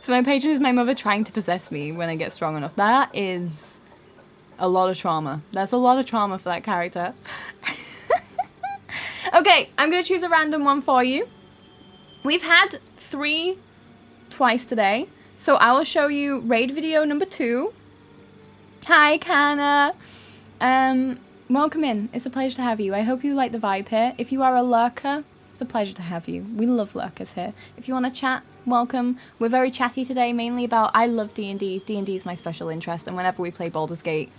So my patron is my mother trying to possess me when I get strong enough. That is a lot of trauma. That's a lot of trauma for that character. Okay, I'm going to choose a random one for you. We've had 3 twice today. So I will show you raid video number 2. Hi, Kana. Welcome in. It's a pleasure to have you. I hope you like the vibe here. If you are a lurker, it's a pleasure to have you. We love lurkers here. If you want to chat, welcome. We're very chatty today, mainly about, I love D&D. D&D is my special interest, and whenever we play Baldur's Gate,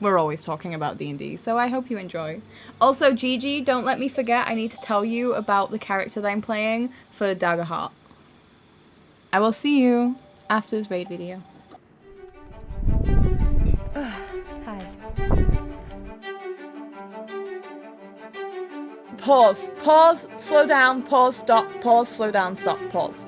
we're always talking about D&D, so I hope you enjoy. Also, Gigi, don't let me forget, I need to tell you about the character that I'm playing for Daggerheart. I will see you after this raid video. Hi. Pause. Pause. Slow down. Pause. Stop. Pause. Slow down. Stop. Pause.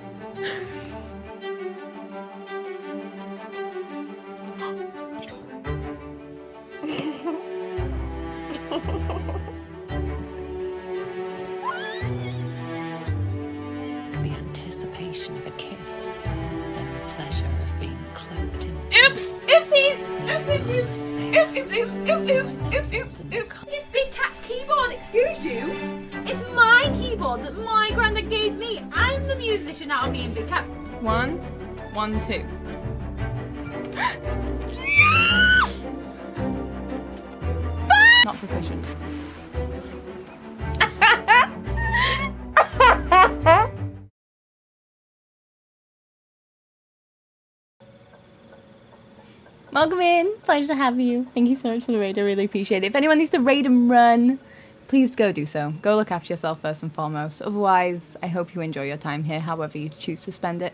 The anticipation of a kiss, then the pleasure of being cloaked in Oops! Oopsie! Oops! This big cat's keyboard, excuse you? It's my keyboard that my granddad gave me. I'm the musician out of me and Big Cat. 1, 1, 2. Yes! Not proficient. Welcome in. Pleasure to have you. Thank you so much for the raid. I really appreciate it. If anyone needs to raid and run, please go do so. Go look after yourself first and foremost. Otherwise, I hope you enjoy your time here, however you choose to spend it.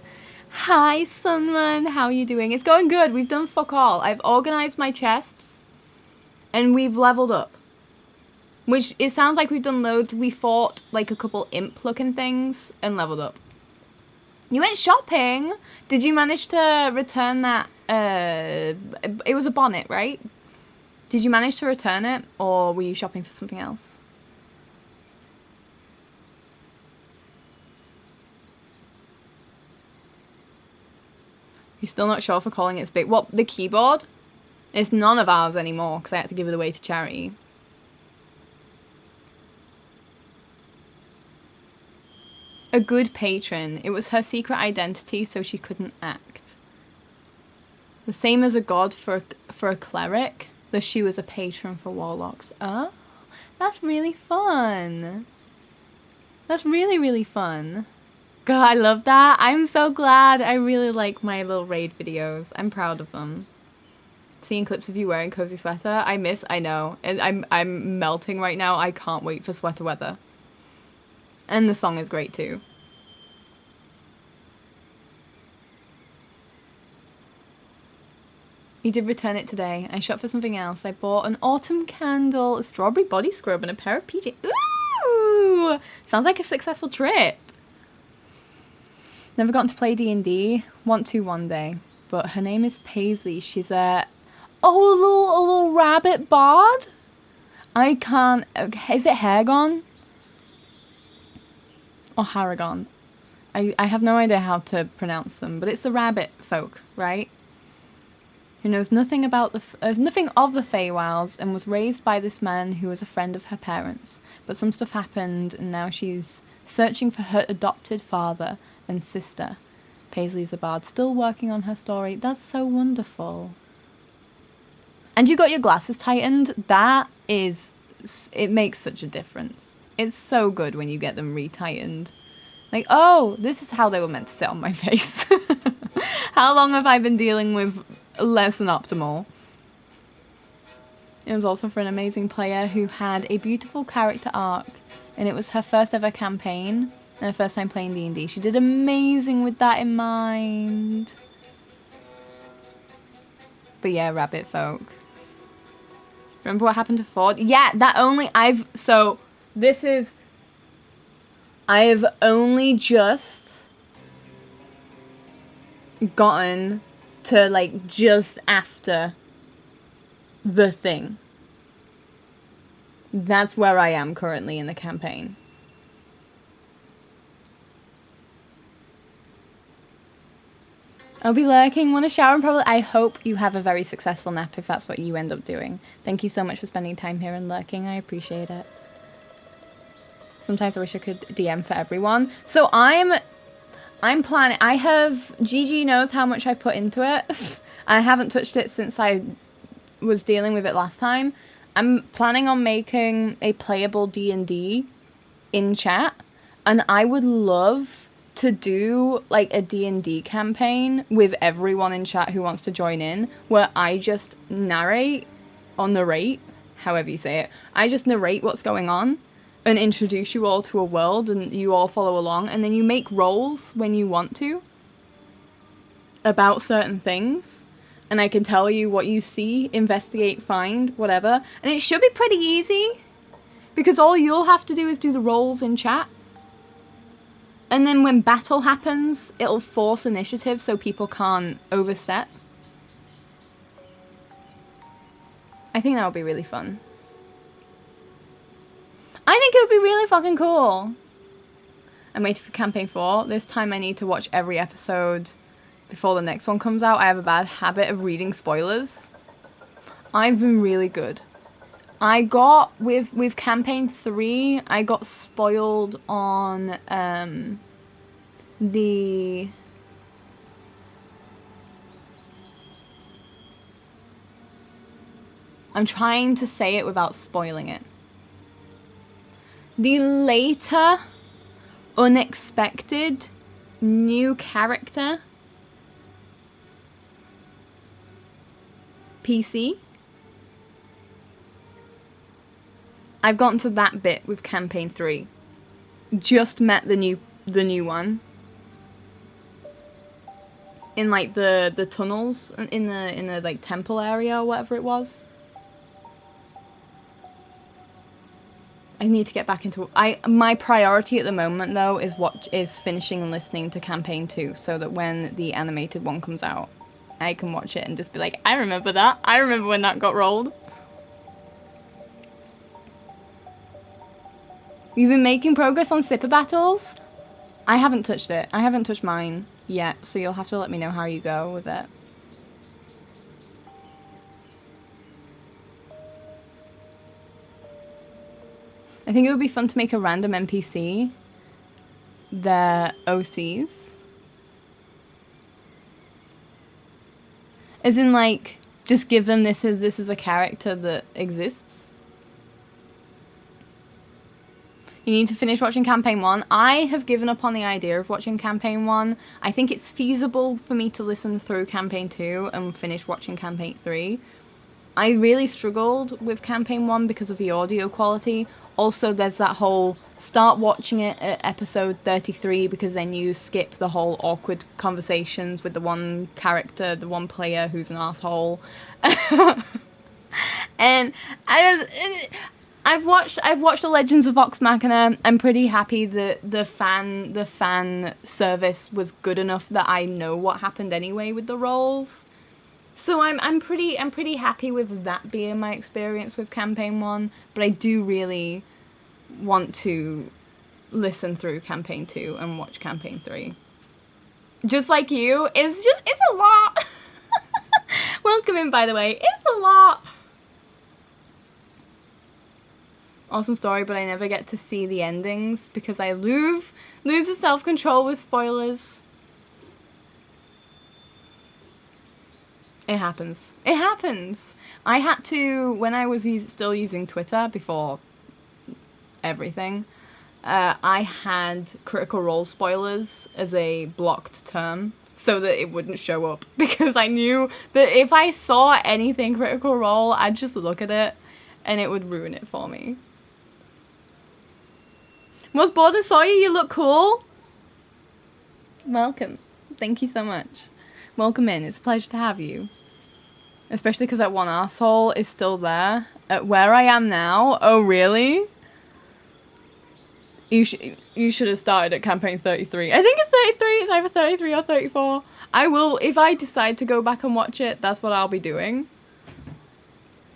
Hi, Sunman. How are you doing? It's going good. We've done fuck all. I've organized my chests, and we've leveled up. Which, it sounds like we've done loads. We fought, like, a couple imp-looking things and leveled up. You went shopping? Did you manage to return that, it was a bonnet, right? Did you manage to return it, or were you shopping for something else? You're still not sure for calling it big. What, the keyboard? It's none of ours anymore, because I had to give it away to charity. A good patron. It was her secret identity, so she couldn't act. The same as a god for a cleric, though she was a patron for warlocks. Oh, that's really fun. That's really, really fun. God, I love that. I'm so glad. I really like my little raid videos. I'm proud of them. Seeing clips of you wearing cozy sweater, I know. And I'm melting right now. I can't wait for sweater weather. And the song is great too. You did return it today. I shopped for something else. I bought an autumn candle, a strawberry body scrub, and a pair of PJ. Ooh! Sounds like a successful trip. Never gotten to play D&D. Want to one day. But her name is Paisley. She's a little rabbit bard? I can't... Okay, is it Haragon? Or Haragon? I have no idea how to pronounce them, but it's the rabbit folk, right? Who knows nothing about nothing of the Feywilds and was raised by this man who was a friend of her parents. But some stuff happened and now she's searching for her adopted father and sister. Paisley's a bard, still working on her story. That's so wonderful. And you got your glasses tightened. That is... It makes such a difference. It's so good when you get them retightened. Like, oh, this is how they were meant to sit on my face. How long have I been dealing with less than optimal? It was also for an amazing player who had a beautiful character arc. And it was her first ever campaign. And her first time playing D&D. She did amazing with that in mind. But yeah, rabbit folk. Remember what happened to Ford? Yeah, I've only just gotten to, like, just after the thing. That's where I am currently in the campaign. I'll be lurking, want to shower and probably... I hope you have a very successful nap if that's what you end up doing. Thank you so much for spending time here and lurking. I appreciate it. Sometimes I wish I could DM for everyone. So I'm planning... Gigi knows how much I've put into it. I haven't touched it since I was dealing with it last time. I'm planning on making a playable D&D in chat. And I would love to do like a D&D campaign with everyone in chat who wants to join in, where I just narrate, however you say it. I just narrate what's going on and introduce you all to a world and you all follow along, and then you make rolls when you want to about certain things, and I can tell you what you see, investigate, find, whatever. And it should be pretty easy because all you'll have to do is do the rolls in chat. And then when battle happens, it'll force initiative so people can't overstep. I think that would be really fun. I think it would be really fucking cool. I'm waiting for campaign 4. This time I need to watch every episode before the next one comes out. I have a bad habit of reading spoilers. I've been really good. I got, with campaign 3, I got spoiled on, I'm trying to say it without spoiling it. The later, unexpected, new character PC. I've gotten to that bit with campaign 3. Just met the new one. In like the tunnels in the like temple area or whatever it was. I need to get back into my priority at the moment though is finishing and listening to campaign 2 so that when the animated one comes out I can watch it and just be like, I remember that. I remember when that got rolled. You've been making progress on Sipper battles? I haven't touched it. I haven't touched mine yet, so you'll have to let me know how you go with it. I think it would be fun to make a random NPC their OCs. As in, like, just give them this is a character that exists. You need to finish watching campaign 1. I have given up on the idea of watching campaign 1. I think it's feasible for me to listen through campaign 2 and finish watching campaign 3. I really struggled with campaign 1 because of the audio quality. Also, there's that whole start watching it at episode 33 because then you skip the whole awkward conversations with the one character, the one player who's an asshole. And I've watched The Legends of Vox Machina. I'm pretty happy that the fan service was good enough that I know what happened anyway with the roles. So I'm pretty happy with that being my experience with campaign 1, but I do really want to listen through campaign 2 and watch campaign 3. Just like you, it's a lot. Welcome in, by the way. It's a lot. Awesome story, but I never get to see the endings because I lose the self-control with spoilers. It happens. It happens. I had to, when I was still using Twitter before everything, I had Critical Role spoilers as a blocked term so that it wouldn't show up because I knew that if I saw anything Critical Role, I'd just look at it and it would ruin it for me. Was bored and saw you. You look cool. Welcome. Thank you so much. Welcome in. It's a pleasure to have you. Especially because that one asshole is still there. At where I am now. Oh, really? You should have started at campaign 33. I think it's 33. It's either 33 or 34. I will, if I decide to go back and watch it, that's what I'll be doing.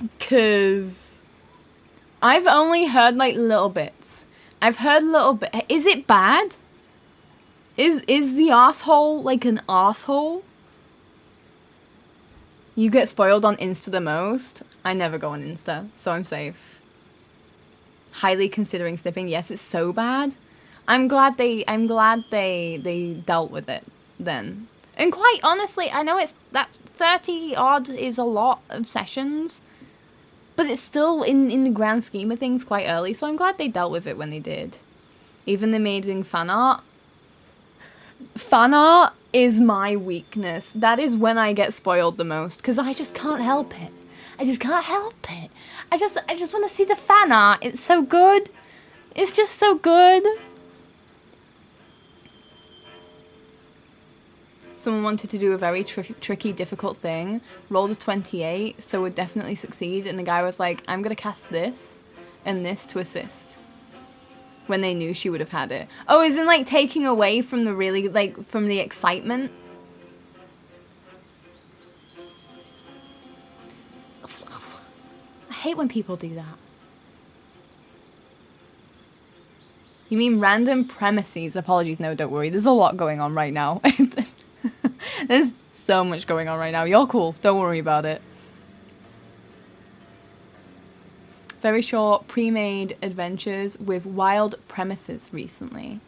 Because I've only heard, like, little bits. I've heard little bit. Is it bad? Is the asshole like an asshole? You get spoiled on Insta the most. I never go on Insta, so I'm safe. Highly considering snipping. Yes, it's so bad. I'm glad they dealt with it then. And quite honestly, I know it's that 30 odd is a lot of sessions, but it's still in the grand scheme of things quite early, so I'm glad they dealt with it when they did. Even the amazing fan art. Fan art is my weakness. That is when I get spoiled the most, because I just can't help it. I just can't help it. I just want to see the fan art. It's so good. It's just so good. Someone wanted to do a very tricky, difficult thing. Rolled a 28, so would definitely succeed. And the guy was like, I'm going to cast this and this to assist. When they knew she would have had it. Oh, isn't like taking away from the really, like, from the excitement? I hate when people do that. You mean random premises? Apologies, no, don't worry. There's a lot going on right now. There's so much going on right now. You're cool. Don't worry about it. Very short pre-made adventures with wild premises recently.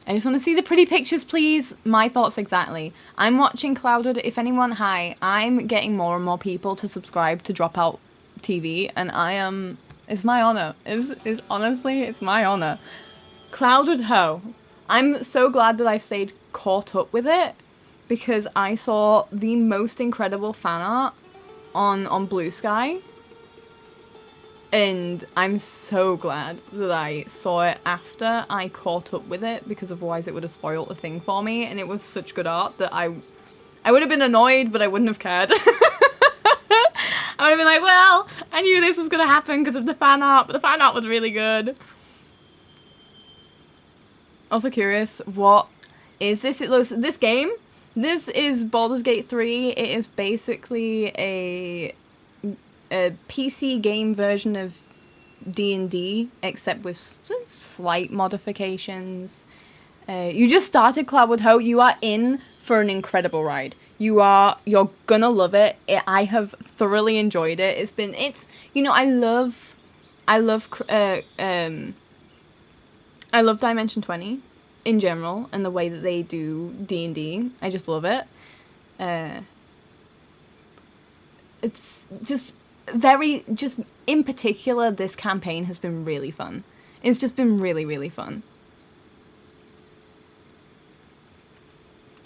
I just want to see the pretty pictures, please. My thoughts exactly. I'm watching Clouded. If anyone, hi. I'm getting more and more people to subscribe to Dropout TV, and I am... It's my honor. It's honestly, it's my honor. Clouded Ho. I'm so glad that I stayed caught up with it, because I saw the most incredible fan art on Blue Sky. And I'm so glad that I saw it after I caught up with it, because otherwise it would have spoiled the thing for me. And it was such good art that I would have been annoyed, but I wouldn't have cared. I would have been like, well, I knew this was going to happen because of the fan art, but the fan art was really good. Also curious, what is this? It looks, this game, this is Baldur's Gate 3. It is basically a PC game version of D&D, except with slight modifications. You just started Cloudwood Ho. You are in for an incredible ride. You're gonna love it. I have thoroughly enjoyed it. You know, I love Dimension 20 in general, and the way that they do D&D. I just love it. It's just in particular, this campaign has been really fun. It's just been really, really fun.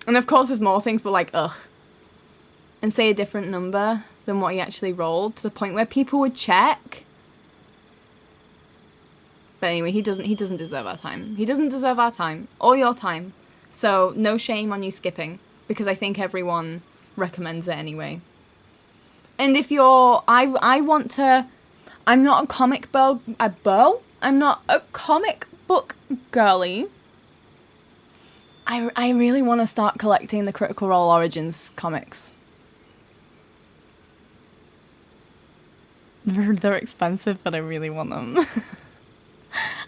And of course there's more things, but like, ugh. And say a different number than what he actually rolled, to the point where people would check. But anyway, he doesn't deserve our time. He doesn't deserve our time, or your time. So no shame on you skipping, because I think everyone recommends it anyway. And if you're, I'm not a comic book, I'm not a comic book girly. I really want to start collecting the Critical Role Origins comics. They're expensive, but I really want them.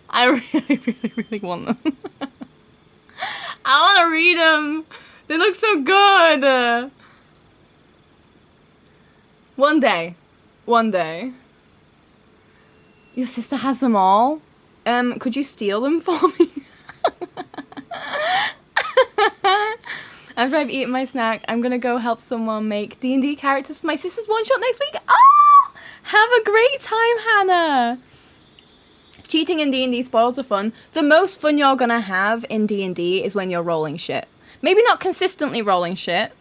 I really, really, really want them. I want to read them. They look so good. One day. Your sister has them all. Could you steal them for me? After I've eaten my snack, I'm gonna go help someone make D&D characters for my sister's one-shot next week. Oh! Have a great time, Hannah! Cheating in D&D spoils the fun. The most fun you're gonna have in D&D is when you're rolling shit. Maybe not consistently rolling shit,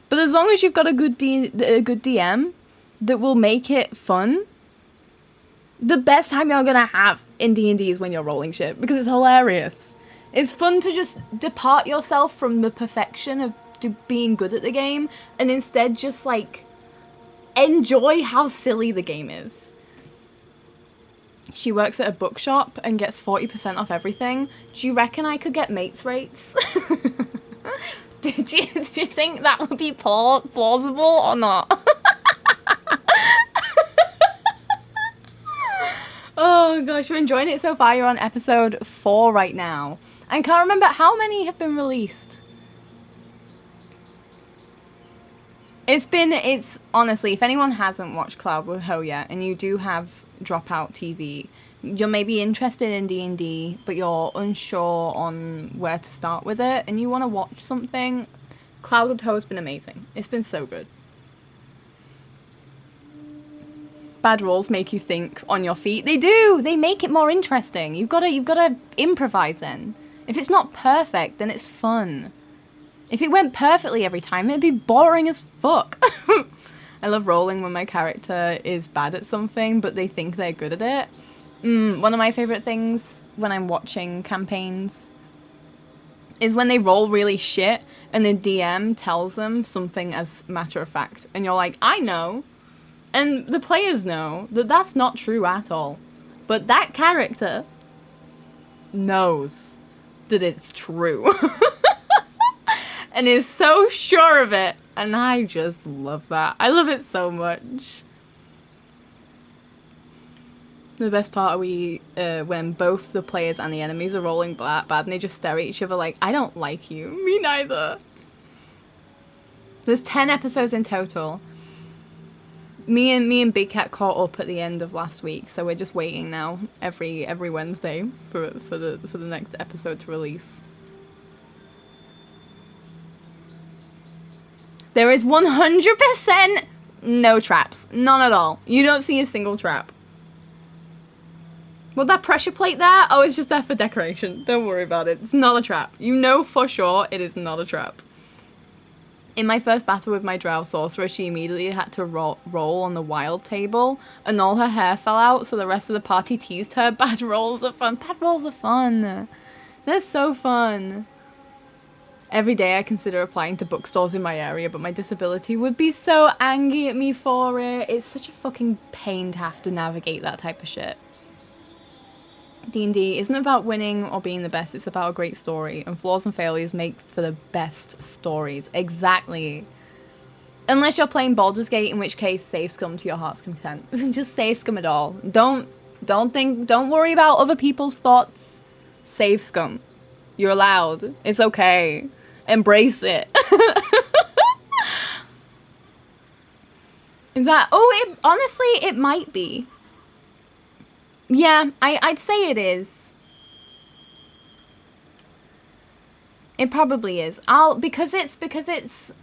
but as long as you've got a good DM that will make it fun, the best time you're gonna have in D&D is when you're rolling shit, because it's hilarious. It's fun to just depart yourself from the perfection of being good at the game, and instead just, like, enjoy how silly the game is. She works at a bookshop and gets 40% off everything. Do you reckon I could get mates rates? Do you think that would be plausible or not? Oh gosh, you're enjoying it so far. You're on episode 4 right now. I can't remember how many have been released. It's honestly, if anyone hasn't watched Cloudwood Ho yet, and you do have Dropout TV, you're maybe interested in D&D, but you're unsure on where to start with it, and you want to watch something, Cloudwood Ho has been amazing. It's been so good. Bad rolls make you think on your feet. They do! They make it more interesting. You've gotta improvise then. If it's not perfect, then it's fun. If it went perfectly every time, it'd be boring as fuck. I love rolling when my character is bad at something, but they think they're good at it. One of my favourite things when I'm watching campaigns is when they roll really shit and the DM tells them something as matter of fact. And you're like, I know. And the players know that that's not true at all. But that character knows that it's true. And is so sure of it. And I just love that. I love it so much. The best part are when both the players and the enemies are rolling bad and they just stare at each other like, I don't like you. Me neither. There's 10 episodes in total. Me and Big Cat caught up at the end of last week, so we're just waiting now every Wednesday for the next episode to release. There is 100% no traps. None at all. You don't see a single trap. Well, that pressure plate there? Oh, it's just there for decoration. Don't worry about it. It's not a trap. You know for sure it is not a trap. In my first battle with my drow sorcerer, she immediately had to roll on the wild table, and all her hair fell out, so the rest of the party teased her. Bad rolls are fun. Bad rolls are fun. They're so fun. Every day I consider applying to bookstores in my area, but my disability would be so angry at me for it. It's such a fucking pain to have to navigate that type of shit. D&D isn't about winning or being the best, it's about a great story, and flaws and failures make for the best stories. Exactly. Unless you're playing Baldur's Gate, in which case save scum to your heart's content. Just save scum it all. Don't worry about other people's thoughts. Save scum. You're allowed. It's okay. Embrace it. Is that... Oh, honestly, it might be. Yeah, I'd say it is. It probably is. Because it's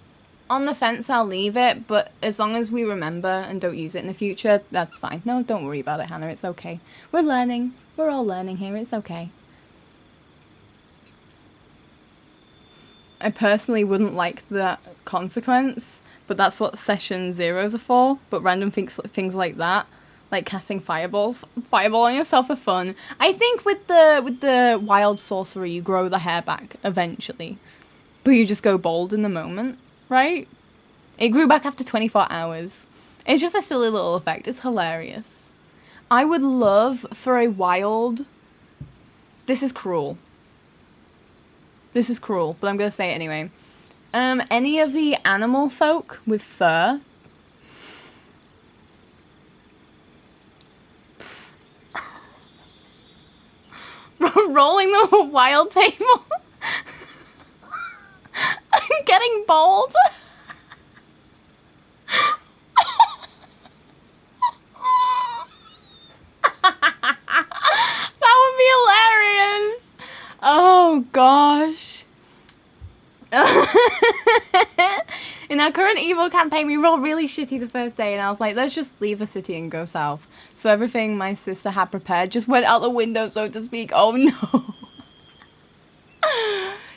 on the fence, I'll leave it, but as long as we remember and don't use it in the future, that's fine. No, don't worry about it, Hannah. It's okay. We're learning. We're all learning here. It's okay. I personally wouldn't like the consequence, but that's what session zeros are for. But random things like that, like casting fireball on yourself for fun. I think with the wild sorcery, you grow the hair back eventually, but you just go bald in the moment, right? It grew back after 24 hours. It's just a silly little effect. It's hilarious. I would love for a wild... This is cruel. This is cruel, but I'm going to say it anyway. Any of the animal folk with fur. Rolling the wild table. I'm getting bald. That would be hilarious. Oh gosh. In our current evil campaign, we rolled really shitty the first day, and I was like, let's just leave the city and go south. So everything my sister had prepared just went out the window, so to speak. Oh no.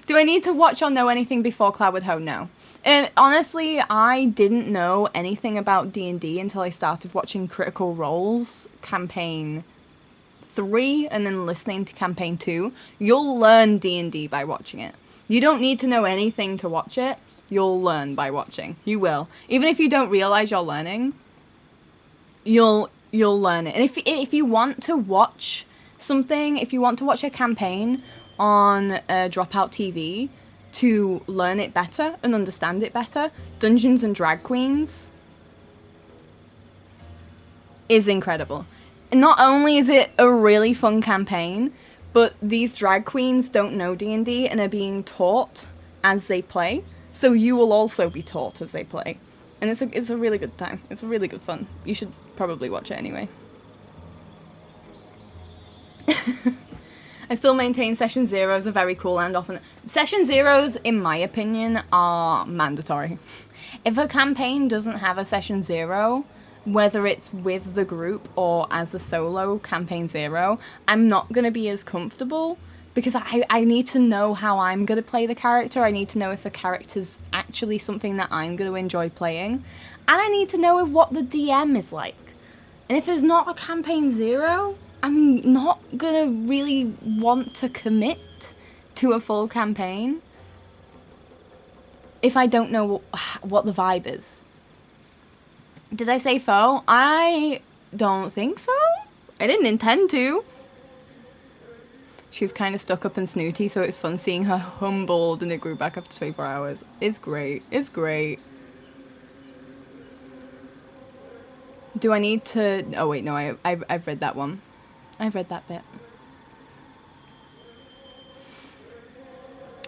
Do I need to watch or know anything before Cloud with Ho? No. Honestly, I didn't know anything about D&D until I started watching Critical Role's campaign 3 and then listening to campaign 2. You'll learn D&D by watching it. You don't need to know anything to watch it. You'll learn by watching. You will. Even if you don't realize you're learning, you'll learn it. And if you want to watch something, if you want to watch a campaign on Dropout TV to learn it better and understand it better, Dungeons and Drag Queens is incredible. Not only is it a really fun campaign, but these drag queens don't know D&D and are being taught as they play, so you will also be taught as they play. And it's a really good time. It's a really good fun. You should probably watch it anyway. I still maintain session zeros are very cool and often... Session zeros, in my opinion, are mandatory. If a campaign doesn't have a session zero, whether it's with the group or as a solo campaign zero, I'm not going to be as comfortable because I need to know how I'm going to play the character. I need to know if the character's actually something that I'm going to enjoy playing. And I need to know what the DM is like. And if there's not a campaign zero, I'm not going to really want to commit to a full campaign if I don't know what the vibe is. Did I say foe? I don't think so. I didn't intend to. She was kind of stuck up and snooty, so it was fun seeing her humbled and it grew back after 24 hours. It's great. It's great. Do I need to... Oh, wait, no, I've read that one. I've read that bit.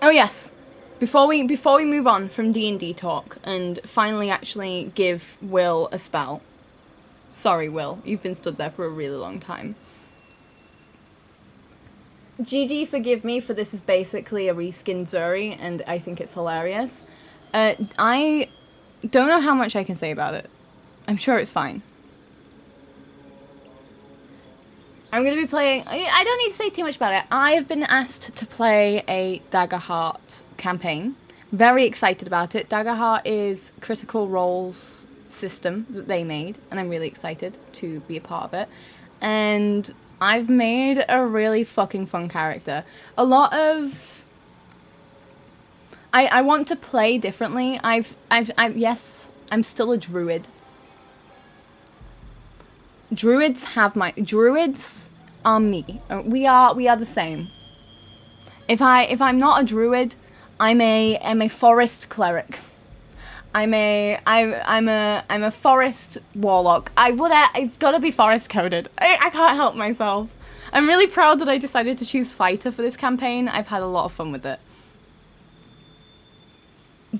Oh, yes. Before we move on from D&D talk and finally actually give Will a spell. Sorry, Will. You've been stood there for a really long time. GG, forgive me for this is basically a reskinned Zuri, and I think it's hilarious. I don't know how much I can say about it. I'm sure it's fine. I'm going to be playing... I don't need to say too much about it. I have been asked to play a Daggerheart campaign Very excited about it. Daggerheart is Critical Role's system that they made, and I'm really excited to be a part of it. And I've made a really fucking fun character. A lot of... I want to play differently. Yes, I'm still a druid. Druids are me. We are the same. If I'm not a druid, I'm a forest cleric. I'm a forest warlock. It's gotta be forest coded. I can't help myself. I'm really proud that I decided to choose fighter for this campaign. I've had a lot of fun with it.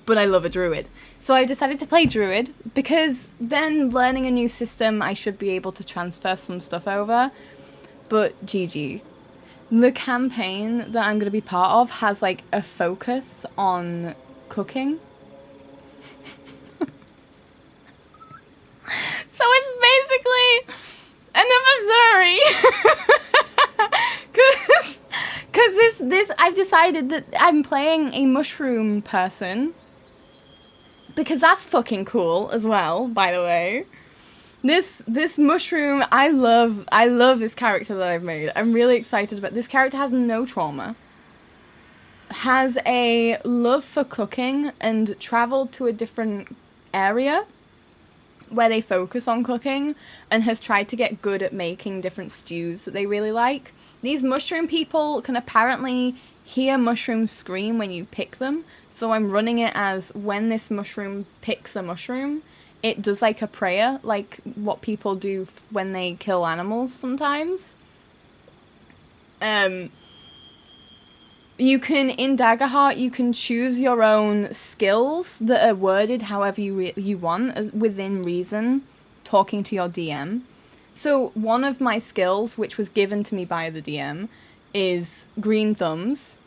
But I love a druid. So I decided to play druid because then learning a new system, I should be able to transfer some stuff over. But GG. The campaign that I'm going to be part of has like a focus on cooking. So it's basically an adversary. Cause this I've decided that I'm playing a mushroom person. Because that's fucking cool as well, by the way. This mushroom, I love this character that I've made. I'm really excited about this character. Has no trauma. Has a love for cooking and traveled to a different area where they focus on cooking and has tried to get good at making different stews that they really like. These mushroom people can apparently hear mushrooms scream when you pick them. So I'm running it as when this mushroom picks a mushroom, it does like a prayer, like what people do when they kill animals sometimes. You can, in Daggerheart, you can choose your own skills that are worded however you want, within reason, talking to your DM. So one of my skills, which was given to me by the DM, is green thumbs.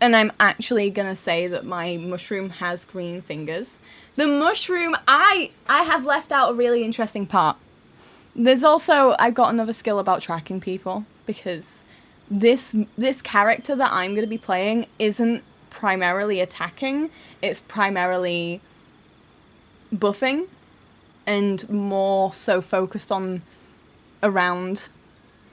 And I'm actually going to say that my mushroom has green fingers. The mushroom, I have left out a really interesting part. There's also, I've got another skill about tracking people, because this character that I'm going to be playing isn't primarily attacking. It's primarily buffing and more so focused on around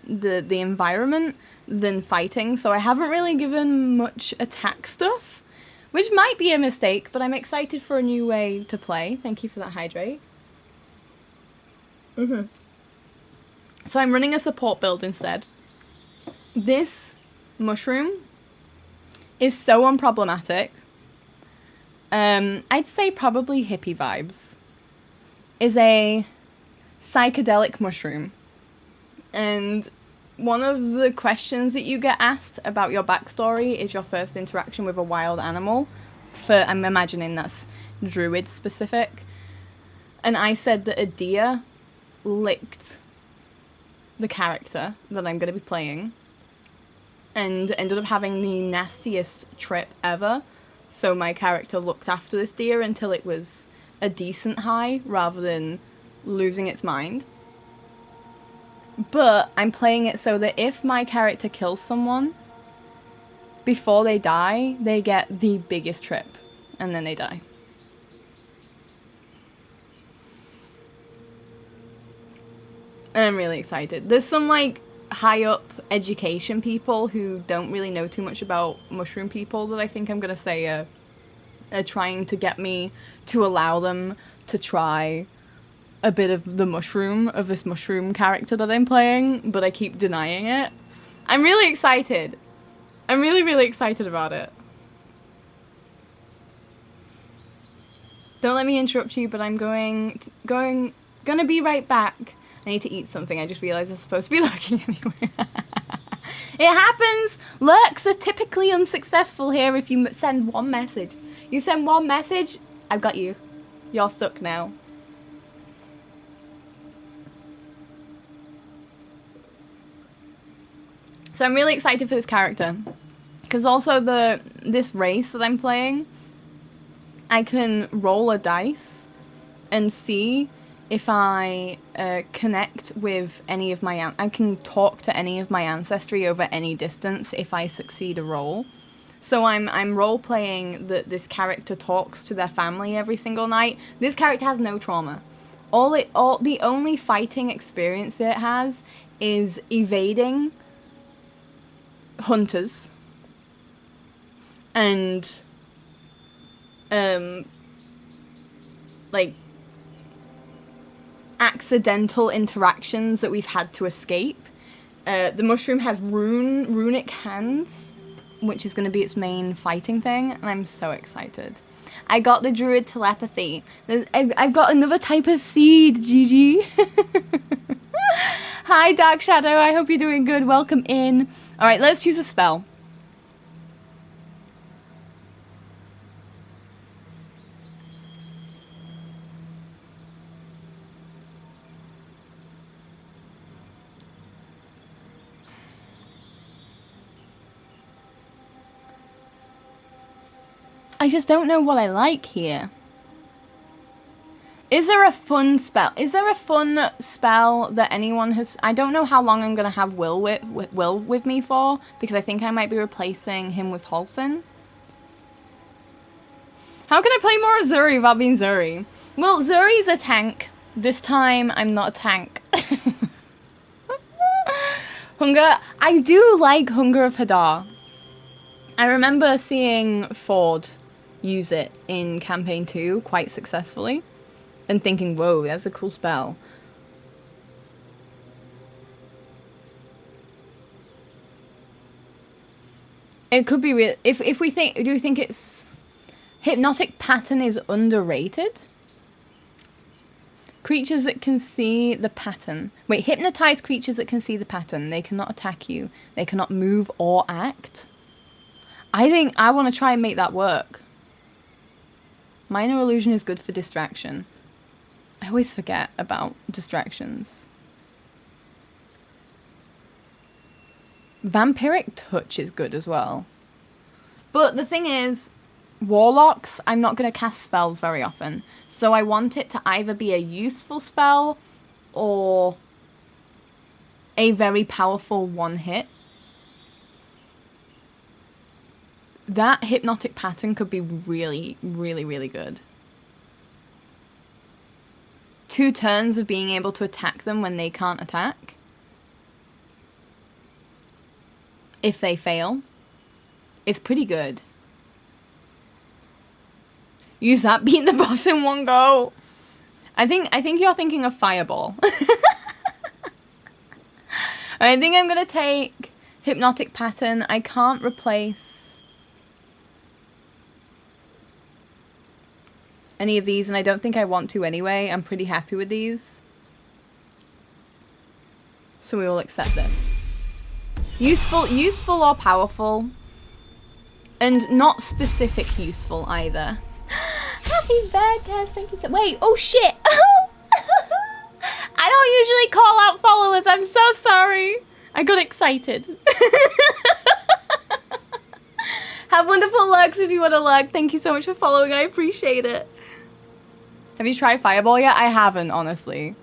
the environment than fighting, so I haven't really given much attack stuff, which might be a mistake, but I'm excited for a new way to play. Thank you for that hydrate. So I'm running a support build instead. This mushroom is so unproblematic. I'd say probably hippie vibes. Is a psychedelic mushroom. And one of the questions that you get asked about your backstory is your first interaction with a wild animal. I'm imagining that's druid specific. And I said that a deer licked the character that I'm going to be playing and ended up having the nastiest trip ever. So my character looked after this deer until it was a decent high rather than losing its mind. But I'm playing it so that if my character kills someone, before they die, they get the biggest trip, and then they die. And I'm really excited. There's some, like, high-up education people who don't really know too much about mushroom people that I think I'm going to say are trying to get me to allow them to try a bit of the mushroom, of this mushroom character that I'm playing, but I keep denying it. I'm really excited. I'm really, really excited about it. Don't let me interrupt you, but I'm gonna be right back. I need to eat something. I just realized I was supposed to be lurking anyway. It happens. Lurks are typically unsuccessful here if you send one message. You send one message, I've got you. You're stuck now. So I'm really excited for this character. Because also this race that I'm playing, I can roll a dice and see if I connect with any of my... I can talk to any of my ancestry over any distance if I succeed a roll. So I'm role-playing that this character talks to their family every single night. This character has no trauma. The only fighting experience it has is evading hunters and like accidental interactions that we've had to escape. The mushroom has runic hands, which is going to be its main fighting thing, and I'm so excited. I got the druid telepathy. I've got another type of seed, Gigi. Hi, Dark Shadow. I hope you're doing good. Welcome in. All right, let's choose a spell. I just don't know what I like here. Is there a fun spell? Is there a fun spell that anyone has... I don't know how long I'm going to have Will with me for, because I think I might be replacing him with Halsin. How can I play more Zuri without being Zuri? Well, Zuri's a tank. This time, I'm not a tank. Hunger... I do like Hunger of Hadar. I remember seeing Ford use it in Campaign 2 quite successfully. And thinking, whoa, that's a cool spell. It could be real. If we think, do you think it's... Hypnotic Pattern is underrated? Creatures that can see the pattern. Wait, hypnotize creatures that can see the pattern. They cannot attack you. They cannot move or act. I think I want to try and make that work. Minor illusion is good for distraction. I always forget about distractions. Vampiric Touch is good as well. But the thing is, Warlocks, I'm not going to cast spells very often. So I want it to either be a useful spell or a very powerful one-hit. That Hypnotic Pattern could be really, really, really good. 2 turns of being able to attack them when they can't attack. If they fail. It's pretty good. Use that, beat the boss in one go. I think you're thinking of Fireball. I think I'm gonna take Hypnotic Pattern. I can't replace any of these, and I don't think I want to anyway. I'm pretty happy with these. So we will accept this. Useful or powerful. And not specific useful either. Happy birthday, thank you so... Wait, oh shit! I don't usually call out followers, I'm so sorry. I got excited. Have wonderful lurks if you want to lurk. Thank you so much for following, I appreciate it. Have you tried Fireball yet? I haven't, honestly.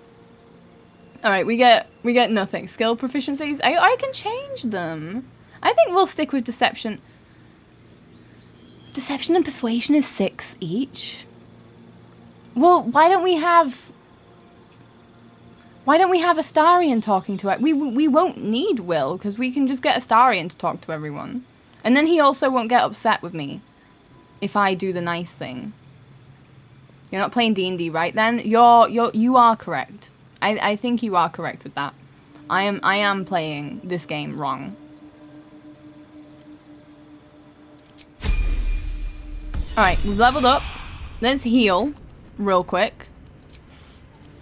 Alright, we get nothing. Skill proficiencies? I can change them. I think we'll stick with Deception. Deception and Persuasion is 6 each. Well, why don't we have Astarion talking to it? We won't need Will, because we can just get Astarion to talk to everyone. And then he also won't get upset with me if I do the nice thing. You're not playing D&D, right then? You are correct. I think you are correct with that. I am playing this game wrong. Alright, we've leveled up. Let's heal real quick.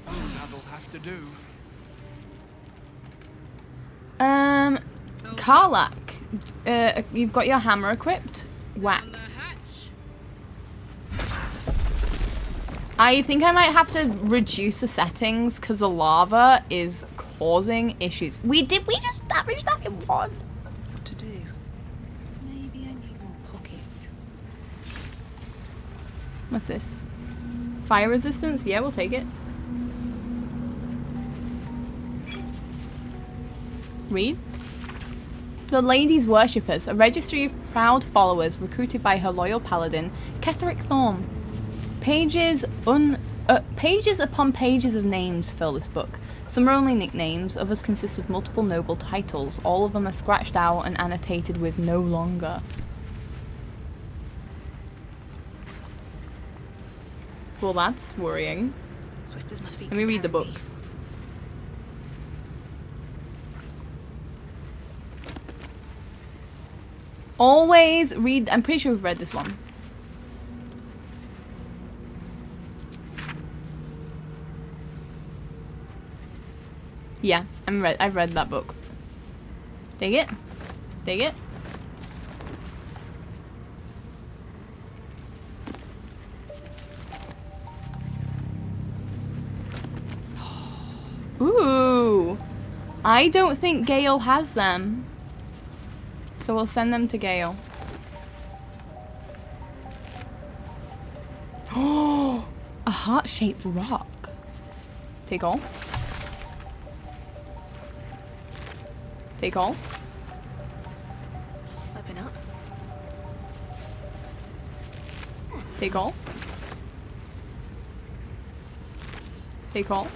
That'll have to do. Karlak. You've got your hammer equipped. Whack. I think I might have to reduce the settings because the lava is causing issues. We just damaged that in one. What to do? Maybe I need more pockets. What's this? Fire resistance? Yeah, we'll take it. Read. The Ladies' Worshippers, a registry of proud followers recruited by her loyal paladin, Ketheric Thorm. Pages upon pages of names fill this book. Some are only nicknames, others consist of multiple noble titles. All of them are scratched out and annotated with no longer. Well, that's worrying. Swift as my feet Let me read the carry me. books. Always read. I'm pretty sure we've read this one. Yeah, I've read that book. Dig it? Dig it? Ooh. I don't think Gale has them. So we'll send them to Gale. Oh, a heart-shaped rock. Take all. Take all. Open up. Take all. Take all.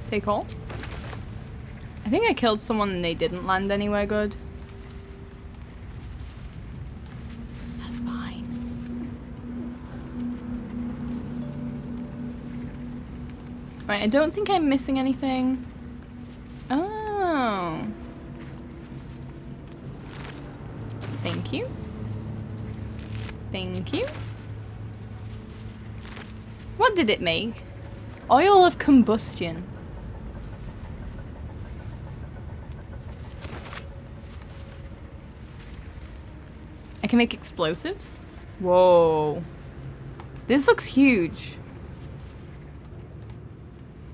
Take all. I think I killed someone and they didn't land anywhere good. That's fine. Right, I don't think I'm missing anything. Oh. Thank you. Thank you. What did it make? Oil of combustion. I can make explosives? Whoa. This looks huge.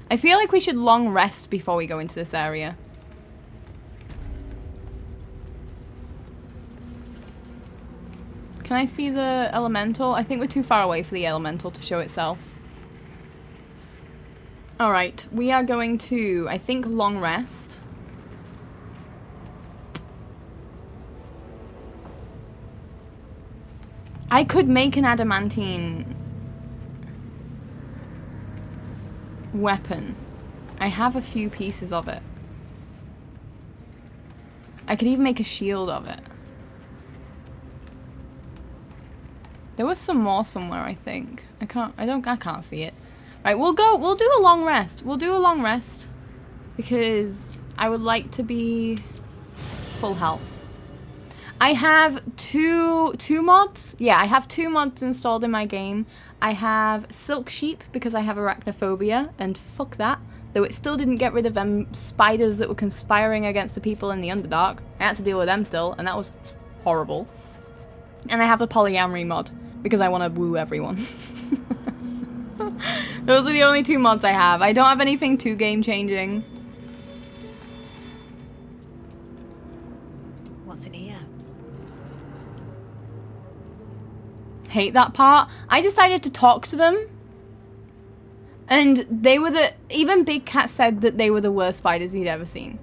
I feel like we should long rest before we go into this area. Can I see the elemental? I think we're too far away for the elemental to show itself. Alright, we are going to, I think, long rest. I could make an adamantine weapon. I have a few pieces of it. I could even make a shield of it. There was some more somewhere, I think. I can't see it. Right, we'll do a long rest. We'll do a long rest because I would like to be full health. I have two mods. Yeah, I have 2 mods installed in my game. I have Silk Sheep because I have arachnophobia, and fuck that. Though it still didn't get rid of them spiders that were conspiring against the people in the Underdark. I had to deal with them still, and that was horrible. And I have the polyamory mod because I want to woo everyone. Those are the only 2 mods I have. I don't have anything too game-changing. What's in here? Hate that part. I decided to talk to them. And they were even Big Cat said that they were the worst spiders he'd ever seen.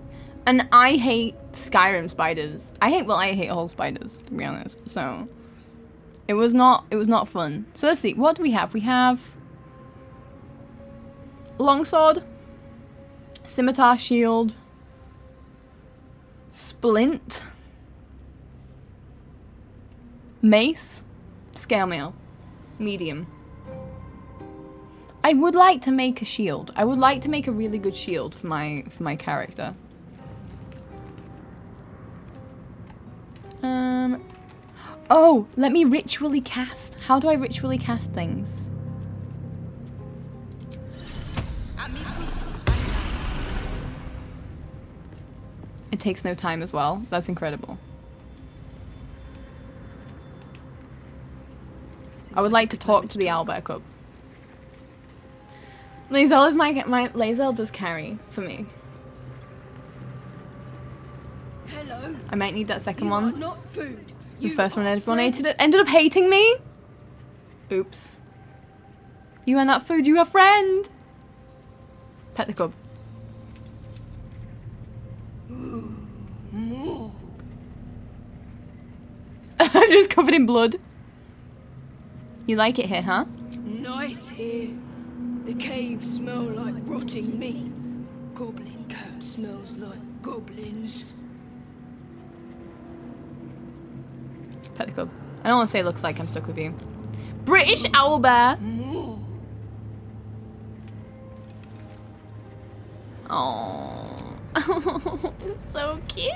And I hate Skyrim spiders. I hate all spiders, to be honest. So it was not fun. So let's see, what do we have? We have longsword, scimitar, shield, splint, mace, scale mail, medium. I would like to make a shield. I would like to make a really good shield for my character. Oh, let me ritually cast. How do I ritually cast things? It takes no time as well. That's incredible. I would like to talk to the owlbear cub. Lae'zel is my Lae'zel does carry for me. Hello. I might need that second You one. are not food. The You first one are everyone friend. ended up hating me. Oops. You are not food, you are friend. Pet the cub. More. I'm just covered in blood. You like it here, huh? Nice here. The caves smell like rotting meat. Goblin cat smells like goblins. Pet the cub. I don't want to say looks like. I'm stuck with you. British owlbear. More. Oh, it's so cute.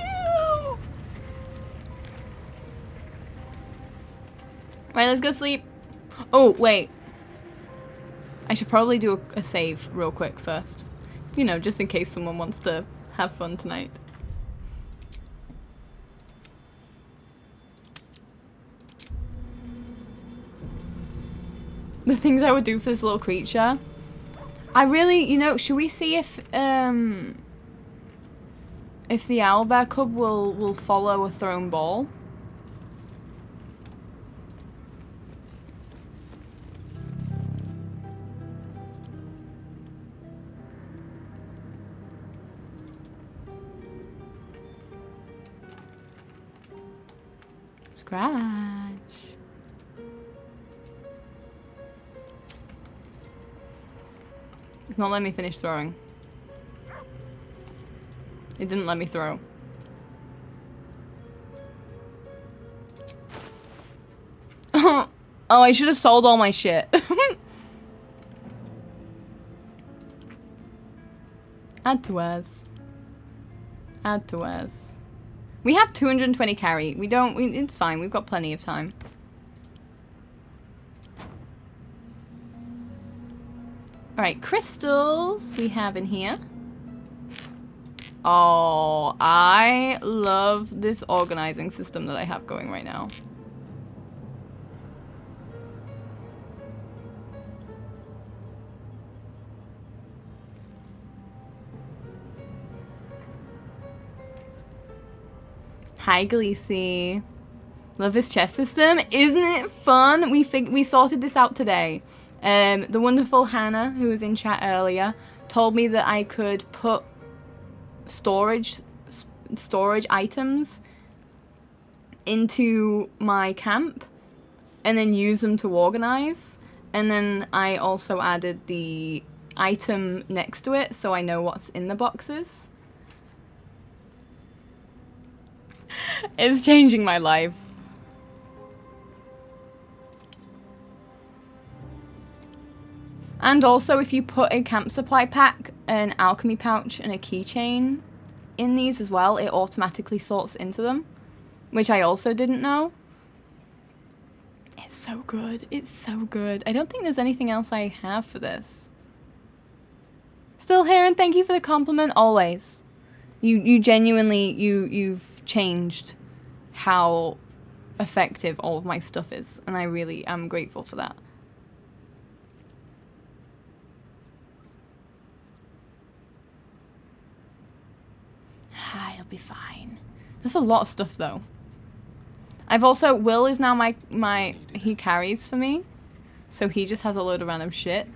Right, let's go sleep. Oh, wait. I should probably do a save real quick first. You know, just in case someone wants to have fun tonight. The things I would do for this little creature. I really, you know, should we see if the owlbear cub will follow a thrown ball? Scratch. It's not letting me finish throwing. It didn't let me throw. Oh, I should have sold all my shit. Add to wares. Add to wares. We have 220 carry. It's fine. We've got plenty of time. Alright, crystals we have in here. Oh, I love this organizing system that I have going right now. Hi, Gleesy. Love this chest system. Isn't it fun? We sorted this out today. The wonderful Hannah, who was in chat earlier, told me that I could put storage items into my camp and then use them to organize. And then I also added the item next to it so I know what's in the boxes. It's changing my life. And also, if you put a camp supply pack, an alchemy pouch, and a keychain in these as well, it automatically sorts into them, which I also didn't know. It's so good. It's so good. I don't think there's anything else I have for this. Still here, and thank you for the compliment, always. You genuinely, you've changed how effective all of my stuff is, and I really am grateful for that. I'll be fine. There's a lot of stuff though. I've also, Will is now he carries for me, so he just has a load of random shit.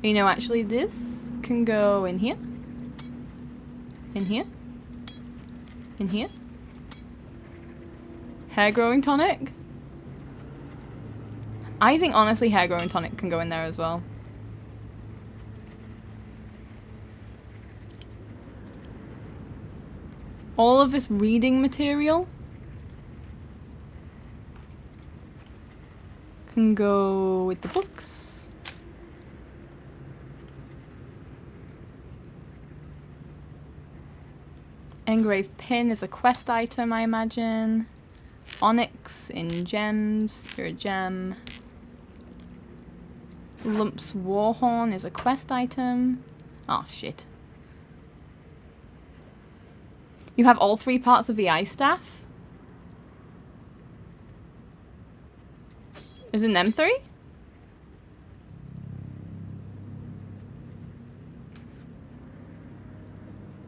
You know, actually this can go in here. In here. In here. Hair growing tonic. I think honestly hair growing tonic can go in there as well. All of this reading material can go with the books. Engraved pin is a quest item, I imagine. Onyx in gems, you're a gem. Lump's warhorn is a quest item. Oh shit. You have all 3 parts of the ice staff? Isn't them 3?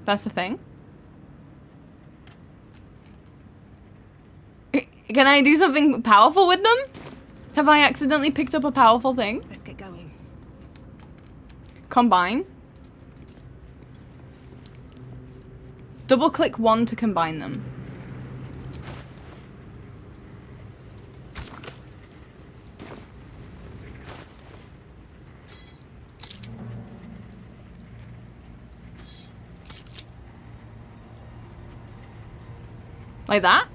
That's the thing. Can I do something powerful with them? Have I accidentally picked up a powerful thing? Let's get going. Combine. Double click one to combine them. Like that?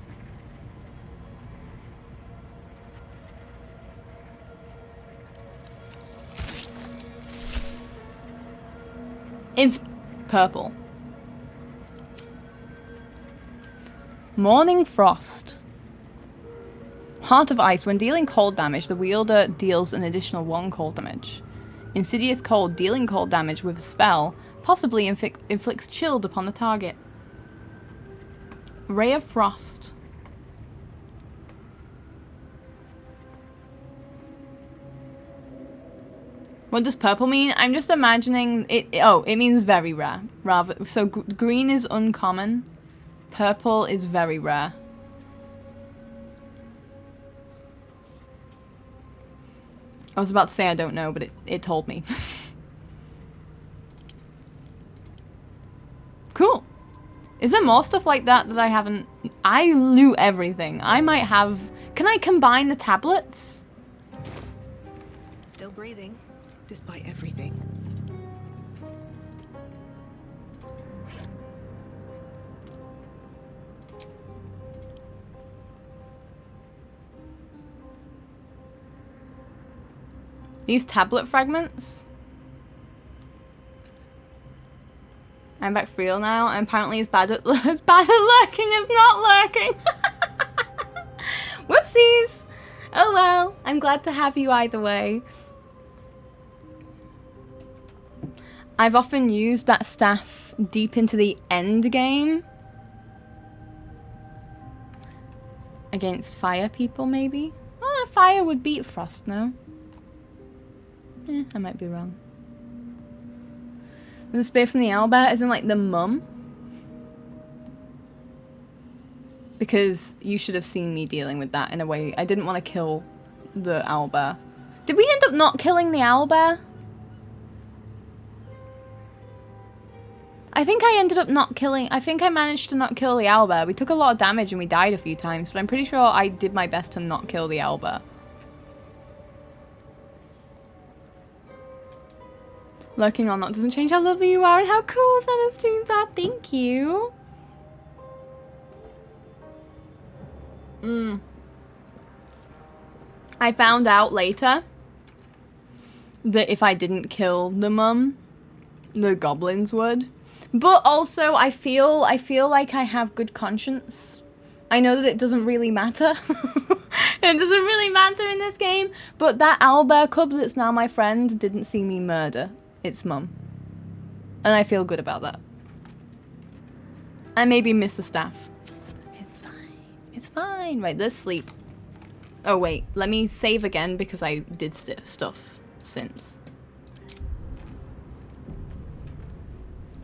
It's purple. Morning Frost. Heart of Ice. When dealing cold damage, the wielder deals an additional 1 cold damage. Insidious Cold. Dealing cold damage with a spell possibly inflicts chilled upon the target. Ray of Frost. What does purple mean? I'm just imagining it. Oh, it means very rare. Rather, so green is uncommon. Purple is very rare. I was about to say I don't know, but it told me. Cool. Is there more stuff like that that I haven't... I knew everything. I might have... Can I combine the tablets? Still breathing, despite everything. These tablet fragments? I'm back for real now, and apparently it's bad at lurking as not lurking. Whoopsies! Oh well, I'm glad to have you either way. I've often used that staff deep into the end game. Against fire people, maybe? Oh, fire would beat frost, no? I might be wrong. The spear from the owlbear isn't like the mum. Because you should have seen me dealing with that in a way. I didn't want to kill the owlbear. Did we end up not killing the owlbear? I think I ended up not killing... I think I managed to not kill the owlbear. We took a lot of damage and we died a few times, but I'm pretty sure I did my best to not kill the owlbear. Lurking or not doesn't change how lovely you are and how cool Senna streams are. Thank you. I found out later that if I didn't kill the mum, the goblins would. But also, I feel like I have good conscience. I know that it doesn't really matter. It doesn't really matter in this game. But that owlbear cub that's now my friend didn't see me murder its mum. And I feel good about that. I maybe miss the staff. It's fine. It's fine. Right, let's sleep. Oh wait, let me save again because I did stuff since.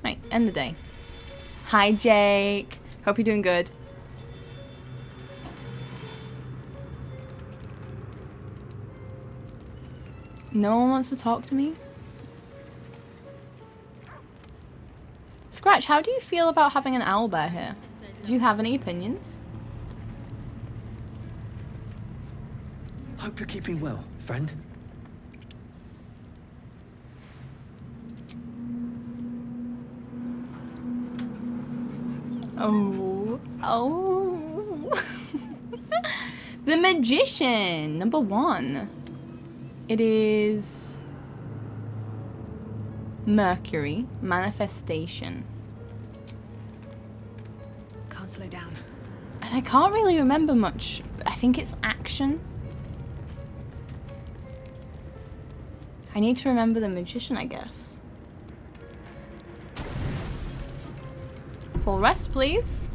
Right, end the day. Hi Jake. Hope you're doing good. No one wants to talk to me? Scratch, how do you feel about having an owlbear here? Do you have any opinions? Hope you're keeping well, friend. Oh. Oh. The Magician, number 1. It is Mercury, Manifestation. Can't slow down. And I can't really remember much. I think it's action. I need to remember the Magician, I guess. Full rest, please.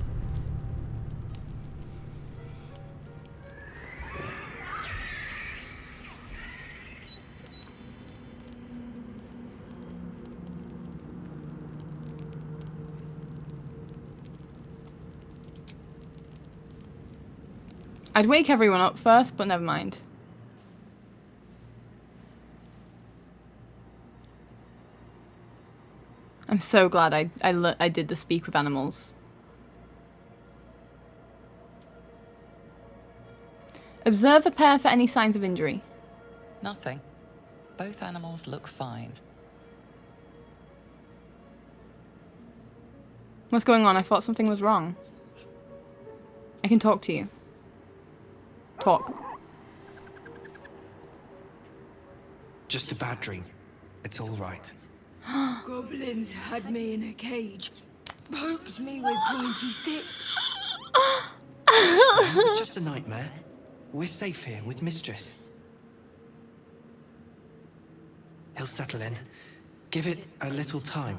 I'd wake everyone up first, but never mind. I'm so glad I did the speak with animals Observe the pair for any signs of injury. Nothing. Both animals look fine. What's going on? I thought something was wrong. I can talk to you. Talk. Just a bad dream. It's all right. Goblins had me in a cage. Poked me with pointy sticks. It was just a nightmare. We're safe here with Mistress. He'll settle in. Give it a little time.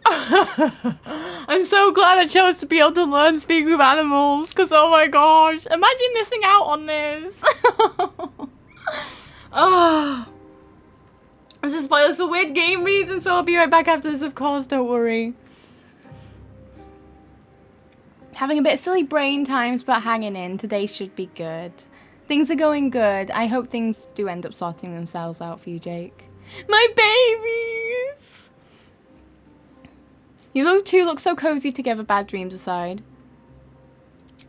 I'm so glad I chose to be able to learn speak with animals, because oh my gosh, imagine missing out on this. Oh, this is spoilers for weird game reasons, so I'll be right back after this, of course, don't worry. Having a bit of silly brain times, but hanging in. Today should be good. Things are going good. I hope things do end up sorting themselves out for you, Jake. My babies! You two look so cozy together, bad dreams aside.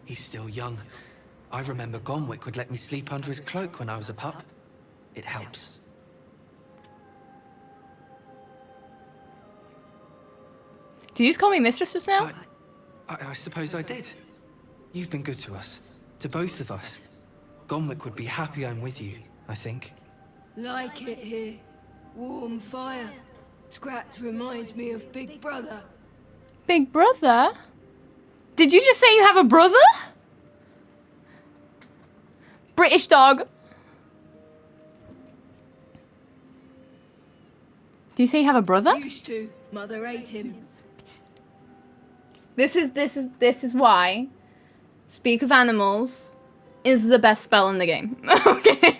He's still young. I remember Gonwick would let me sleep under his cloak when I was a pup. It helps. Did you just call me mistress just now? I suppose I did. You've been good to us. To both of us. Gonwick would be happy I'm with you, I think. Like it here. Warm fire. Scratch reminds me of Big Brother. Big brother? Did you just say you have a brother? British dog. Do you say you have a brother? Used to. Mother ate him. This is why Speak of Animals is the best spell in the game. Okay.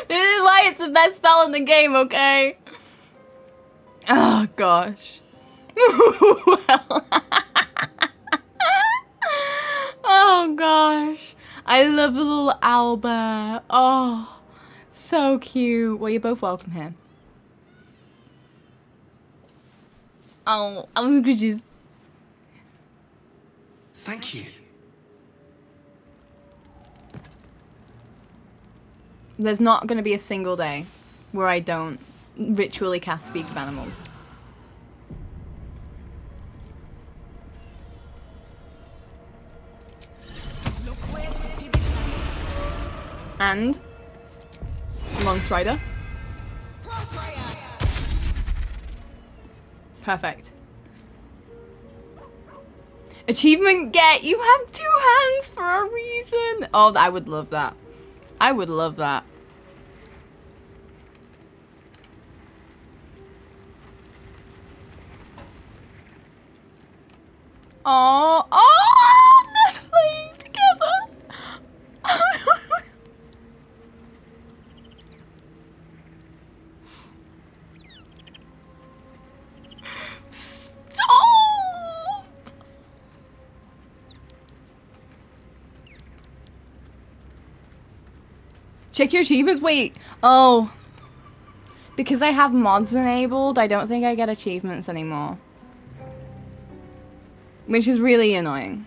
This is why it's the best spell in the game, okay? Oh gosh. Well. Oh gosh. I love the little Albert. Oh, so cute. Well, you're both welcome here. Oh, I'm gorgeous. Thank you. There's not going to be a single day where I don't ritually cast Speak of Animals. And Long Strider. Perfect. Achievement get. You have 2 hands for a reason. Oh, I would love that. I would love that. Oh, they're playing together. Stop. Check your achievements. Wait. Oh. Because I have mods enabled, I don't think I get achievements anymore. Which is really annoying.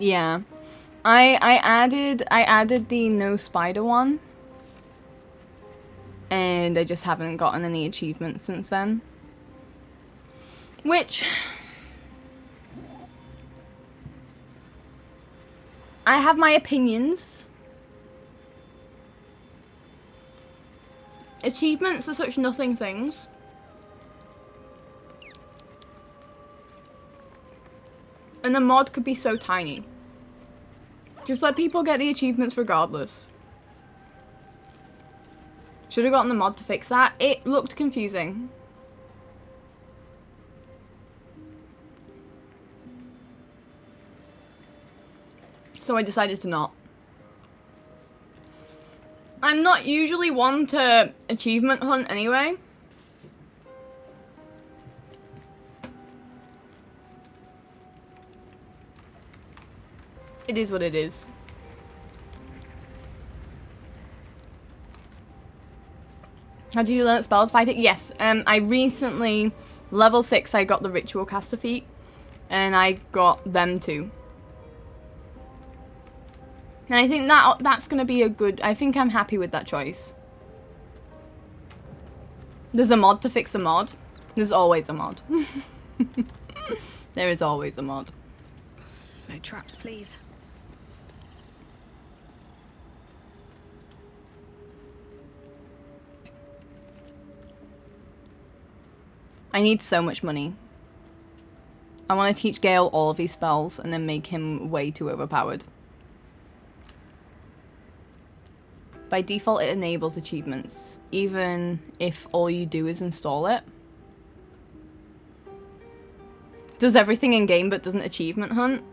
Yeah. I added the no spider one. And I just haven't gotten any achievements since then. Which I have my opinions. Achievements are such nothing things. And the mod could be so tiny. Just let people get the achievements regardless. Should have gotten the mod to fix that. It looked confusing. So I decided to not. I'm not usually one to achievement hunt anyway. It is what it is. How did you learn spells fighting? Yes, I recently, level 6, I got the ritual caster feat. And I got them too. And I think that's going to be a good... I think I'm happy with that choice. There's a mod to fix a mod. There's always a mod. There is always a mod. No traps, please. I need so much money. I want to teach Gale all of his spells and then make him way too overpowered. By default, it enables achievements, even if all you do is install it. Does everything in game but doesn't achievement hunt?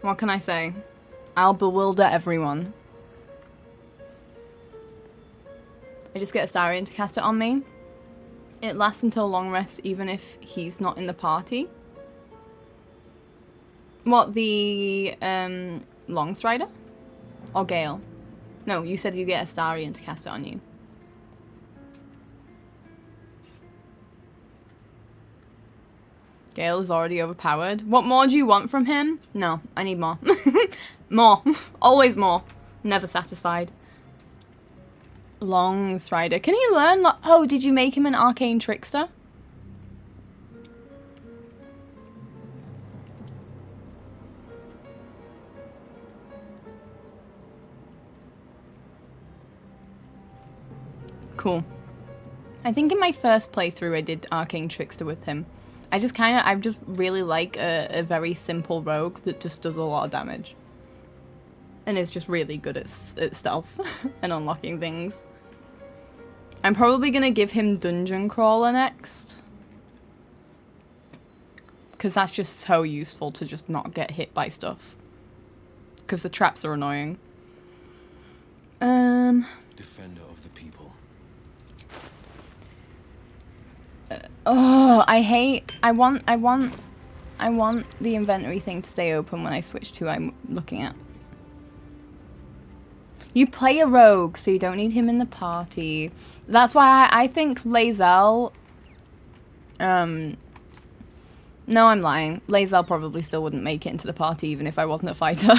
What can I say? I'll bewilder everyone. I just get Astarion to cast it on me. It lasts until long rest even if he's not in the party. What, the Longstrider? Or Gale? No, you said you get Astarion to cast it on you. Gale is already overpowered. What more do you want from him? No, I need more. More. Always more. Never satisfied. Longstrider. Can he learn? Oh, did you make him an arcane trickster? Cool. I think in my first playthrough I did arcane trickster with him. I just really like a very simple rogue that just does a lot of damage. And is just really good at stealth and unlocking things. I'm probably going to give him Dungeon Crawler next. Because that's just so useful to just not get hit by stuff. Because the traps are annoying. Defender of the people. Oh, I want the inventory thing to stay open when I switch to I'm looking at. You play a rogue, so you don't need him in the party. That's why I think Lae'zel... No, I'm lying. Lae'zel probably still wouldn't make it into the party even if I wasn't a fighter.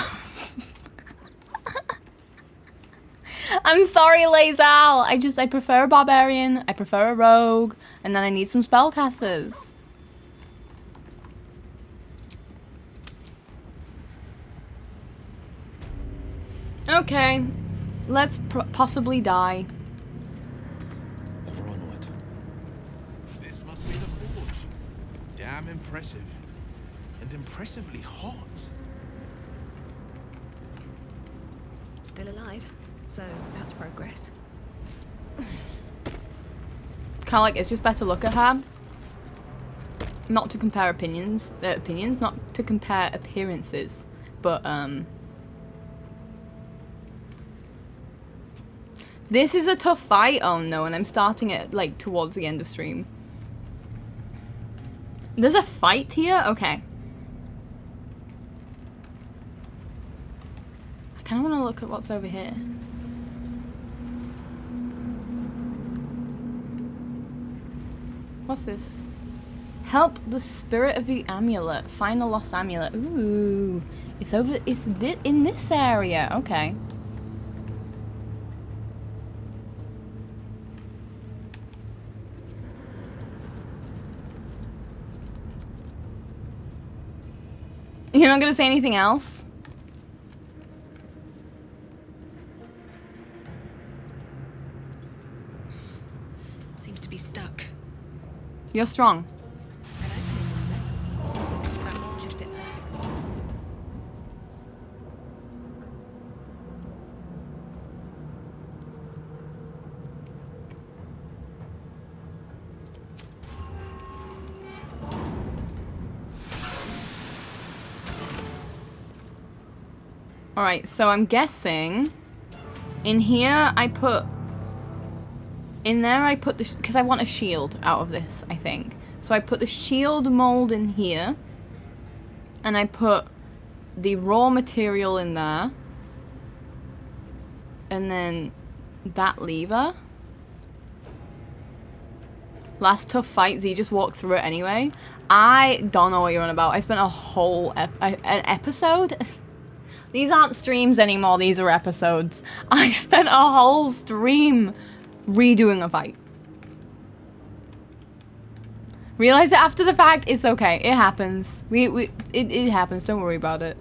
I'm sorry, Lae'zel. I prefer a barbarian, I prefer a rogue, and then I need some spellcasters. Okay. Let's possibly die. Ever onward. This must be the forge. Damn impressive. And impressively hot. Still alive, so that's progress. Kind of like, it's just better to look at her. Not to compare opinions, not to compare appearances, but, this is a tough fight. Oh no, and I'm starting it like towards the end of stream. There's a fight here? Okay. I kind of want to look at what's over here. What's this? Help the spirit of the amulet. Find the lost amulet. Ooh. It's over. It's in this area. Okay. You're not gonna say anything else? Seems to be stuck. You're strong. An opening in metal. That one should fit perfectly. Alright, so I'm guessing in here I put... In there I put the... Because I want a shield out of this, I think. So I put the shield mold in here. And I put the raw material in there. And then that lever. Last tough fight, Z just walked through it anyway. I don't know what you're on about. I spent a whole an episode. These aren't streams anymore, these are episodes. I spent a whole stream redoing a fight. Realize it after the fact, it's okay. It happens. It happens, don't worry about it.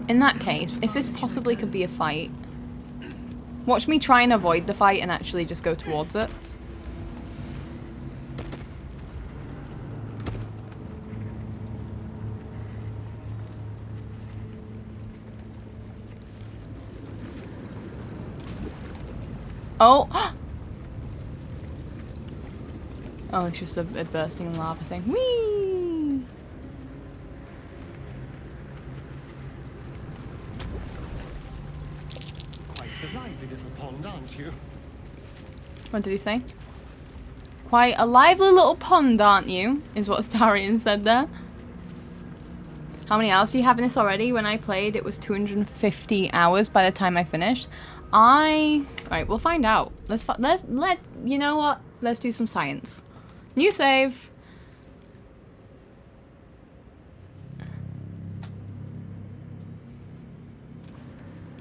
In that case, if this possibly could be a fight, watch me try and avoid the fight and actually just go towards it. Oh! Oh, it's just a bursting lava thing. Whee! Quite the lively little pond, aren't you? What did he say? Quite a lively little pond, aren't you? Is what Starian said there. How many hours do you have in this already? When I played, it was 250 hours by the time I finished. Right, we'll find out. You know what? Let's do some science. New save.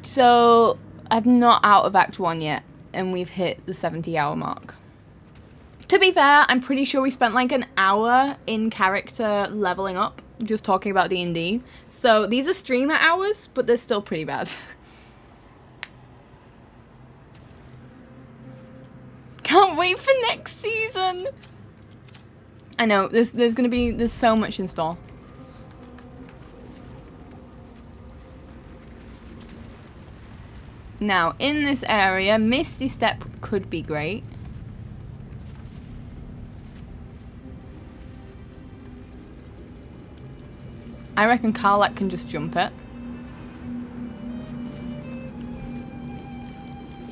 So, I'm not out of Act 1 yet, and we've hit the 70-hour mark. To be fair, I'm pretty sure we spent like an hour in character leveling up, just talking about D&D. So, these are streamer hours, but they're still pretty bad. Can't wait for next season. I know, there's so much in store. Now, in this area, Misty Step could be great. I reckon Karlak can just jump it.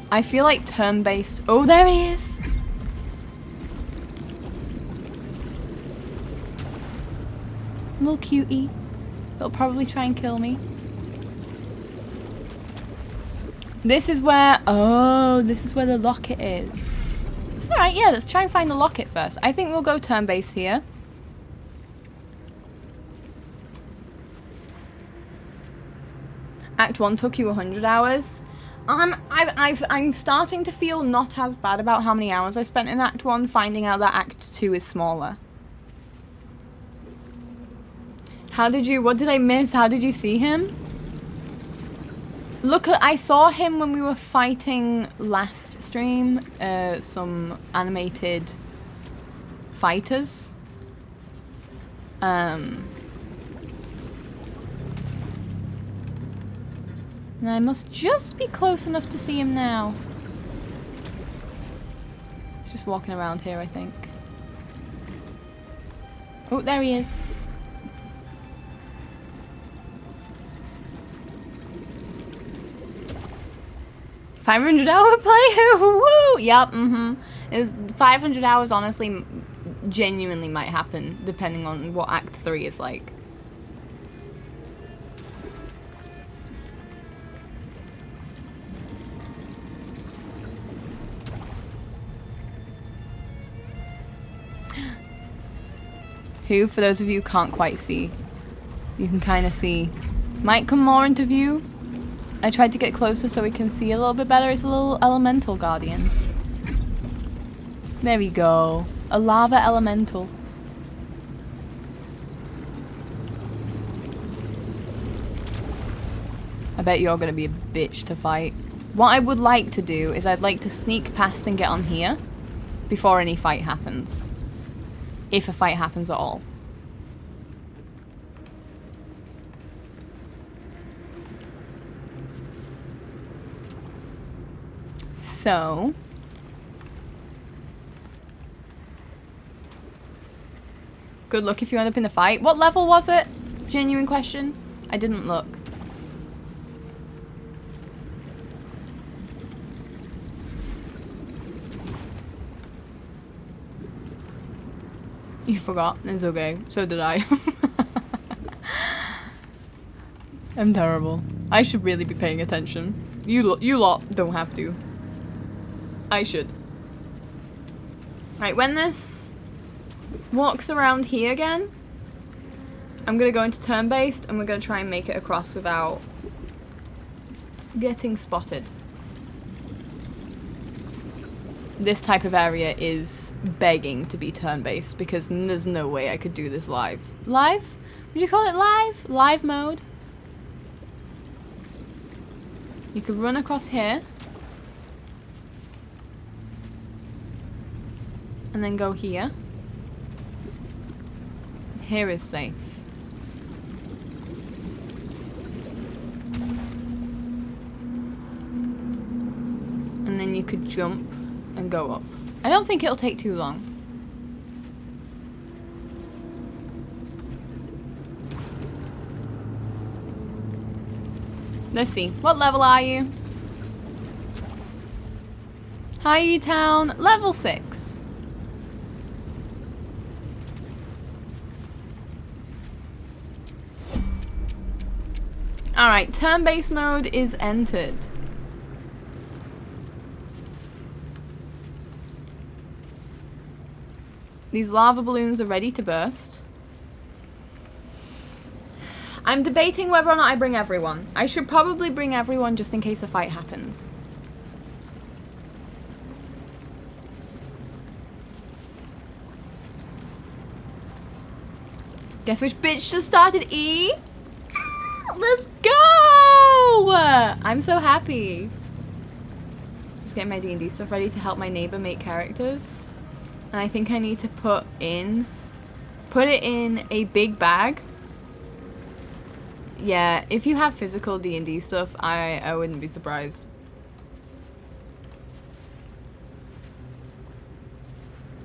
I feel like turn-based... Oh, there he is! Little cutie. That'll probably try and kill me. This is where... Oh, this is where the locket is. Alright, yeah, let's try and find the locket first. I think we'll go turn-based here. Act 1 took you 100 hours. I'm starting to feel not as bad about how many hours I spent in Act 1, finding out that Act 2 is smaller. What did I miss? How did you see him? I saw him when we were fighting last stream, some animated fighters. And I must just be close enough to see him now. He's just walking around here, I think. Oh, there he is. $500 play? Woo! Yep, It's 500 hours, honestly, genuinely might happen, depending on what Act 3 is like. Who, for those of you who can't quite see, you can kind of see, might come more into view. I tried to get closer so we can see a little bit better. It's a little elemental guardian. There we go. A lava elemental. I bet you're going to be a bitch to fight. What I would like to do is I'd like to sneak past and get on here before any fight happens. If a fight happens at all. So... good luck if you end up in the fight. What level was it? Genuine question. I didn't look. You forgot. It's okay. So did I. I'm terrible. I should really be paying attention. You lot don't have to. I should. Right, when this walks around here again, I'm gonna go into turn-based and we're gonna try and make it across without getting spotted. This type of area is begging to be turn-based because there's no way I could do this live. Live? Would you call it live? Live mode? You could run across here. And then go here. Here is safe. And then you could jump and go up. I don't think it'll take too long. Let's see. What level are you? Hi, town. Level 6. Alright, turn-based mode is entered. These lava balloons are ready to burst. I'm debating whether or not I bring everyone. I should probably bring everyone just in case a fight happens. Guess which bitch just started E? Let's go! I'm so happy. Just getting my D&D stuff ready to help my neighbor make characters. And I think I need to put it in a big bag. Yeah, if you have physical D&D stuff, I wouldn't be surprised.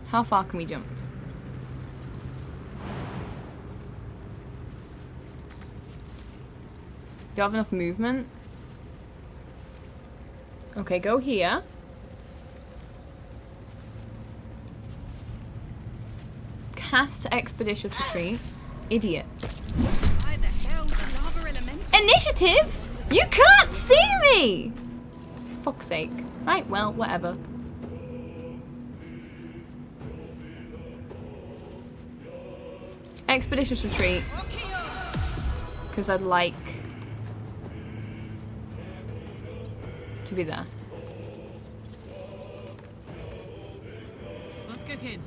How far can we jump? Do you have enough movement? Okay, go here. Cast Expeditious Retreat. Idiot. Why the hell's the lava elemental? Initiative? You can't see me! Fuck's sake. Right, well, whatever. Expeditious Retreat. Because I'd like to be there. Let's kick in.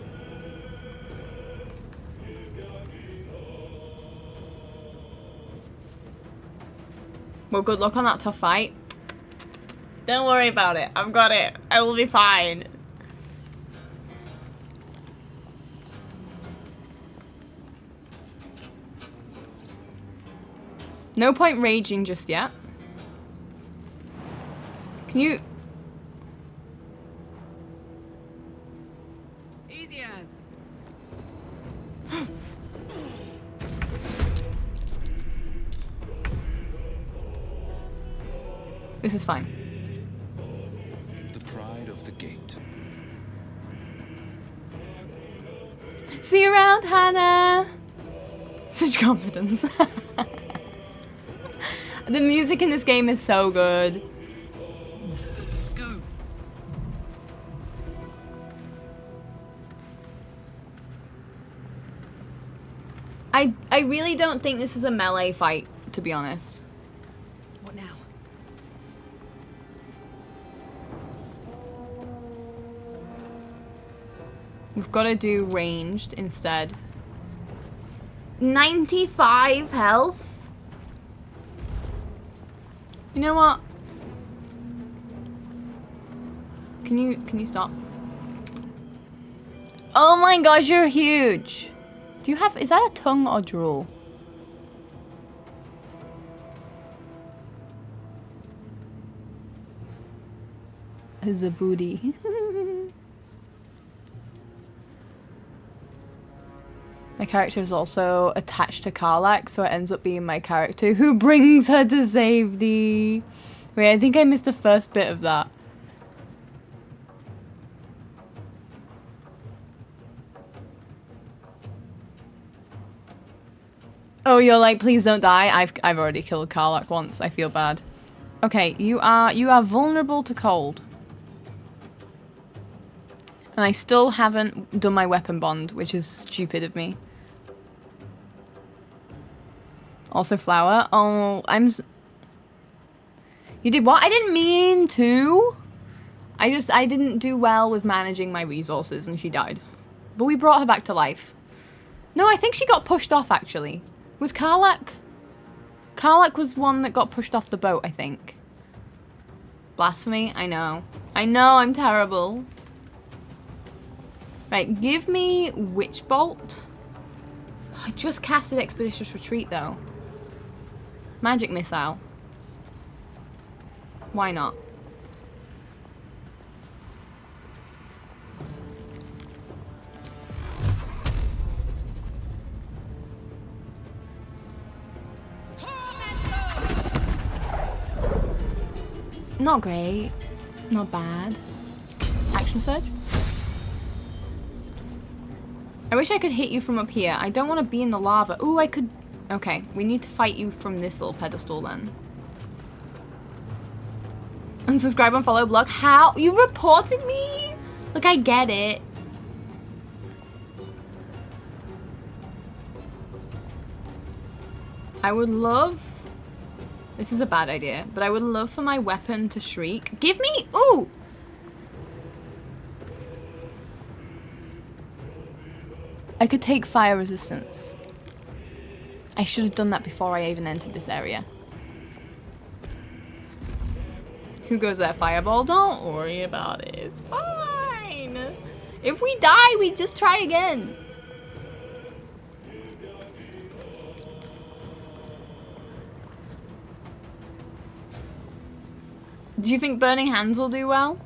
Well, good luck on that tough fight. Don't worry about it. I've got it. I will be fine. No point raging just yet. Can you... Easy as. This is fine. The pride of the gate. See you around, Hannah! Such confidence. The music in this game is so good. Let's go. I really don't think this is a melee fight, to be honest. What now? We've got to do ranged instead. 95 health? You know what? Can you stop? Oh my gosh, you're huge. Do you have, is that a tongue or drool? It's a booty. My character is also attached to Karlak, so it ends up being my character who brings her to safety. Wait, I think I missed the first bit of that. Oh, you're like, please don't die. I've already killed Karlach once. I feel bad. Okay, you are vulnerable to cold. And I still haven't done my weapon bond, which is stupid of me. Also flower. Oh, You did what? I didn't mean to. I didn't do well with managing my resources and she died. But we brought her back to life. No, I think she got pushed off, actually. Was Karlach? Karlach was one that got pushed off the boat, I think. Blasphemy? I know. I know, I'm terrible. Right, give me Witch Bolt. I just casted Expeditious Retreat, though. Magic Missile. Why not? Not great. Not bad. Action Surge. I wish I could hit you from up here. I don't want to be in the lava. Ooh, I could... Okay, we need to fight you from this little pedestal then. Unsubscribe and follow blog. How? You reported me? Look, I get it. I would love... This is a bad idea, but I would love for my weapon to shriek. Give me... Ooh! I could take fire resistance. I should have done that before I even entered this area. Who goes there? Fireball? Don't worry about it. It's fine. If we die, we just try again. Do you think Burning Hands will do well?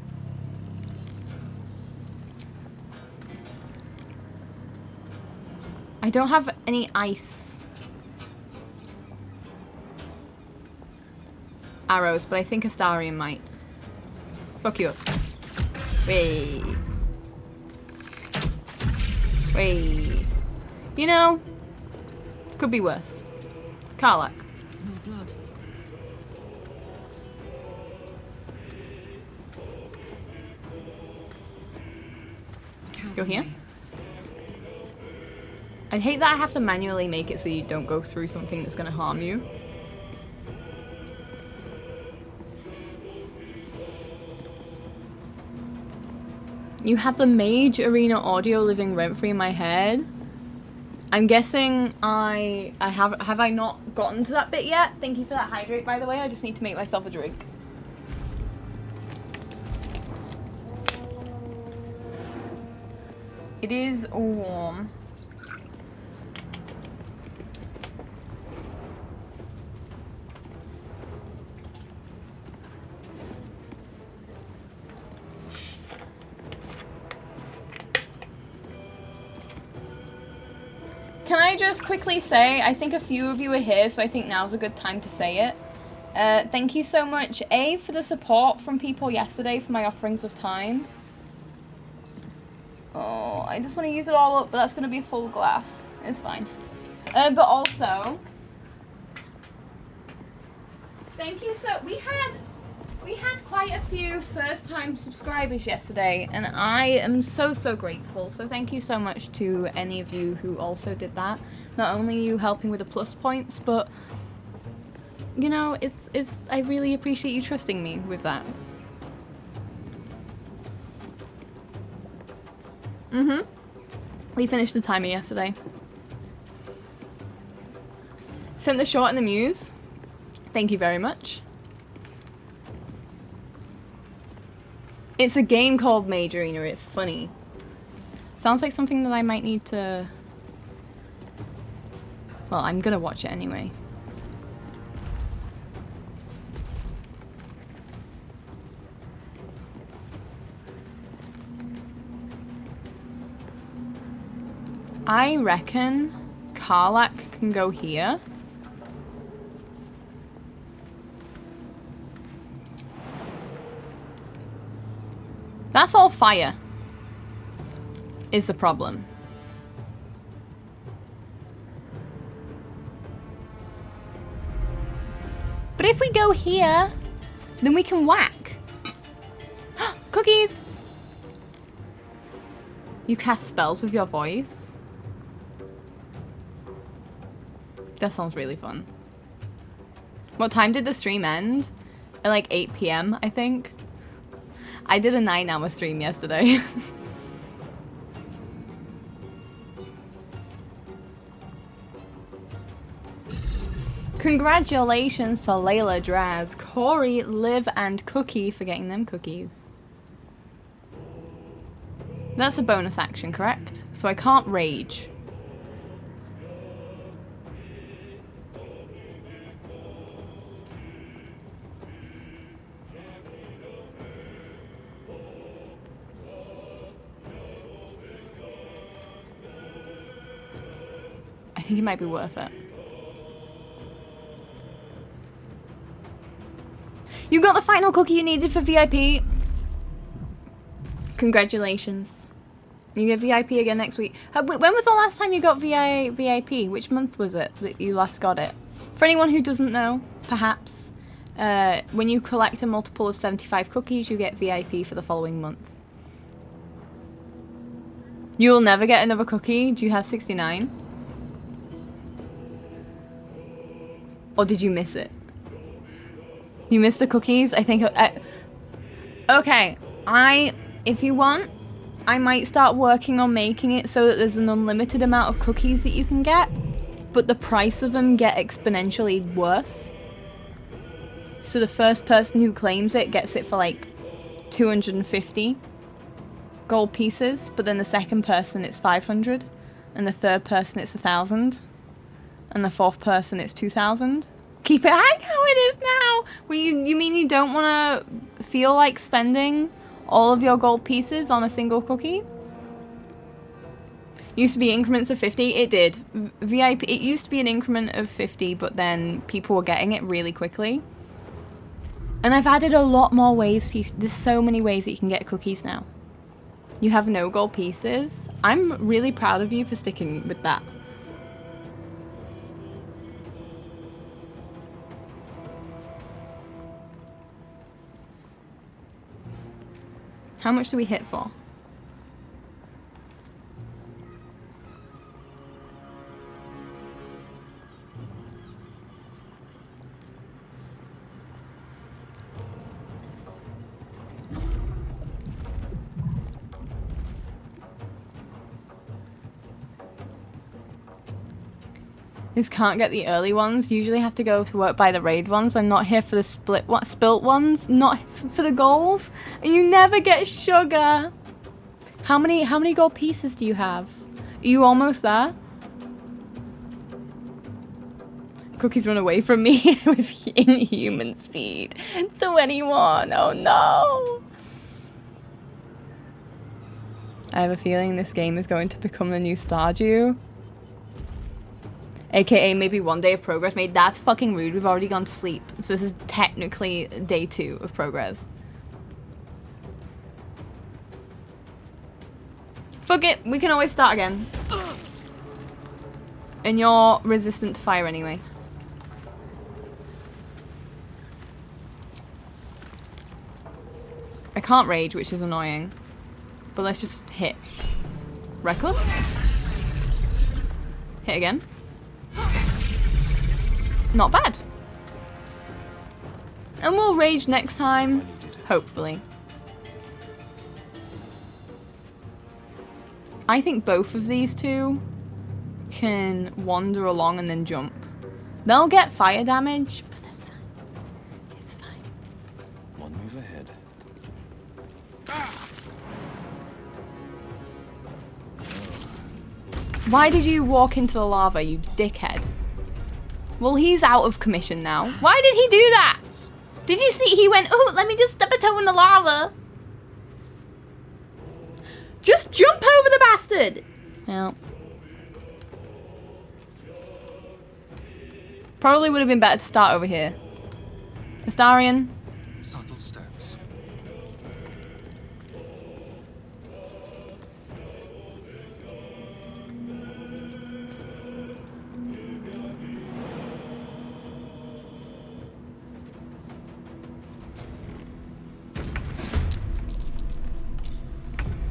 I don't have any ice arrows, but I think Astarion might. Fuck you up. Wait. Wait. You know, could be worse. Karlach. Smell blood. Go here. I'd hate that I have to manually make it so you don't go through something that's going to harm you. You have the Mage Arena audio living rent-free in my head. I'm guessing have I not gotten to that bit yet? Thank you for that hydrate, by the way. I just need to make myself a drink. It is warm. Can I just quickly say, I think a few of you are here, so I think now's a good time to say it. Thank you so much, A, for the support from people yesterday for my offerings of time. Oh, I just want to use it all up, but that's going to be a full glass. It's fine. But also, thank you. So we had quite a few first-time subscribers yesterday, and I am so grateful. So thank you so much to any of you who also did that. Not only you helping with the plus points, but you know, it's I really appreciate you trusting me with that. We finished the timer yesterday. Sent the short and the muse. Thank you very much. It's a game called Mage Arena. It's funny. Sounds like something that I might need to... Well, I'm gonna watch it anyway. I reckon Karlach can go here. That's all fire, is the problem. we go here, then we can whack. Cookies! You cast spells with your voice. That sounds really fun. What time did the stream end? At like 8 PM, I think. I did a 9-hour stream yesterday. Congratulations to Layla Draz, Corey, Liv, and Cookie for getting them cookies. That's a bonus action, correct? So I can't rage. I think it might be worth it. You got the final cookie you needed for VIP. Congratulations. You get VIP again next week. When was the last time you got VIP? Which month was it that you last got it? For anyone who doesn't know, perhaps, when you collect a multiple of 75 cookies, you get VIP for the following month. You'll never get another cookie. Do you have 69? Or did you miss it? You missed the cookies? I think... okay, if you want, I might start working on making it so that there's an unlimited amount of cookies that you can get, but the price of them get exponentially worse. So the first person who claims it gets it for like 250 gold pieces, but then the second person it's 500, and the third person it's 1,000, and the fourth person it's 2,000. Keep it high how it is now. Well, you mean you don't want to feel like spending all of your gold pieces on a single cookie? Used to be increments of 50. It did. VIP. It used to be an increment of 50, but then people were getting it really quickly. And I've added a lot more ways for you. There's so many ways that you can get cookies now. You have no gold pieces. I'm really proud of you for sticking with that. How much do we hit for? Just can't get the early ones. Usually have to go to work by the raid ones. I'm not here for the spilt ones. Not for the goals. And you never get sugar. How many gold pieces do you have? Are you almost there? Cookies run away from me with inhuman speed. 21. Oh no. I have a feeling this game is going to become the new Stardew. AKA maybe 1 day of progress made. That's fucking rude. We've already gone to sleep. So this is technically day 2 of progress. Fuck it. We can always start again. And you're resistant to fire anyway. I can't rage, which is annoying. But let's just hit. Reckless? Hit again. Not bad. And we'll rage next time, hopefully. I think both of these two can wander along and then jump. They'll get fire damage, but that's fine. It's fine. One move ahead. Why did you walk into the lava, you dickhead? Well, he's out of commission now. Why did he do that? Did you see? He went, oh, let me just step a toe in the lava. Just jump over the bastard. Well. Probably would have been better to start over here. Astarion. Subtle steps.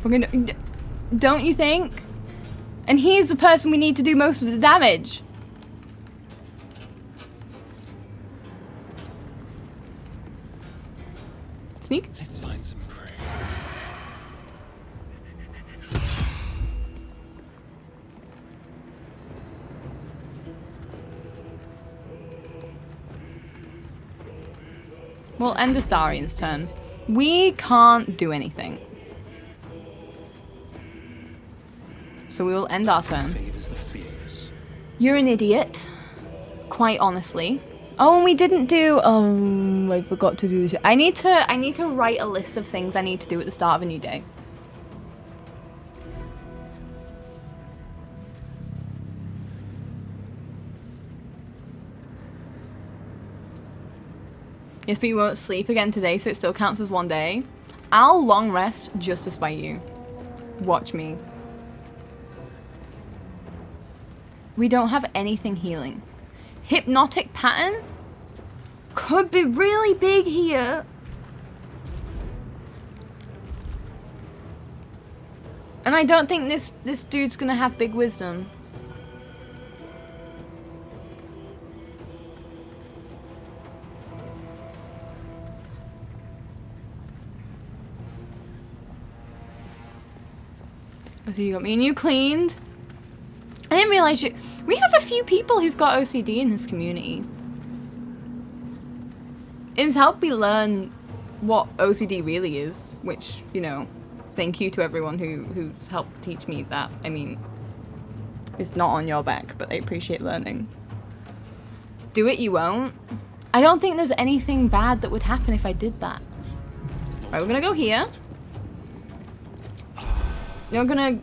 We're gonna... Don't you think? And he's the person we need to do most of the damage. Sneak? Let's find some prey. We'll end Astarian's turn. We can't do anything. So we will end our turn. Favors the fearless. You're an idiot. Quite honestly. Oh, and we didn't do... Oh, I forgot to do this. I need to write a list of things I need to do at the start of a new day. Yes, but you won't sleep again today, so it still counts as one day. I'll long rest just to spite you. Watch me. We don't have anything healing. Hypnotic pattern could be really big here. And I don't think this dude's gonna have big wisdom. So you got me and you cleaned. I didn't realize you... We have a few people who've got OCD in this community. It's helped me learn what OCD really is, which, you know, thank you to everyone who's helped teach me that. I mean, it's not on your back, but I appreciate learning. Do it, you won't. I don't think there's anything bad that would happen if I did that. Right, we're gonna go here. You're gonna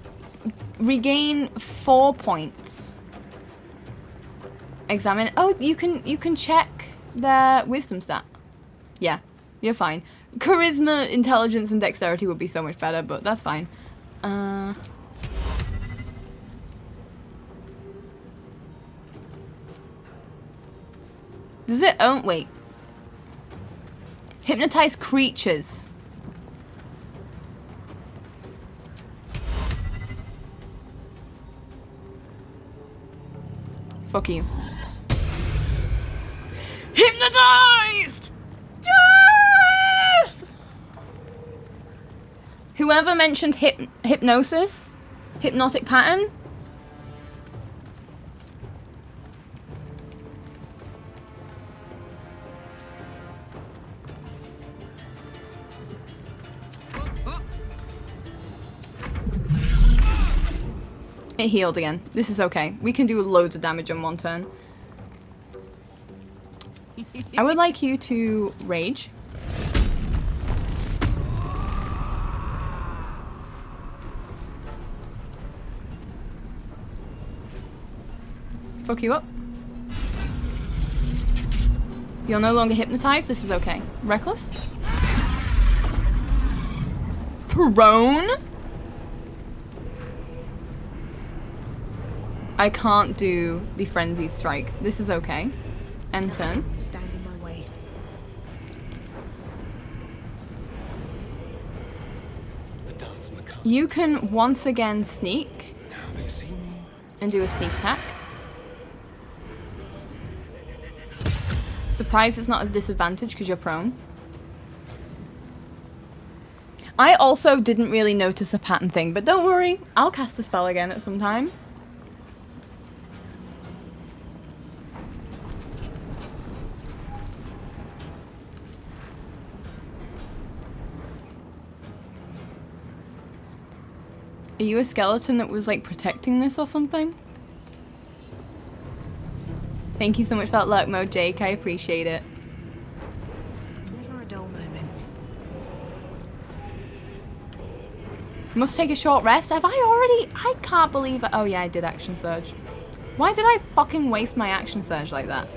regain 4 points. Examine. Oh, you can check their wisdom stat. Yeah, you're fine. Charisma, intelligence, and dexterity would be so much better, but that's fine. Does it own... Wait. Hypnotize creatures. Fuck you. Hypnotized! Yes! Whoever mentioned hypnosis, hypnotic pattern. It healed again. This is okay. We can do loads of damage in one turn. I would like you to rage. Fuck you up. You're no longer hypnotized. This is okay. Reckless. Prone. I can't do the frenzy strike. This is okay. End turn. Stand in my way. The dance macabre. You can once again sneak Now they see me. and do a sneak attack. Surprised it's not a disadvantage because you're prone. I also didn't really notice a pattern thing, but don't worry. I'll cast a spell again at some time. Are you a skeleton that was like protecting this or something? Thank you so much for that lurk mode, Jake. I appreciate it. Never a dull moment. Must take a short rest. Have I already? I can't believe it. Oh yeah, I did action surge. Why did I fucking waste my action surge like that?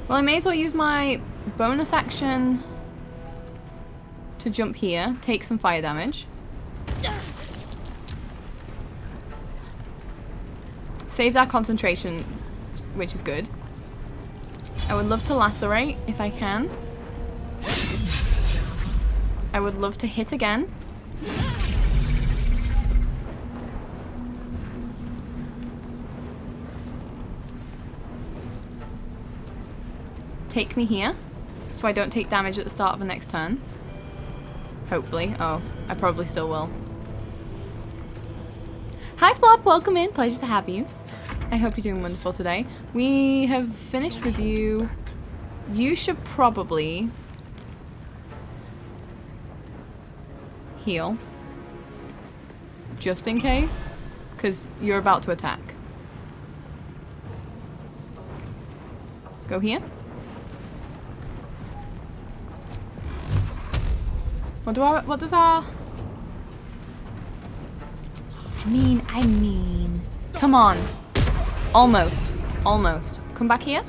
Well, I may as well use my bonus action to jump here, take some fire damage. Saved our concentration, which is good. I would love to lacerate if I can. I would love to hit again. Take me here, so I don't take damage at the start of the next turn. Hopefully. Oh, I probably still will. Hi Flop, welcome in. Pleasure to have you. I hope you're doing wonderful today. We have finished with you. You should probably heal. Just in case, because you're about to attack. Go here. What does our... I mean... Come on. Almost. Almost. Come back here.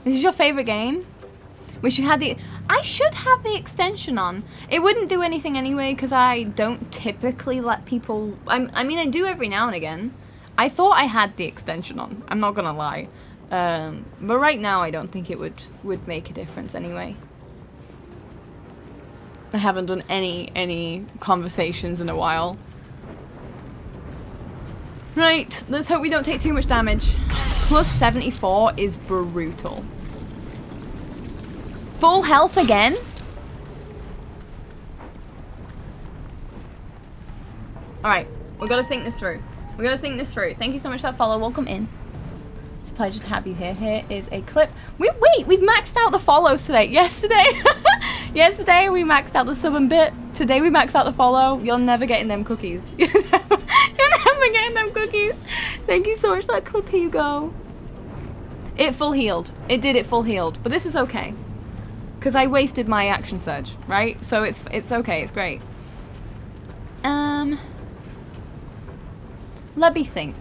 This is your favorite game? Wish you had the... I should have the extension on. It wouldn't do anything anyway, because I don't typically let people... I mean, I do every now and again. I thought I had the extension on. I'm not gonna lie. But right now I don't think it would make a difference anyway. I haven't done any conversations in a while. Right, let's hope we don't take too much damage. Plus 74 is brutal. Full health again? Alright, we've got to think this through. We've got to think this through. Thank you so much for that follow. Welcome in. Pleasure to have you here. Here is a clip. We've maxed out the follows today. Yesterday we maxed out the sub and bit. Today we maxed out the follow. You're never getting them cookies. You're never getting them cookies. Thank you so much for that clip. Here you go. It full healed. It did it full healed. But this is okay. Because I wasted my action surge, right? So it's okay. It's great. Let me think.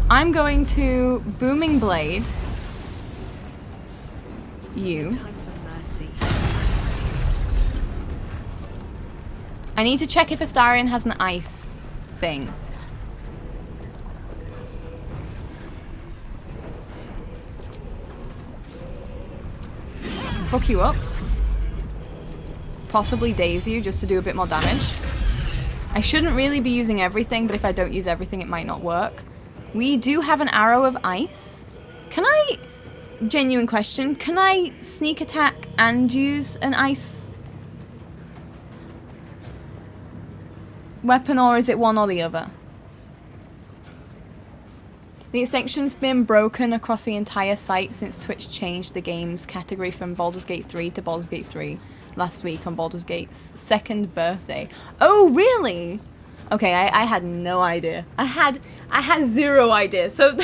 I'm going to Booming Blade you. I need to check if Astarion has an ice thing. Fuck you up. Possibly daze you just to do a bit more damage. I shouldn't really be using everything, but if I don't use everything it might not work. We do have an arrow of ice. Can I... Genuine question. Can I sneak attack and use an ice weapon, or is it one or the other? The extension's been broken across the entire site since Twitch changed the game's category from Baldur's Gate 3 to Baldur's Gate 3 last week on Baldur's Gate's 2nd birthday. Oh, really? Okay, I had no idea. I had 0 idea. So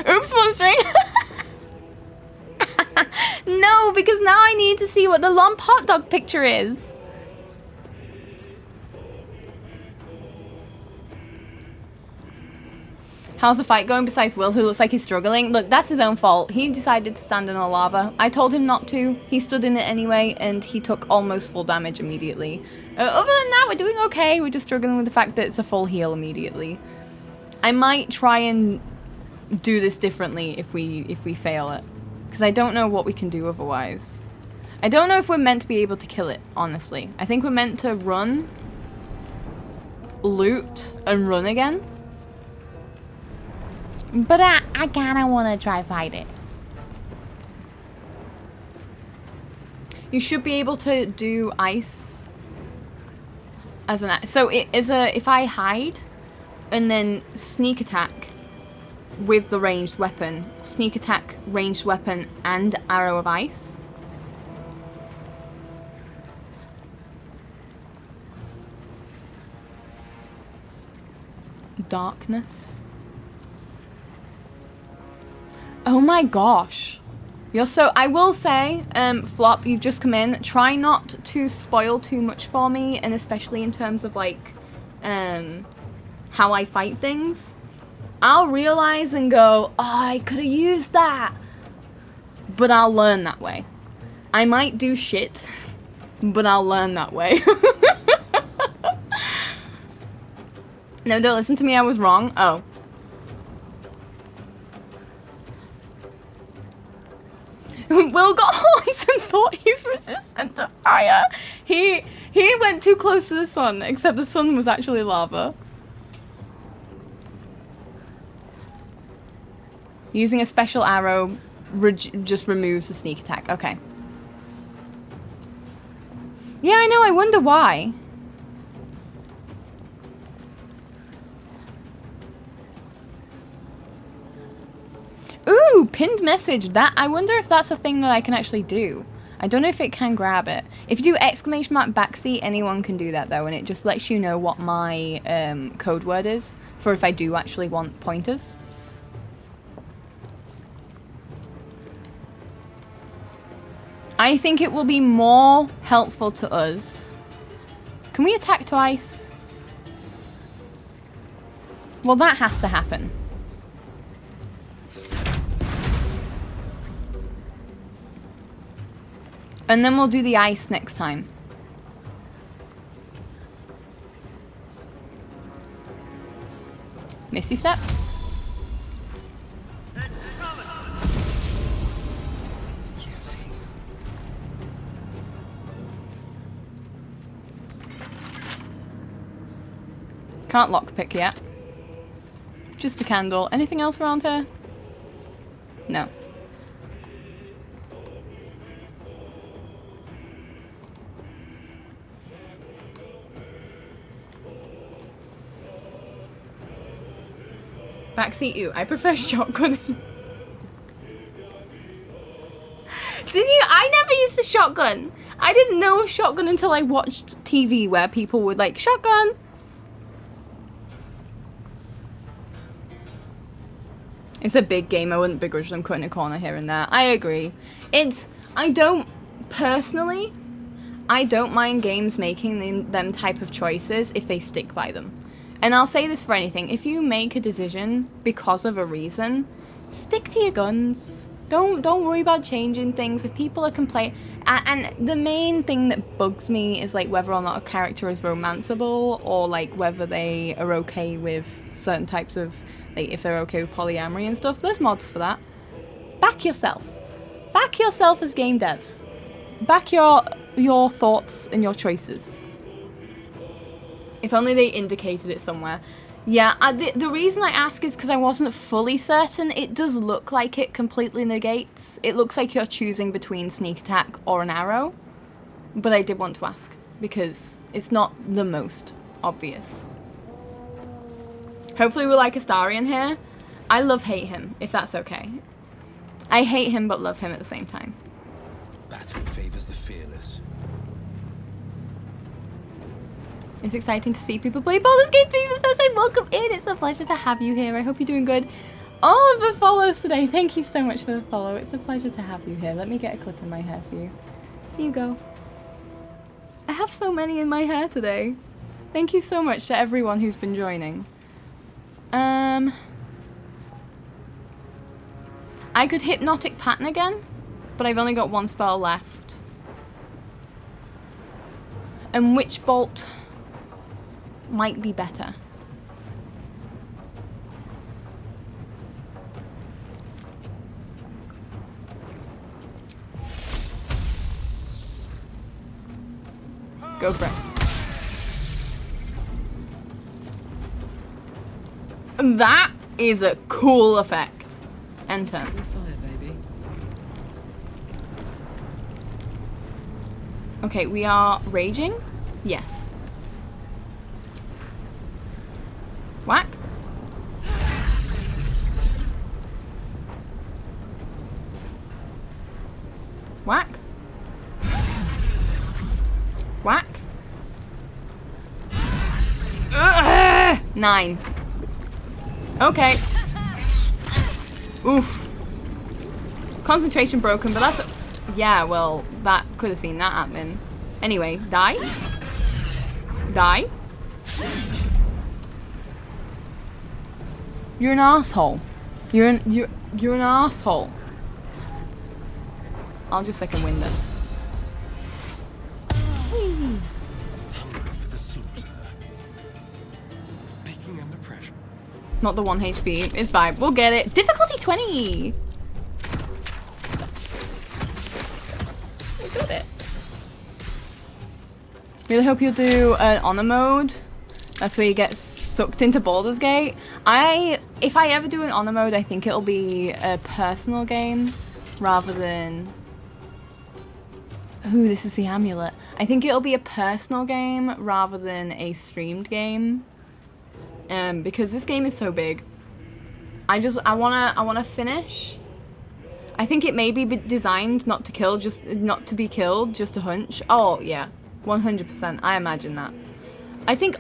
oops, monstering. No, because now I need to see what the lump hot dog picture is. How's the fight going besides Will, who looks like he's struggling? Look, that's his own fault. He decided to stand in the lava. I told him not to. He stood in it anyway, and he took almost full damage immediately. Other than that, we're doing okay. We're just struggling with the fact that it's a full heal immediately. I might try and do this differently if we fail it. Because I don't know what we can do otherwise. I don't know if we're meant to be able to kill it, honestly. I think we're meant to run, loot, and run again. But I kinda wanna try fight it. You should be able to do ice as an... So it is if I hide and then sneak attack with the ranged weapon, sneak attack, ranged weapon, and arrow of ice. Darkness. Oh my gosh. You're so... I will say, Flop, you've just come in. Try not to spoil too much for me, and especially in terms of, like, how I fight things. I'll realize and go, oh, I could have used that. But I'll learn that way. I might do shit, but I'll learn that way. No, don't listen to me, I was wrong. Oh. Will got horns and thought he's resistant to fire. He went too close to the sun, except the sun was actually lava. Using a special arrow just removes the sneak attack. Okay. Yeah, I know, I wonder why. Ooh, pinned message. That, I wonder if that's a thing that I can actually do. I don't know if it can grab it. If you do exclamation mark backseat, anyone can do that though, and it just lets you know what my code word is for if I do actually want pointers. I think it will be more helpful to us. Can we attack twice? Well, that has to happen. And then we'll do the ice next time. Misty step. Yes. Can't lockpick yet. Just a candle. Anything else around here? No. Backseat you. I prefer shotgunning. Didn't you? I never used a shotgun. I didn't know shotgun until I watched TV where people would like, shotgun. It's a big game. I wouldn't begrudge them cutting a corner here and there. I agree. I don't mind games making them type of choices if they stick by them. And I'll say this for anything. If you make a decision because of a reason, stick to your guns. Don't worry about changing things. If people are complaining, and the main thing that bugs me is like whether or not a character is romanceable, or like whether they are okay with certain types of, like if they're okay with polyamory and stuff. There's mods for that. Back yourself. Back yourself as game devs. Back your thoughts and your choices. If only they indicated it somewhere. Yeah, the reason I ask is because I wasn't fully certain. It does look like it completely negates. It looks like you're choosing between sneak attack or an arrow. But I did want to ask because it's not the most obvious. Hopefully we'll like Astarion here. I love-hate him, if that's okay. I hate him but love him at the same time. Battle favors the fearless. It's exciting to see people play Baldur's Gate 3 for the first time. Welcome in. It's a pleasure to have you here. I hope you're doing good. All of the follows today. Thank you so much for the follow. It's a pleasure to have you here. Let me get a clip in my hair for you. Here you go. I have so many in my hair today. Thank you so much to everyone who's been joining. I could Hypnotic Pattern again, but I've only got one spell left. And Witch Bolt might be better. Go for it. That is a cool effect. Enter. Okay, we are raging? Yes. Whack. Whack. Whack. 9. Okay. Oof. Concentration broken, but that's... Yeah, well, that could have seen that happening. Anyway, die. Die. You're an asshole. You're an asshole. I'll just second wind them. Hungry for the slaughter. Picking pressure. Not the 1 HP. It's fine. We'll get it. Difficulty 20! We got it. Really hope you'll do an honor mode. That's where you get sucked into Baldur's Gate. If I ever do an honor mode, I think it'll be a personal game rather than... Ooh, this is the amulet. I think it'll be a personal game rather than a streamed game. Because this game is so big. I wanna finish. I think it may be designed not to kill, not to be killed, just a hunch. Oh yeah, 100%. I imagine that. I think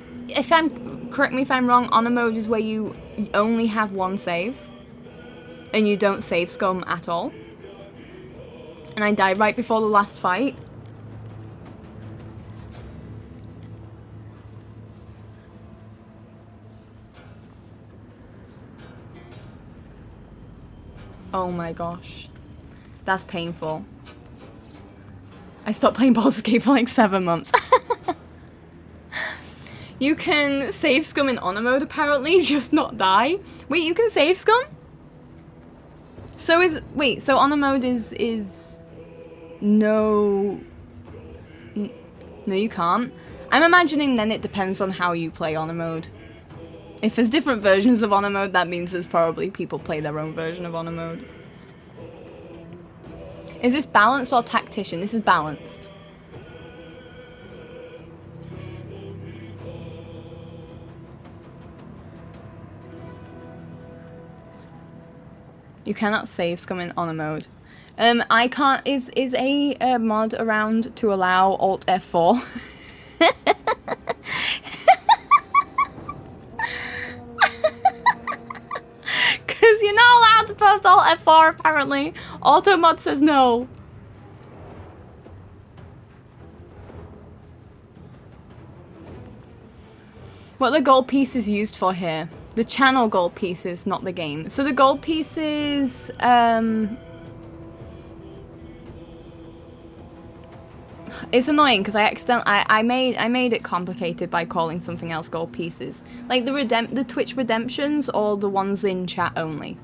correct me if I'm wrong. Honor mode is where you only have one save, and you don't save scum at all. And I died right before the last fight. Oh my gosh. That's painful. I stopped playing Baldur's Gate for like 7 months. You can save scum in honor mode apparently, just not die. Wait, you can save scum? So so honor mode is no... No, you can't. I'm imagining then it depends on how you play honor mode. If there's different versions of honor mode, that means there's probably people play their own version of honor mode. Is this balanced or tactician? This is balanced. You cannot save scum in honor mode. I can't. Is a mod around to allow Alt F4? Because you're not allowed to post Alt F4 apparently. Auto mod says no. What are the gold pieces used for here? The channel gold pieces, not the game. So the gold pieces, it's annoying because I made it complicated by calling something else gold pieces. Like the Twitch redemptions or the ones in chat only.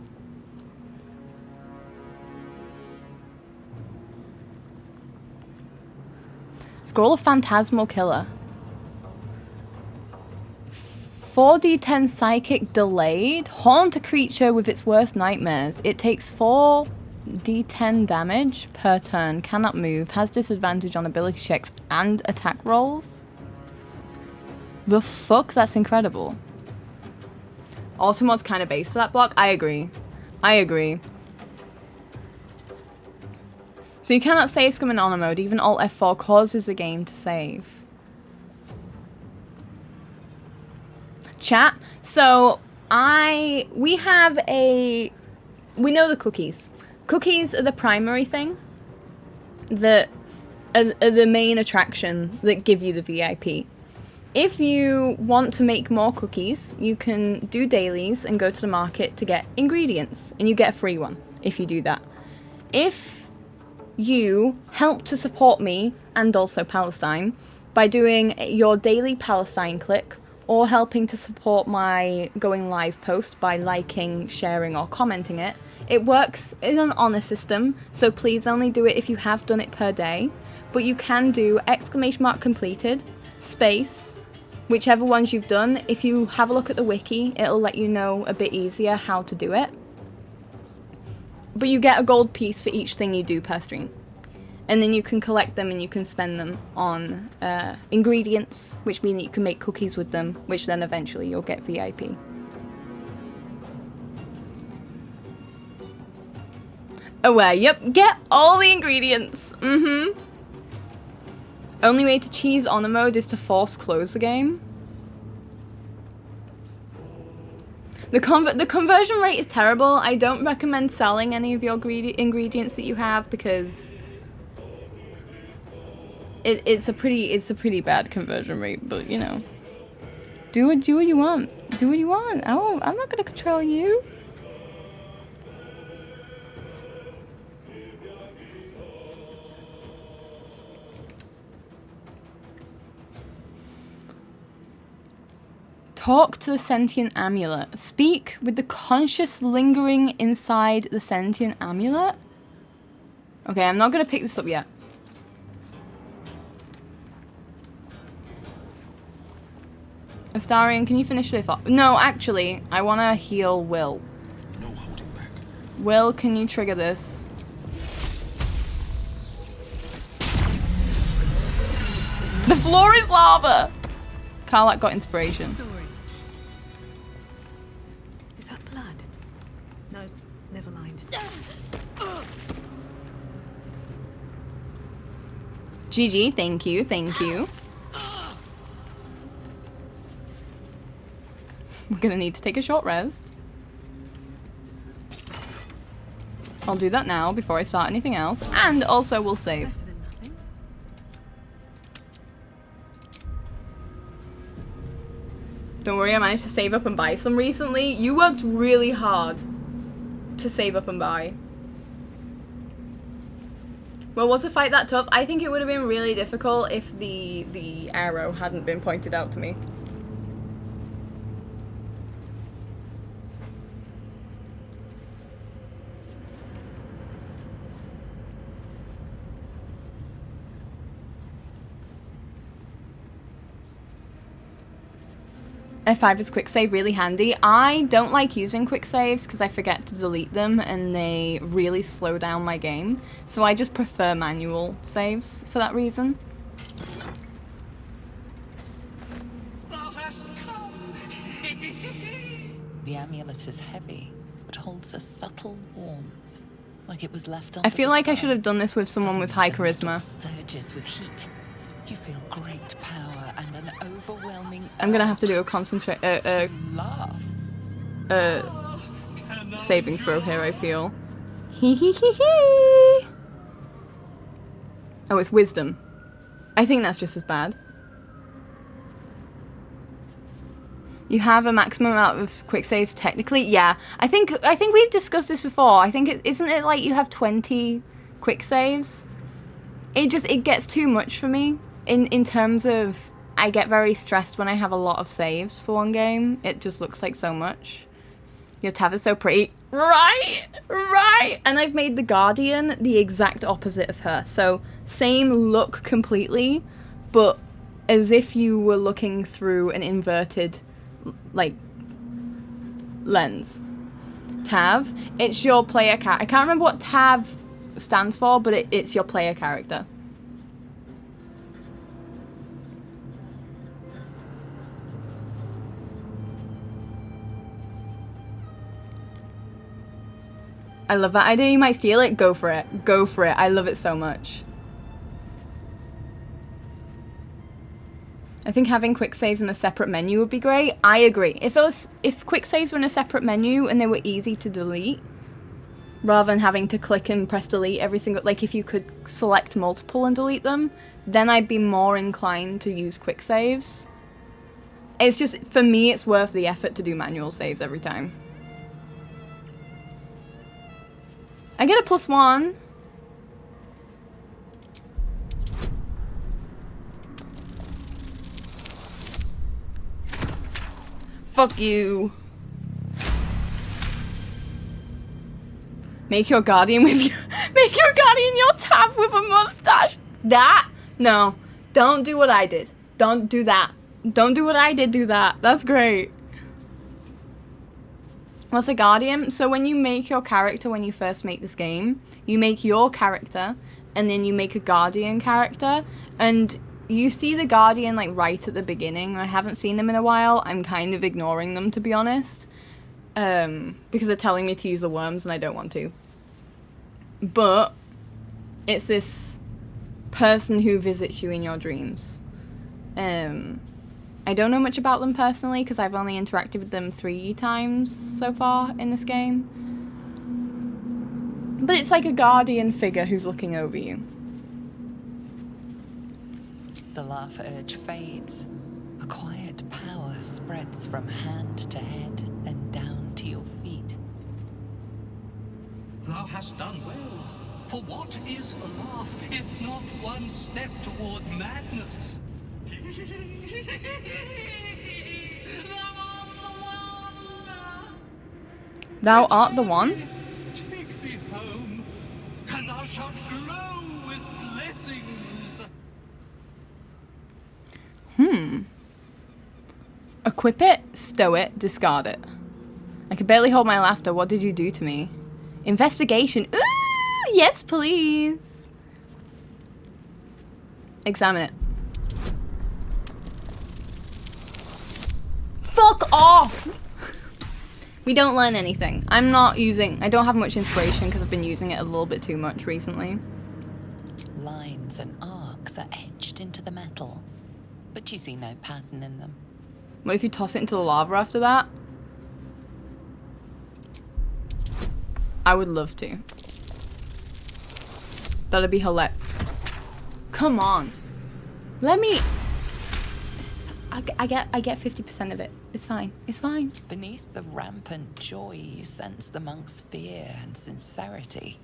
Scroll of Phantasmal Killer. 4d10 psychic delayed. Haunt a creature with its worst nightmares. It takes 4d10 damage per turn. Cannot move. Has disadvantage on ability checks and attack rolls. The fuck? That's incredible. Automod's kind of base for that block. I agree. I agree. So you cannot save scum in honor mode. Even Alt F4 causes the game to save. Chat. So we know the cookies. Cookies are the primary thing that are the main attraction that give you the VIP. If you want to make more cookies, you can do dailies and go to the market to get ingredients, and you get a free one if you do that. If you help to support me and also Palestine by doing your daily Palestine click, or helping to support my going live post by liking, sharing, or commenting it. It works in an honor system, so please only do it if you have done it per day. But you can do !completed, space, whichever ones you've done. If you have a look at the wiki, it'll let you know a bit easier how to do it. But you get a gold piece for each thing you do per stream. And then you can collect them and you can spend them on ingredients, which mean that you can make cookies with them, which then eventually you'll get VIP. Aware, yep, get all the ingredients. Only way to cheese honor mode is to force close the game. The conversion rate is terrible. I don't recommend selling any of your ingredients that you have because it's a pretty bad conversion rate, but you know, do what you want. Do what you want. I'm not gonna control you. Talk to the sentient amulet. Speak with the conscious lingering inside the sentient amulet. Okay, I'm not gonna pick this up yet. Astarion, can you finish this off? No, actually, I want to heal Will. No holding back. Will, can you trigger this? The floor is lava! Karlak got inspiration. Story. Is that blood? No, never mind. GG, thank you, thank you. We're gonna need to take a short rest. I'll do that now before I start anything else. And also we'll save. Better than nothing. Don't worry, I managed to save up and buy some recently. You worked really hard to save up and buy. Well, was the fight that tough? I think it would have been really difficult if the arrow hadn't been pointed out to me. F5 is quick save really handy. I don't like using quick saves because I forget to delete them and they really slow down my game. So I just prefer manual saves for that reason. Thou hast come. The amulet is heavy, but holds a subtle warmth, like it was left on. I feel like I should have done this with someone with high charisma. Surges with heat. You feel great power and an overwhelming. I'm gonna have to do a concentrate Laugh. saving throw here, I feel. Hee hee hee hee. Oh, it's wisdom. I think that's just as bad. You have a maximum amount of quick saves technically. Yeah, I think we've discussed this before. I think isn't it like you have 20 quick saves? It gets too much for me in terms of I get very stressed when I have a lot of saves for one game. It just looks like so much. Your Tav is so pretty. Right. And I've made the Guardian the exact opposite of her. So same look completely, but as if you were looking through an inverted like lens. Tav, it's your player I can't remember what Tav stands for, but it's your player character. I love that idea. You might steal it. Go for it. Go for it. I love it so much. I think having quick saves in a separate menu would be great. I agree. If quick saves were in a separate menu and they were easy to delete, rather than having to click and press delete every single, like if you could select multiple and delete them, then I'd be more inclined to use quick saves. It's just, for me, it's worth the effort to do manual saves every time. I get a +1. Fuck you. Make your guardian with your your Tav with a mustache. That? No. Don't do what I did. Don't do that. Don't do what I did, do that. That's great. What's a guardian? So when you make your character, when you first make this game, you make your character and then you make a guardian character, and you see the guardian like right at the beginning. I haven't seen them in a while. I'm kind of ignoring them, to be honest, because they're telling me to use the worms and I don't want to. But it's this person who visits you in your dreams. I don't know much about them personally because I've only interacted with them 3 times so far in this game. But it's like a guardian figure who's looking over you. The laugh urge fades. A quiet power spreads from hand to head, then down to your feet. Thou hast done well. For what is a laugh if not one step toward madness? Thou Thou art the one? Take me home, and thou shalt glow with blessings. Equip it, stow it, discard it. I can barely hold my laughter. What did you do to me? Investigation. Ooh, yes, please. Examine it. Fuck off! We don't learn anything. I don't have much inspiration because I've been using it a little bit too much recently. Lines and arcs are etched into the metal, but you see no pattern in them. What if you toss it into the lava after that? I would love to. That'd be hilarious. Come on. Let me... I get 50% of it. It's fine. It's fine. Beneath the rampant joy, you sense the monk's fear and sincerity.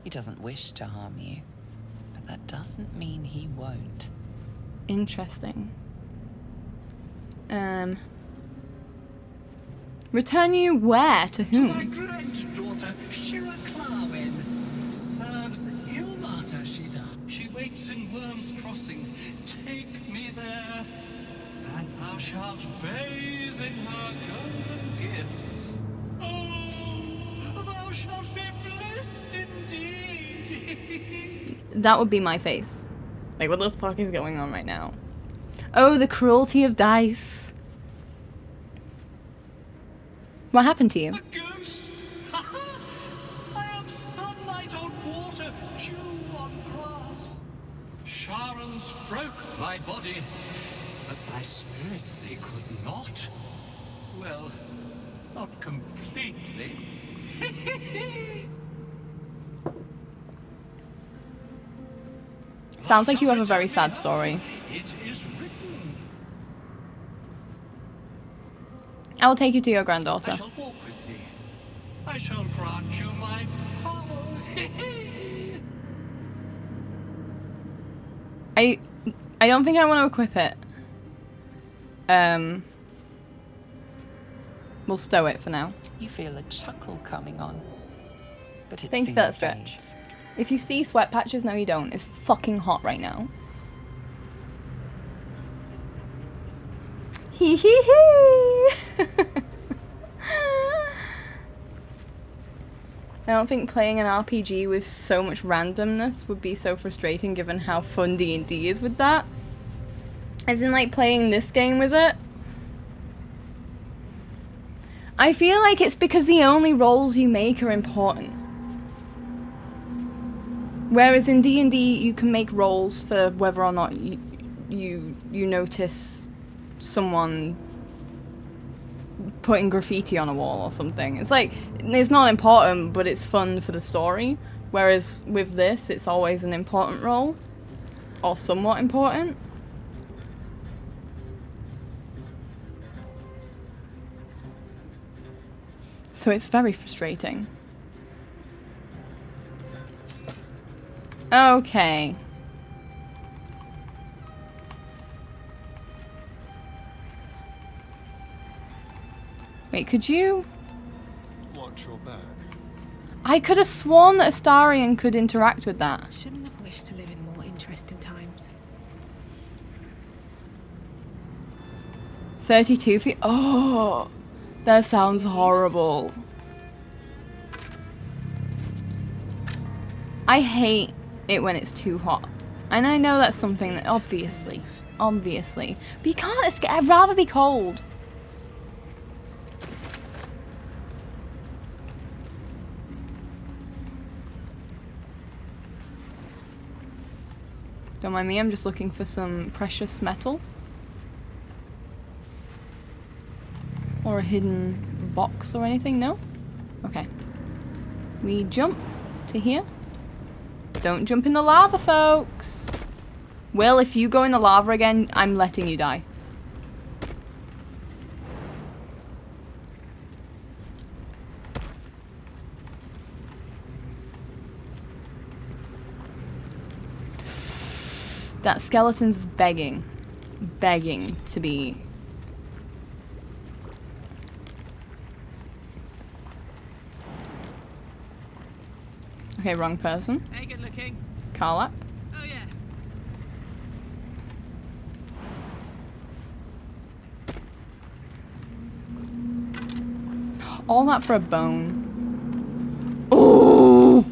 He doesn't wish to harm you, but that doesn't mean he won't. Interesting. Return you where? To whom? My granddaughter, Shira Clarwin, serves Ilmata, she does. She waits in Worm's Crossing. Take me there, and thou shalt bathe in her golden gifts. Oh, thou shalt be blessed indeed. That would be my face. Like, what the fuck is going on right now? Oh, the cruelty of dice. What happened to you? A ghost! I am sunlight on water, dew on grass. Sharons broke my body, but my spirit they could not. Well, not completely. Sounds like you have a very sad story. It is written. I will take you to your granddaughter. I shall walk with thee. I shall grant you my power. I don't think I want to equip it. We'll stow it for now. You feel a chuckle coming on, but it Thank you for that stretch. If you see sweat patches, no you don't. It's fucking hot right now. Hee hee hee! I don't think playing an RPG with so much randomness would be so frustrating given how fun D&D is with that. As in, like, playing this game with it. I feel like it's because the only rolls you make are important. Whereas in D&D, you can make rolls for whether or not you notice someone putting graffiti on a wall or something. It's like, it's not important, but it's fun for the story. Whereas with this, it's always an important role. Or somewhat important. So it's very frustrating. Okay. Wait, could you? Watch your back. I could have sworn that Astarion could interact with that. Shouldn't have wished to live in more interesting times. 32 feet. Oh, that sounds horrible. I hate it when it's too hot. And I know that's something that obviously. But you can't escape. I'd rather be cold. Don't mind me, I'm just looking for some precious metal. Or a hidden box or anything, no? Okay. We jump to here. Don't jump in the lava, folks! Will, if you go in the lava again, I'm letting you die. That skeleton's begging to be... Okay, wrong person. Hey, good looking. Carla. Oh, yeah. All that for a bone. Oh!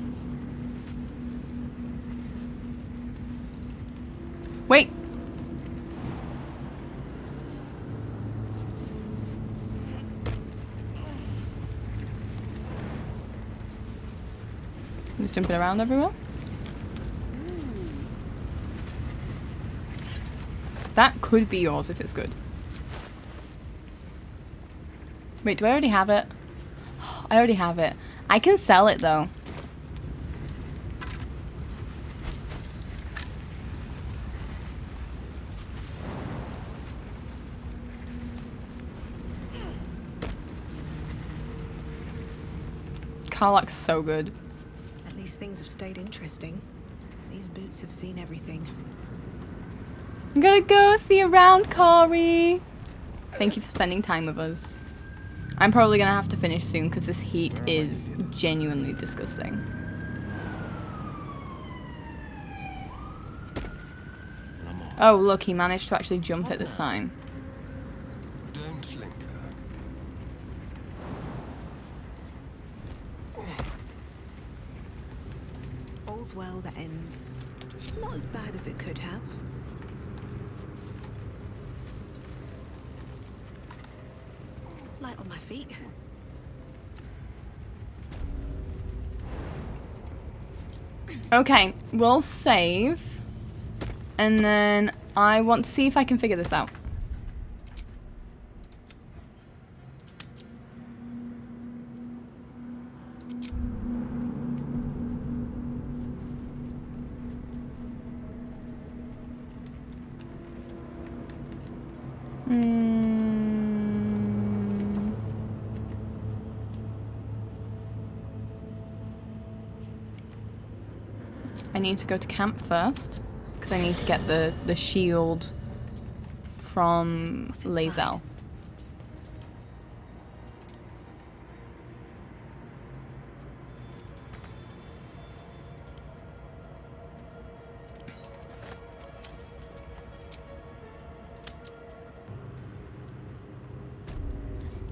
Wait. I'm just jumping around everywhere. That could be yours if it's good. Wait, do I already have it? I already have it. I can sell it though. Carlock's so good. At least things have stayed interesting. These boots have seen everything. I'm gonna go see around, Corey. Thank you for spending time with us. I'm probably gonna have to finish soon because this heat is genuinely disgusting. Oh, look, he managed to actually jump it this time. Don't linger. All's well that ends not as bad as it could have. Light on my feet. Okay, we'll save. And then I want to see if I can figure this out. I need to go to camp first because I need to get the shield from Lae'zel.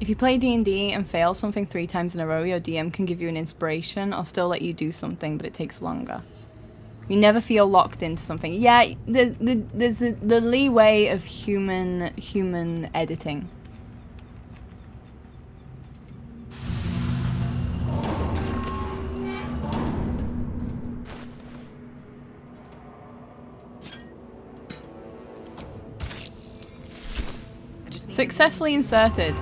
If you play D&D and fail something 3 times in a row, your DM can give you an inspiration or still let you do something, but it takes longer. You never feel locked into something. Yeah, there's the leeway of human editing. Successfully inserted.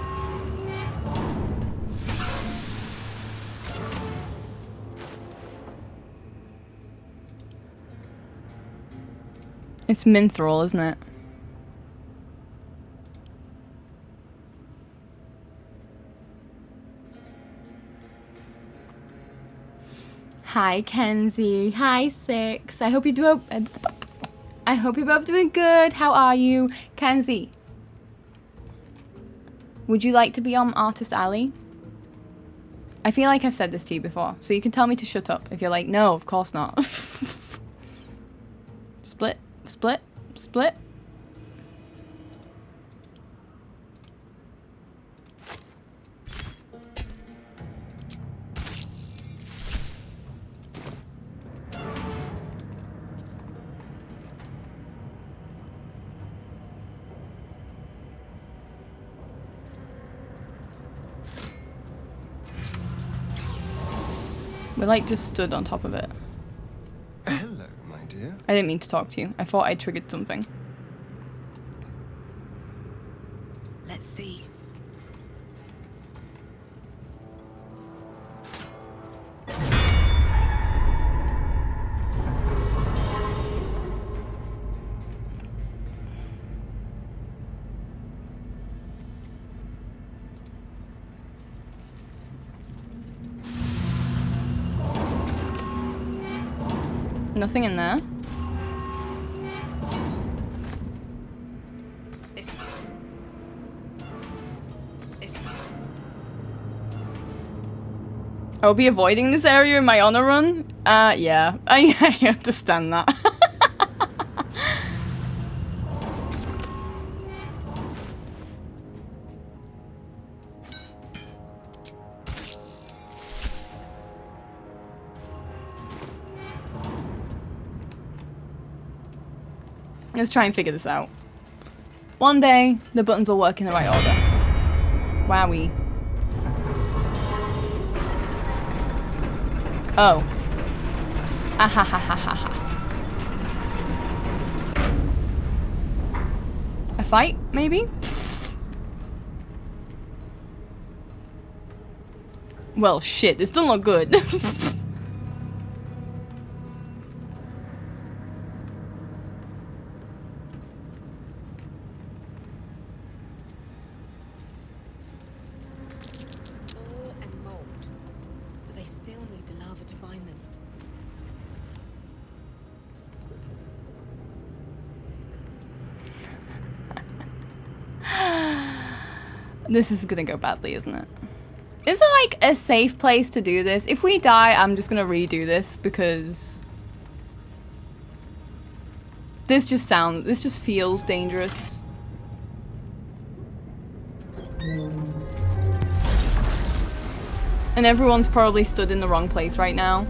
It's Minthrall, isn't it? Hi, Kenzie. Hi, Six. I hope you're both doing good. How are you, Kenzie? Would you like to be on Artist Alley? I feel like I've said this to you before, so you can tell me to shut up if you're like, no, of course not. Split. Split. Split. We like just stood on top of it. Hello, my dear. I didn't mean to talk to you. I thought I triggered something. Let's see. Nothing in there. It's fine. It's fine. I'll be avoiding this area in my honor run. Yeah, I understand that. Let's try and figure this out. One day, the buttons will work in the right order. Wowie. Oh. Ahahahaha. A fight, maybe? Well, shit, this doesn't look good. Ore and mold. But they still need the lava to bind them. This is gonna go badly, isn't it? Is it like a safe place to do this? If we die, I'm just gonna redo this because this just feels dangerous. And everyone's probably stood in the wrong place right now.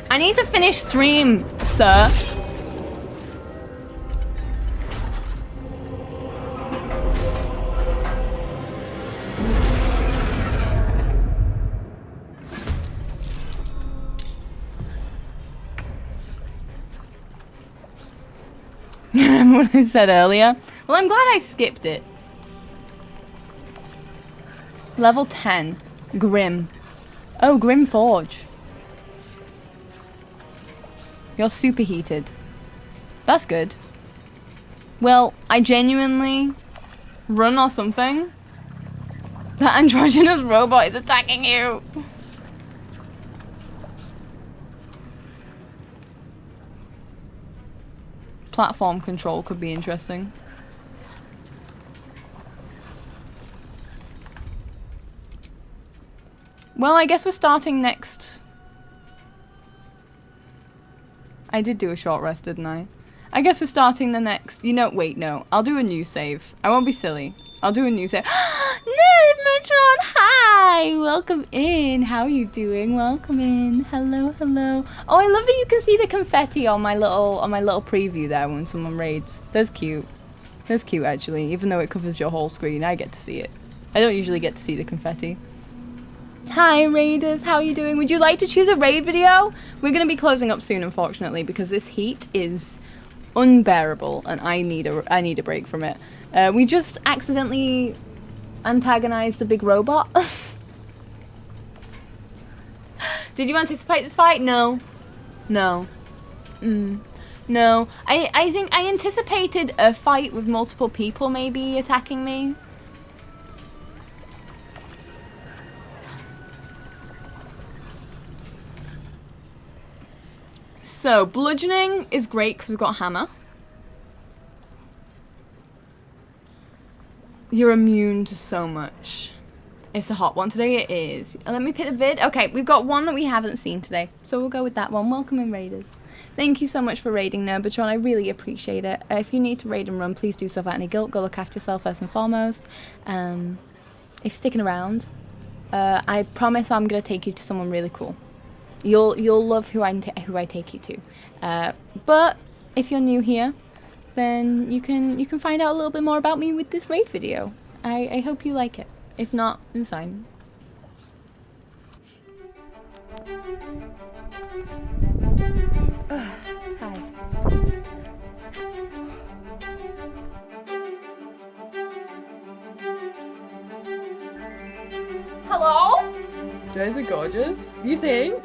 I need to finish stream, sir. Remember what I said earlier? Well, I'm glad I skipped it. Level 10. Grim. Oh, Grim Forge. You're superheated. That's good. Well, I genuinely run or something. That androgynous robot is attacking you. Platform control could be interesting. Well, I guess we're starting next. I did do a short rest, didn't I? I guess we're starting the next... You know, wait, no. I'll do a new save. I won't be silly. I'll do a new save. Metron, hi! Welcome in. How are you doing? Welcome in. Hello, hello. Oh, I love that you can see the confetti on my little preview there when someone raids. That's cute. That's cute, actually. Even though it covers your whole screen, I get to see it. I don't usually get to see the confetti. Hi Raiders, how are you doing? Would you like to choose a raid video? We're going to be closing up soon, unfortunately, because this heat is unbearable and I need a break from it. We just accidentally antagonized a big robot. Did you anticipate this fight? No. No. No. I think I anticipated a fight with multiple people maybe attacking me. So, bludgeoning is great because we've got a hammer. You're immune to so much. It's a hot one today, it is. Let me pick the vid. Okay, we've got one that we haven't seen today. So we'll go with that one. Welcome in, Raiders. Thank you so much for raiding, Nerbatron. I really appreciate it. If you need to raid and run, please do so without any guilt. Go look after yourself first and foremost. If you're sticking around, I promise I'm going to take you to someone really cool. You'll love who I take you to. But if you're new here, then you can find out a little bit more about me with this raid video. I hope you like it. If not, it's fine. Hi. Hello? You guys are gorgeous. You think?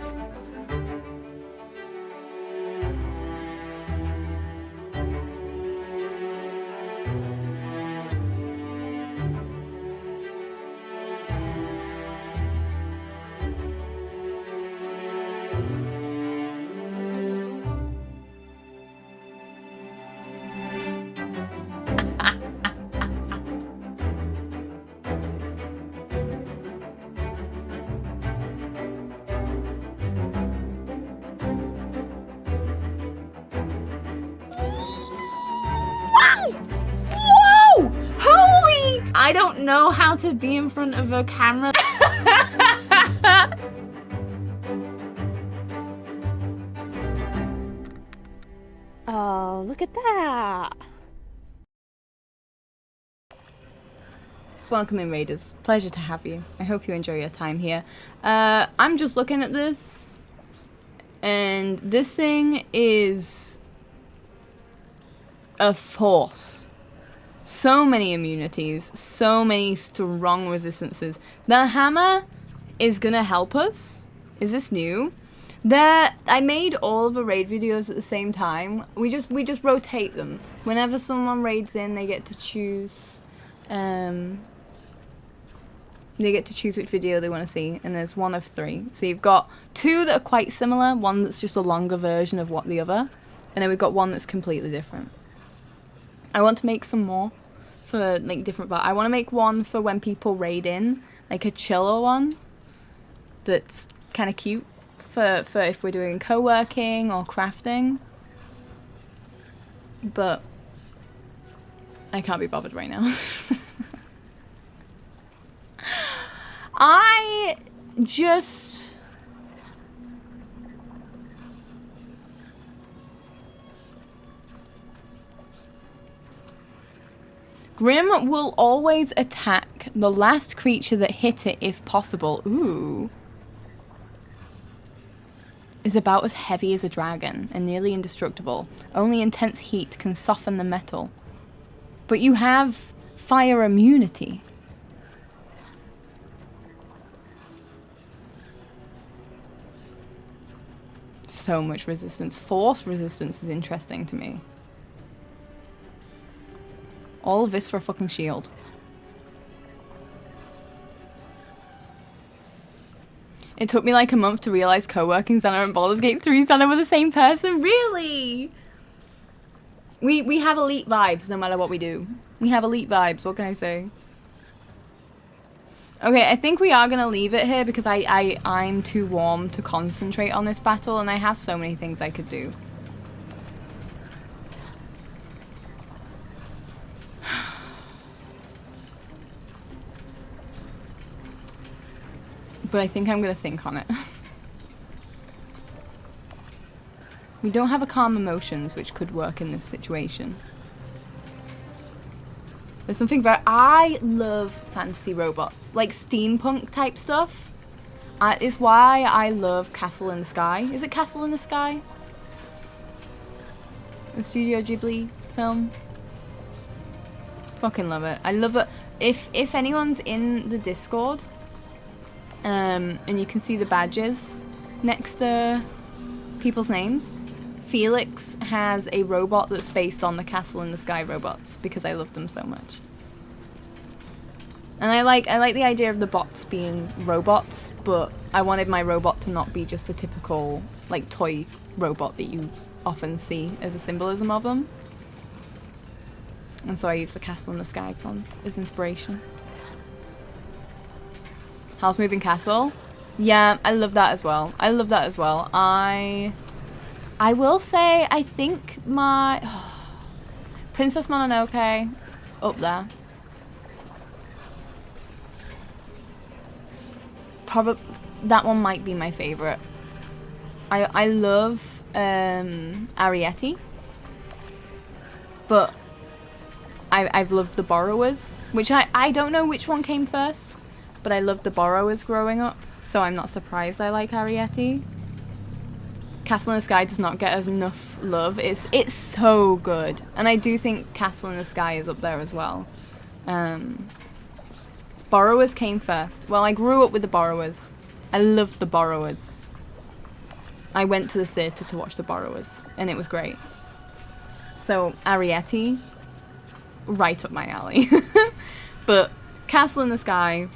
I don't know how to be in front of a camera. Oh, look at that. Welcome in, Raiders. Pleasure to have you. I hope you enjoy your time here. I'm just looking at this, and this thing is a force. So many immunities, so many strong resistances. The hammer is gonna help us. Is this new? I made all of the raid videos at the same time. We just rotate them. Whenever someone raids in, they get to choose. They get to choose which video they want to see, and there's one of 3. So you've got 2 that are quite similar, one that's just a longer version of what the other, and then we've got one that's completely different. I want to make some more for like different. I want to make one for when people raid in, like a chiller one that's kind of cute for if we're doing co-working or crafting. But I can't be bothered right now. I just... Grim will always attack the last creature that hit it if possible. Ooh. Is about as heavy as a dragon and nearly indestructible. Only intense heat can soften the metal. But you have fire immunity. So much resistance. Force resistance is interesting to me. All of this for a fucking shield. It took me like a month to realize co-working Xana and Baldur's Gate 3 Xana were the same person. Really? We have elite vibes no matter what we do. We have elite vibes. What can I say? Okay, I think we are gonna leave it here because I'm too warm to concentrate on this battle, and I have so many things I could do. But I think I'm gonna think on it. We don't have a calm emotions, which could work in this situation. There's something very... I love fantasy robots. Like steampunk type stuff. It's why I love Castle in the Sky. Is it Castle in the Sky? The Studio Ghibli film. Fucking love it. I love it. If anyone's in the Discord, and you can see the badges next to people's names, Felix has a robot that's based on the Castle in the Sky robots because I love them so much. And I like the idea of the bots being robots, but I wanted my robot to not be just a typical like toy robot that you often see as a symbolism of them. And so I used the Castle in the Sky ones as inspiration. House Moving Castle? Yeah, I love that as well. I love that as well. I will say, I think my... Princess Mononoke, up there. Probably, that one might be my favourite. I love Arrietty. But I've loved The Borrowers, which I don't know which one came first, but I loved The Borrowers growing up, so I'm not surprised I like Arrietty. Castle in the Sky does not get enough love. It's so good, and I do think Castle in the Sky is up there as well. Borrowers came first. Well, I grew up with The Borrowers. I loved The Borrowers. I went to the theatre to watch The Borrowers, and it was great. So Arrietty, right up my alley. But Castle in the Sky,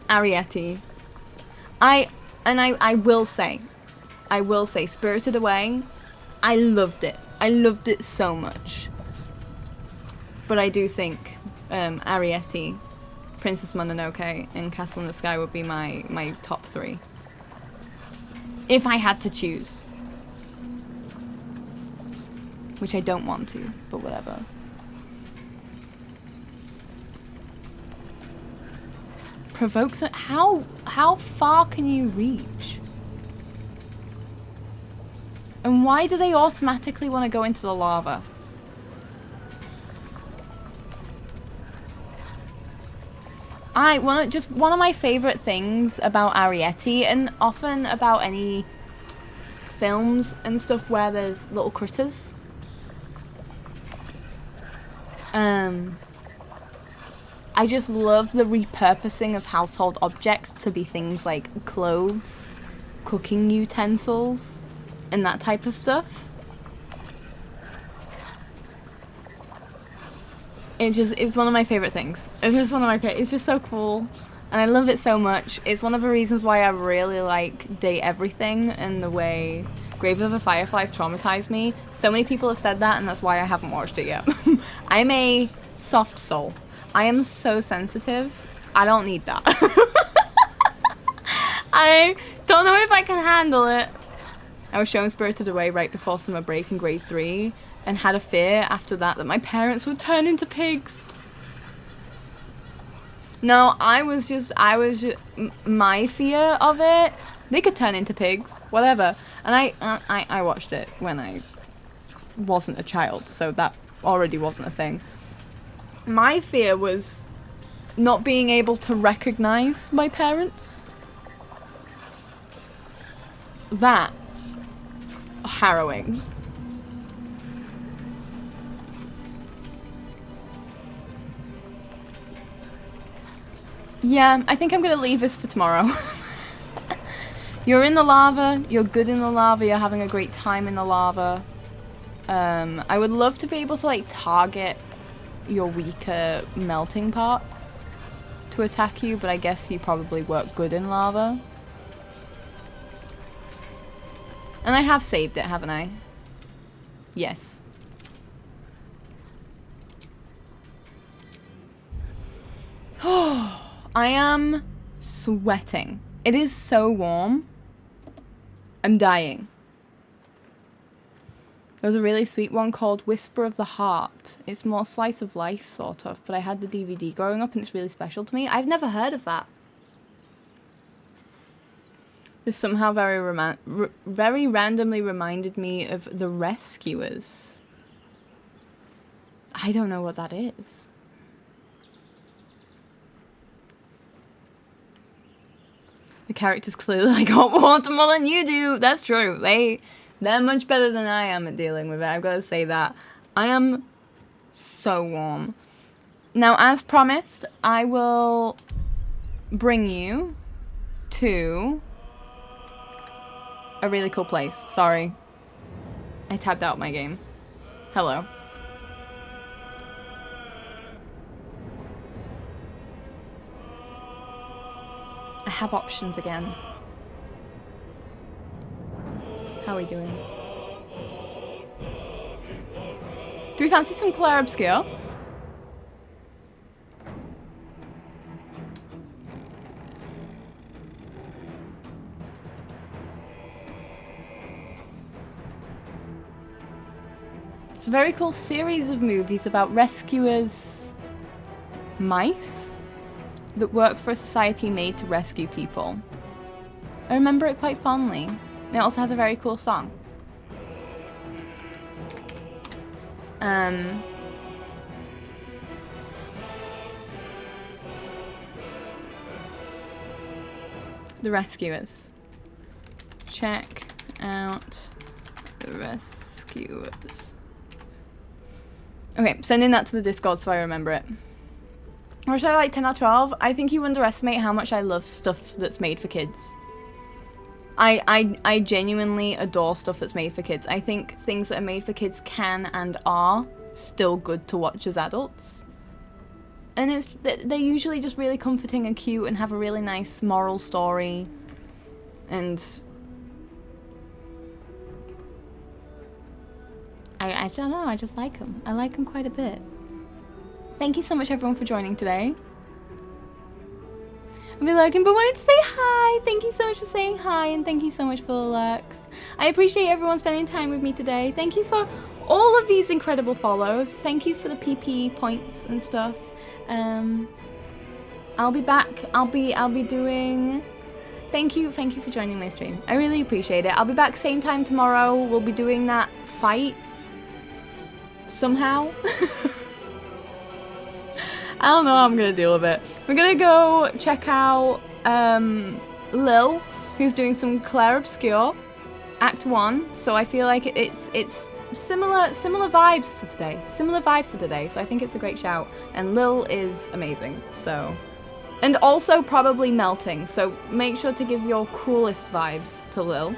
Arrietty. I will say, Spirited Away, I loved it. I loved it so much. But I do think Arrietty, Princess Mononoke, and Castle in the Sky would be my top 3. If I had to choose. Which I don't want to, but whatever. provokes it. How far can you reach? And why do they automatically want to go into the lava? One of my favorite things about Arrietty, and often about any films and stuff where there's little critters. I just love the repurposing of household objects to be things like clothes, cooking utensils, and that type of stuff. It's one of my favorite things. It's just so cool. And I love it so much. It's one of the reasons why I really like Date Everything and the way Grave of the Fireflies traumatized me. So many people have said that, and that's why I haven't watched it yet. I'm a soft soul. I am so sensitive. I don't need that. I don't know if I can handle it. I was shown Spirited Away right before summer break in grade 3 and had a fear after that my parents would turn into pigs. No, my fear of it, they could turn into pigs, whatever. And I watched it when I wasn't a child, so that already wasn't a thing. My fear was not being able to recognize my parents. That harrowing. Yeah, I think I'm gonna leave this for tomorrow. You're in the lava, you're good in the lava, you're having a great time in the lava. I would love to be able to like target your weaker melting parts to attack you, but I guess you probably work good in lava. And I have saved it, haven't I? Yes. I am sweating. It is so warm. I'm dying. There was a really sweet one called Whisper of the Heart. It's more slice of life, sort of, but I had the DVD growing up and it's really special to me. I've never heard of that. This somehow very randomly reminded me of The Rescuers. I don't know what that is. The character's clearly like, oh, want more than you do. That's true. They're much better than I am at dealing with it. I've got to say that. I am so warm. Now, as promised, I will bring you to a really cool place. Sorry. I tapped out my game. Hello. I have options again. How are we doing? Do we fancy some Claire Obscure? It's a very cool series of movies about rescuers, mice, that work for a society made to rescue people. I remember it quite fondly. It also has a very cool song. The Rescuers. Check out The Rescuers. Okay, sending that to the Discord so I remember it. Or should I like 10 out of 12? I think you underestimate how much I love stuff that's made for kids. I genuinely adore stuff that's made for kids. I think things that are made for kids can and are still good to watch as adults. And they're usually just really comforting and cute and have a really nice moral story. And I don't know, I just like them. I like them quite a bit. Thank you so much everyone for joining today. I've been lurking but wanted to say hi. Thank you so much for saying hi and thank you so much for the lurks. I appreciate everyone spending time with me today. Thank you for all of these incredible follows. Thank you for the PP points and stuff. I'll be back. I'll be doing. Thank you for joining my stream. I really appreciate it. I'll be back same time tomorrow. We'll be doing that fight somehow. I don't know how I'm gonna deal with it. We're gonna go check out Lil, who's doing some Claire Obscure, Act 1. So I feel like it's similar vibes to today. So I think it's a great shout. And Lil is amazing. So, and also probably melting. So make sure to give your coolest vibes to Lil.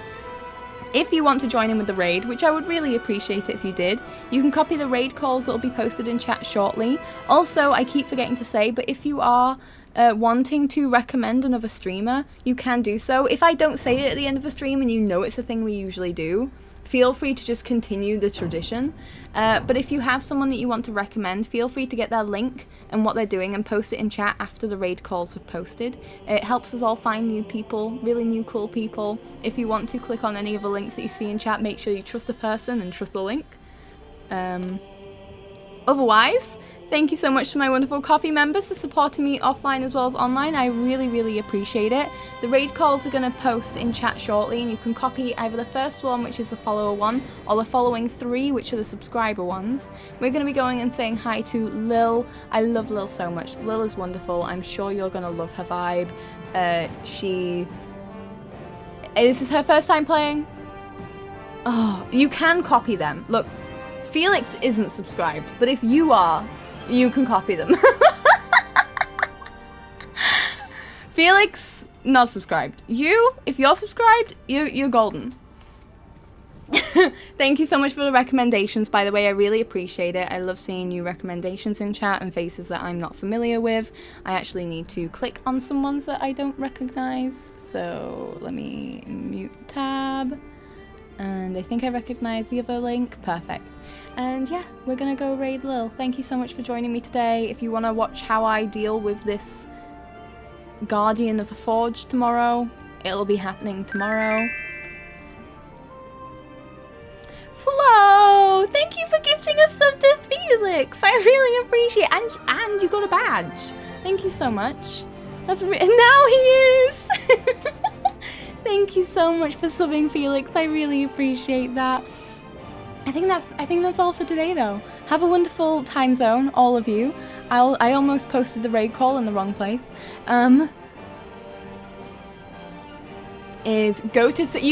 If you want to join in with the raid, which I would really appreciate it if you did, you can copy the raid calls that will be posted in chat shortly. Also, I keep forgetting to say, but if you are wanting to recommend another streamer, you can do so. If I don't say it at the end of a stream and you know it's a thing we usually do, feel free to just continue the tradition. But if you have someone that you want to recommend, feel free to get their link and what they're doing and post it in chat after the raid calls have posted. It helps us all find new people, really new cool people. If you want to click on any of the links that you see in chat, make sure you trust the person and trust the link. Otherwise, thank you so much to my wonderful coffee members for supporting me offline as well as online. I really appreciate it. The raid calls are going to post in chat shortly, and you can copy either the first one, which is the follower one, or the following 3, which are the subscriber ones. We're going to be going and saying hi to Lil. I love Lil so much. Lil is wonderful. I'm sure you're going to love her vibe. This is her first time playing. Oh, you can copy them. Look, Felix isn't subscribed, but if you are, you can copy them. Felix, not subscribed. You, if you're subscribed, you're golden. Thank you so much for the recommendations, by the way. I really appreciate it. I love seeing new recommendations in chat and faces that I'm not familiar with. I actually need to click on some ones that I don't recognize. So let me mute tab. And I think I recognize the other link. Perfect. And yeah, we're gonna go raid Lil. Thank you so much for joining me today. If you want to watch how I deal with this Guardian of the Forge tomorrow, it'll be happening tomorrow. Flo! Thank you for gifting a sub to Felix! I really appreciate it. And you got a badge. Thank you so much. That's now he is! Thank you so much for subbing, Felix. I really appreciate that. I think that's all for today, though. Have a wonderful time zone, all of you. I almost posted the raid call in the wrong place. You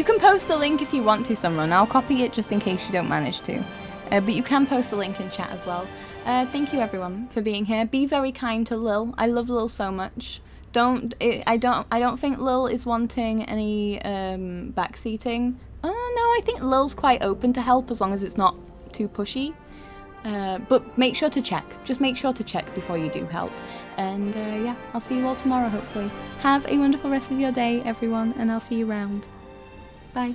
can post a link if you want to, someone. I'll copy it just in case you don't manage to. But you can post a link in chat as well. Thank you, everyone, for being here. Be very kind to Lil. I love Lil so much. I don't think Lil is wanting any backseating. Oh no, I think Lil's quite open to help as long as it's not too pushy. But make sure to check. Just make sure to check before you do help. And yeah, I'll see you all tomorrow, hopefully. Have a wonderful rest of your day, everyone, and I'll see you around. Bye.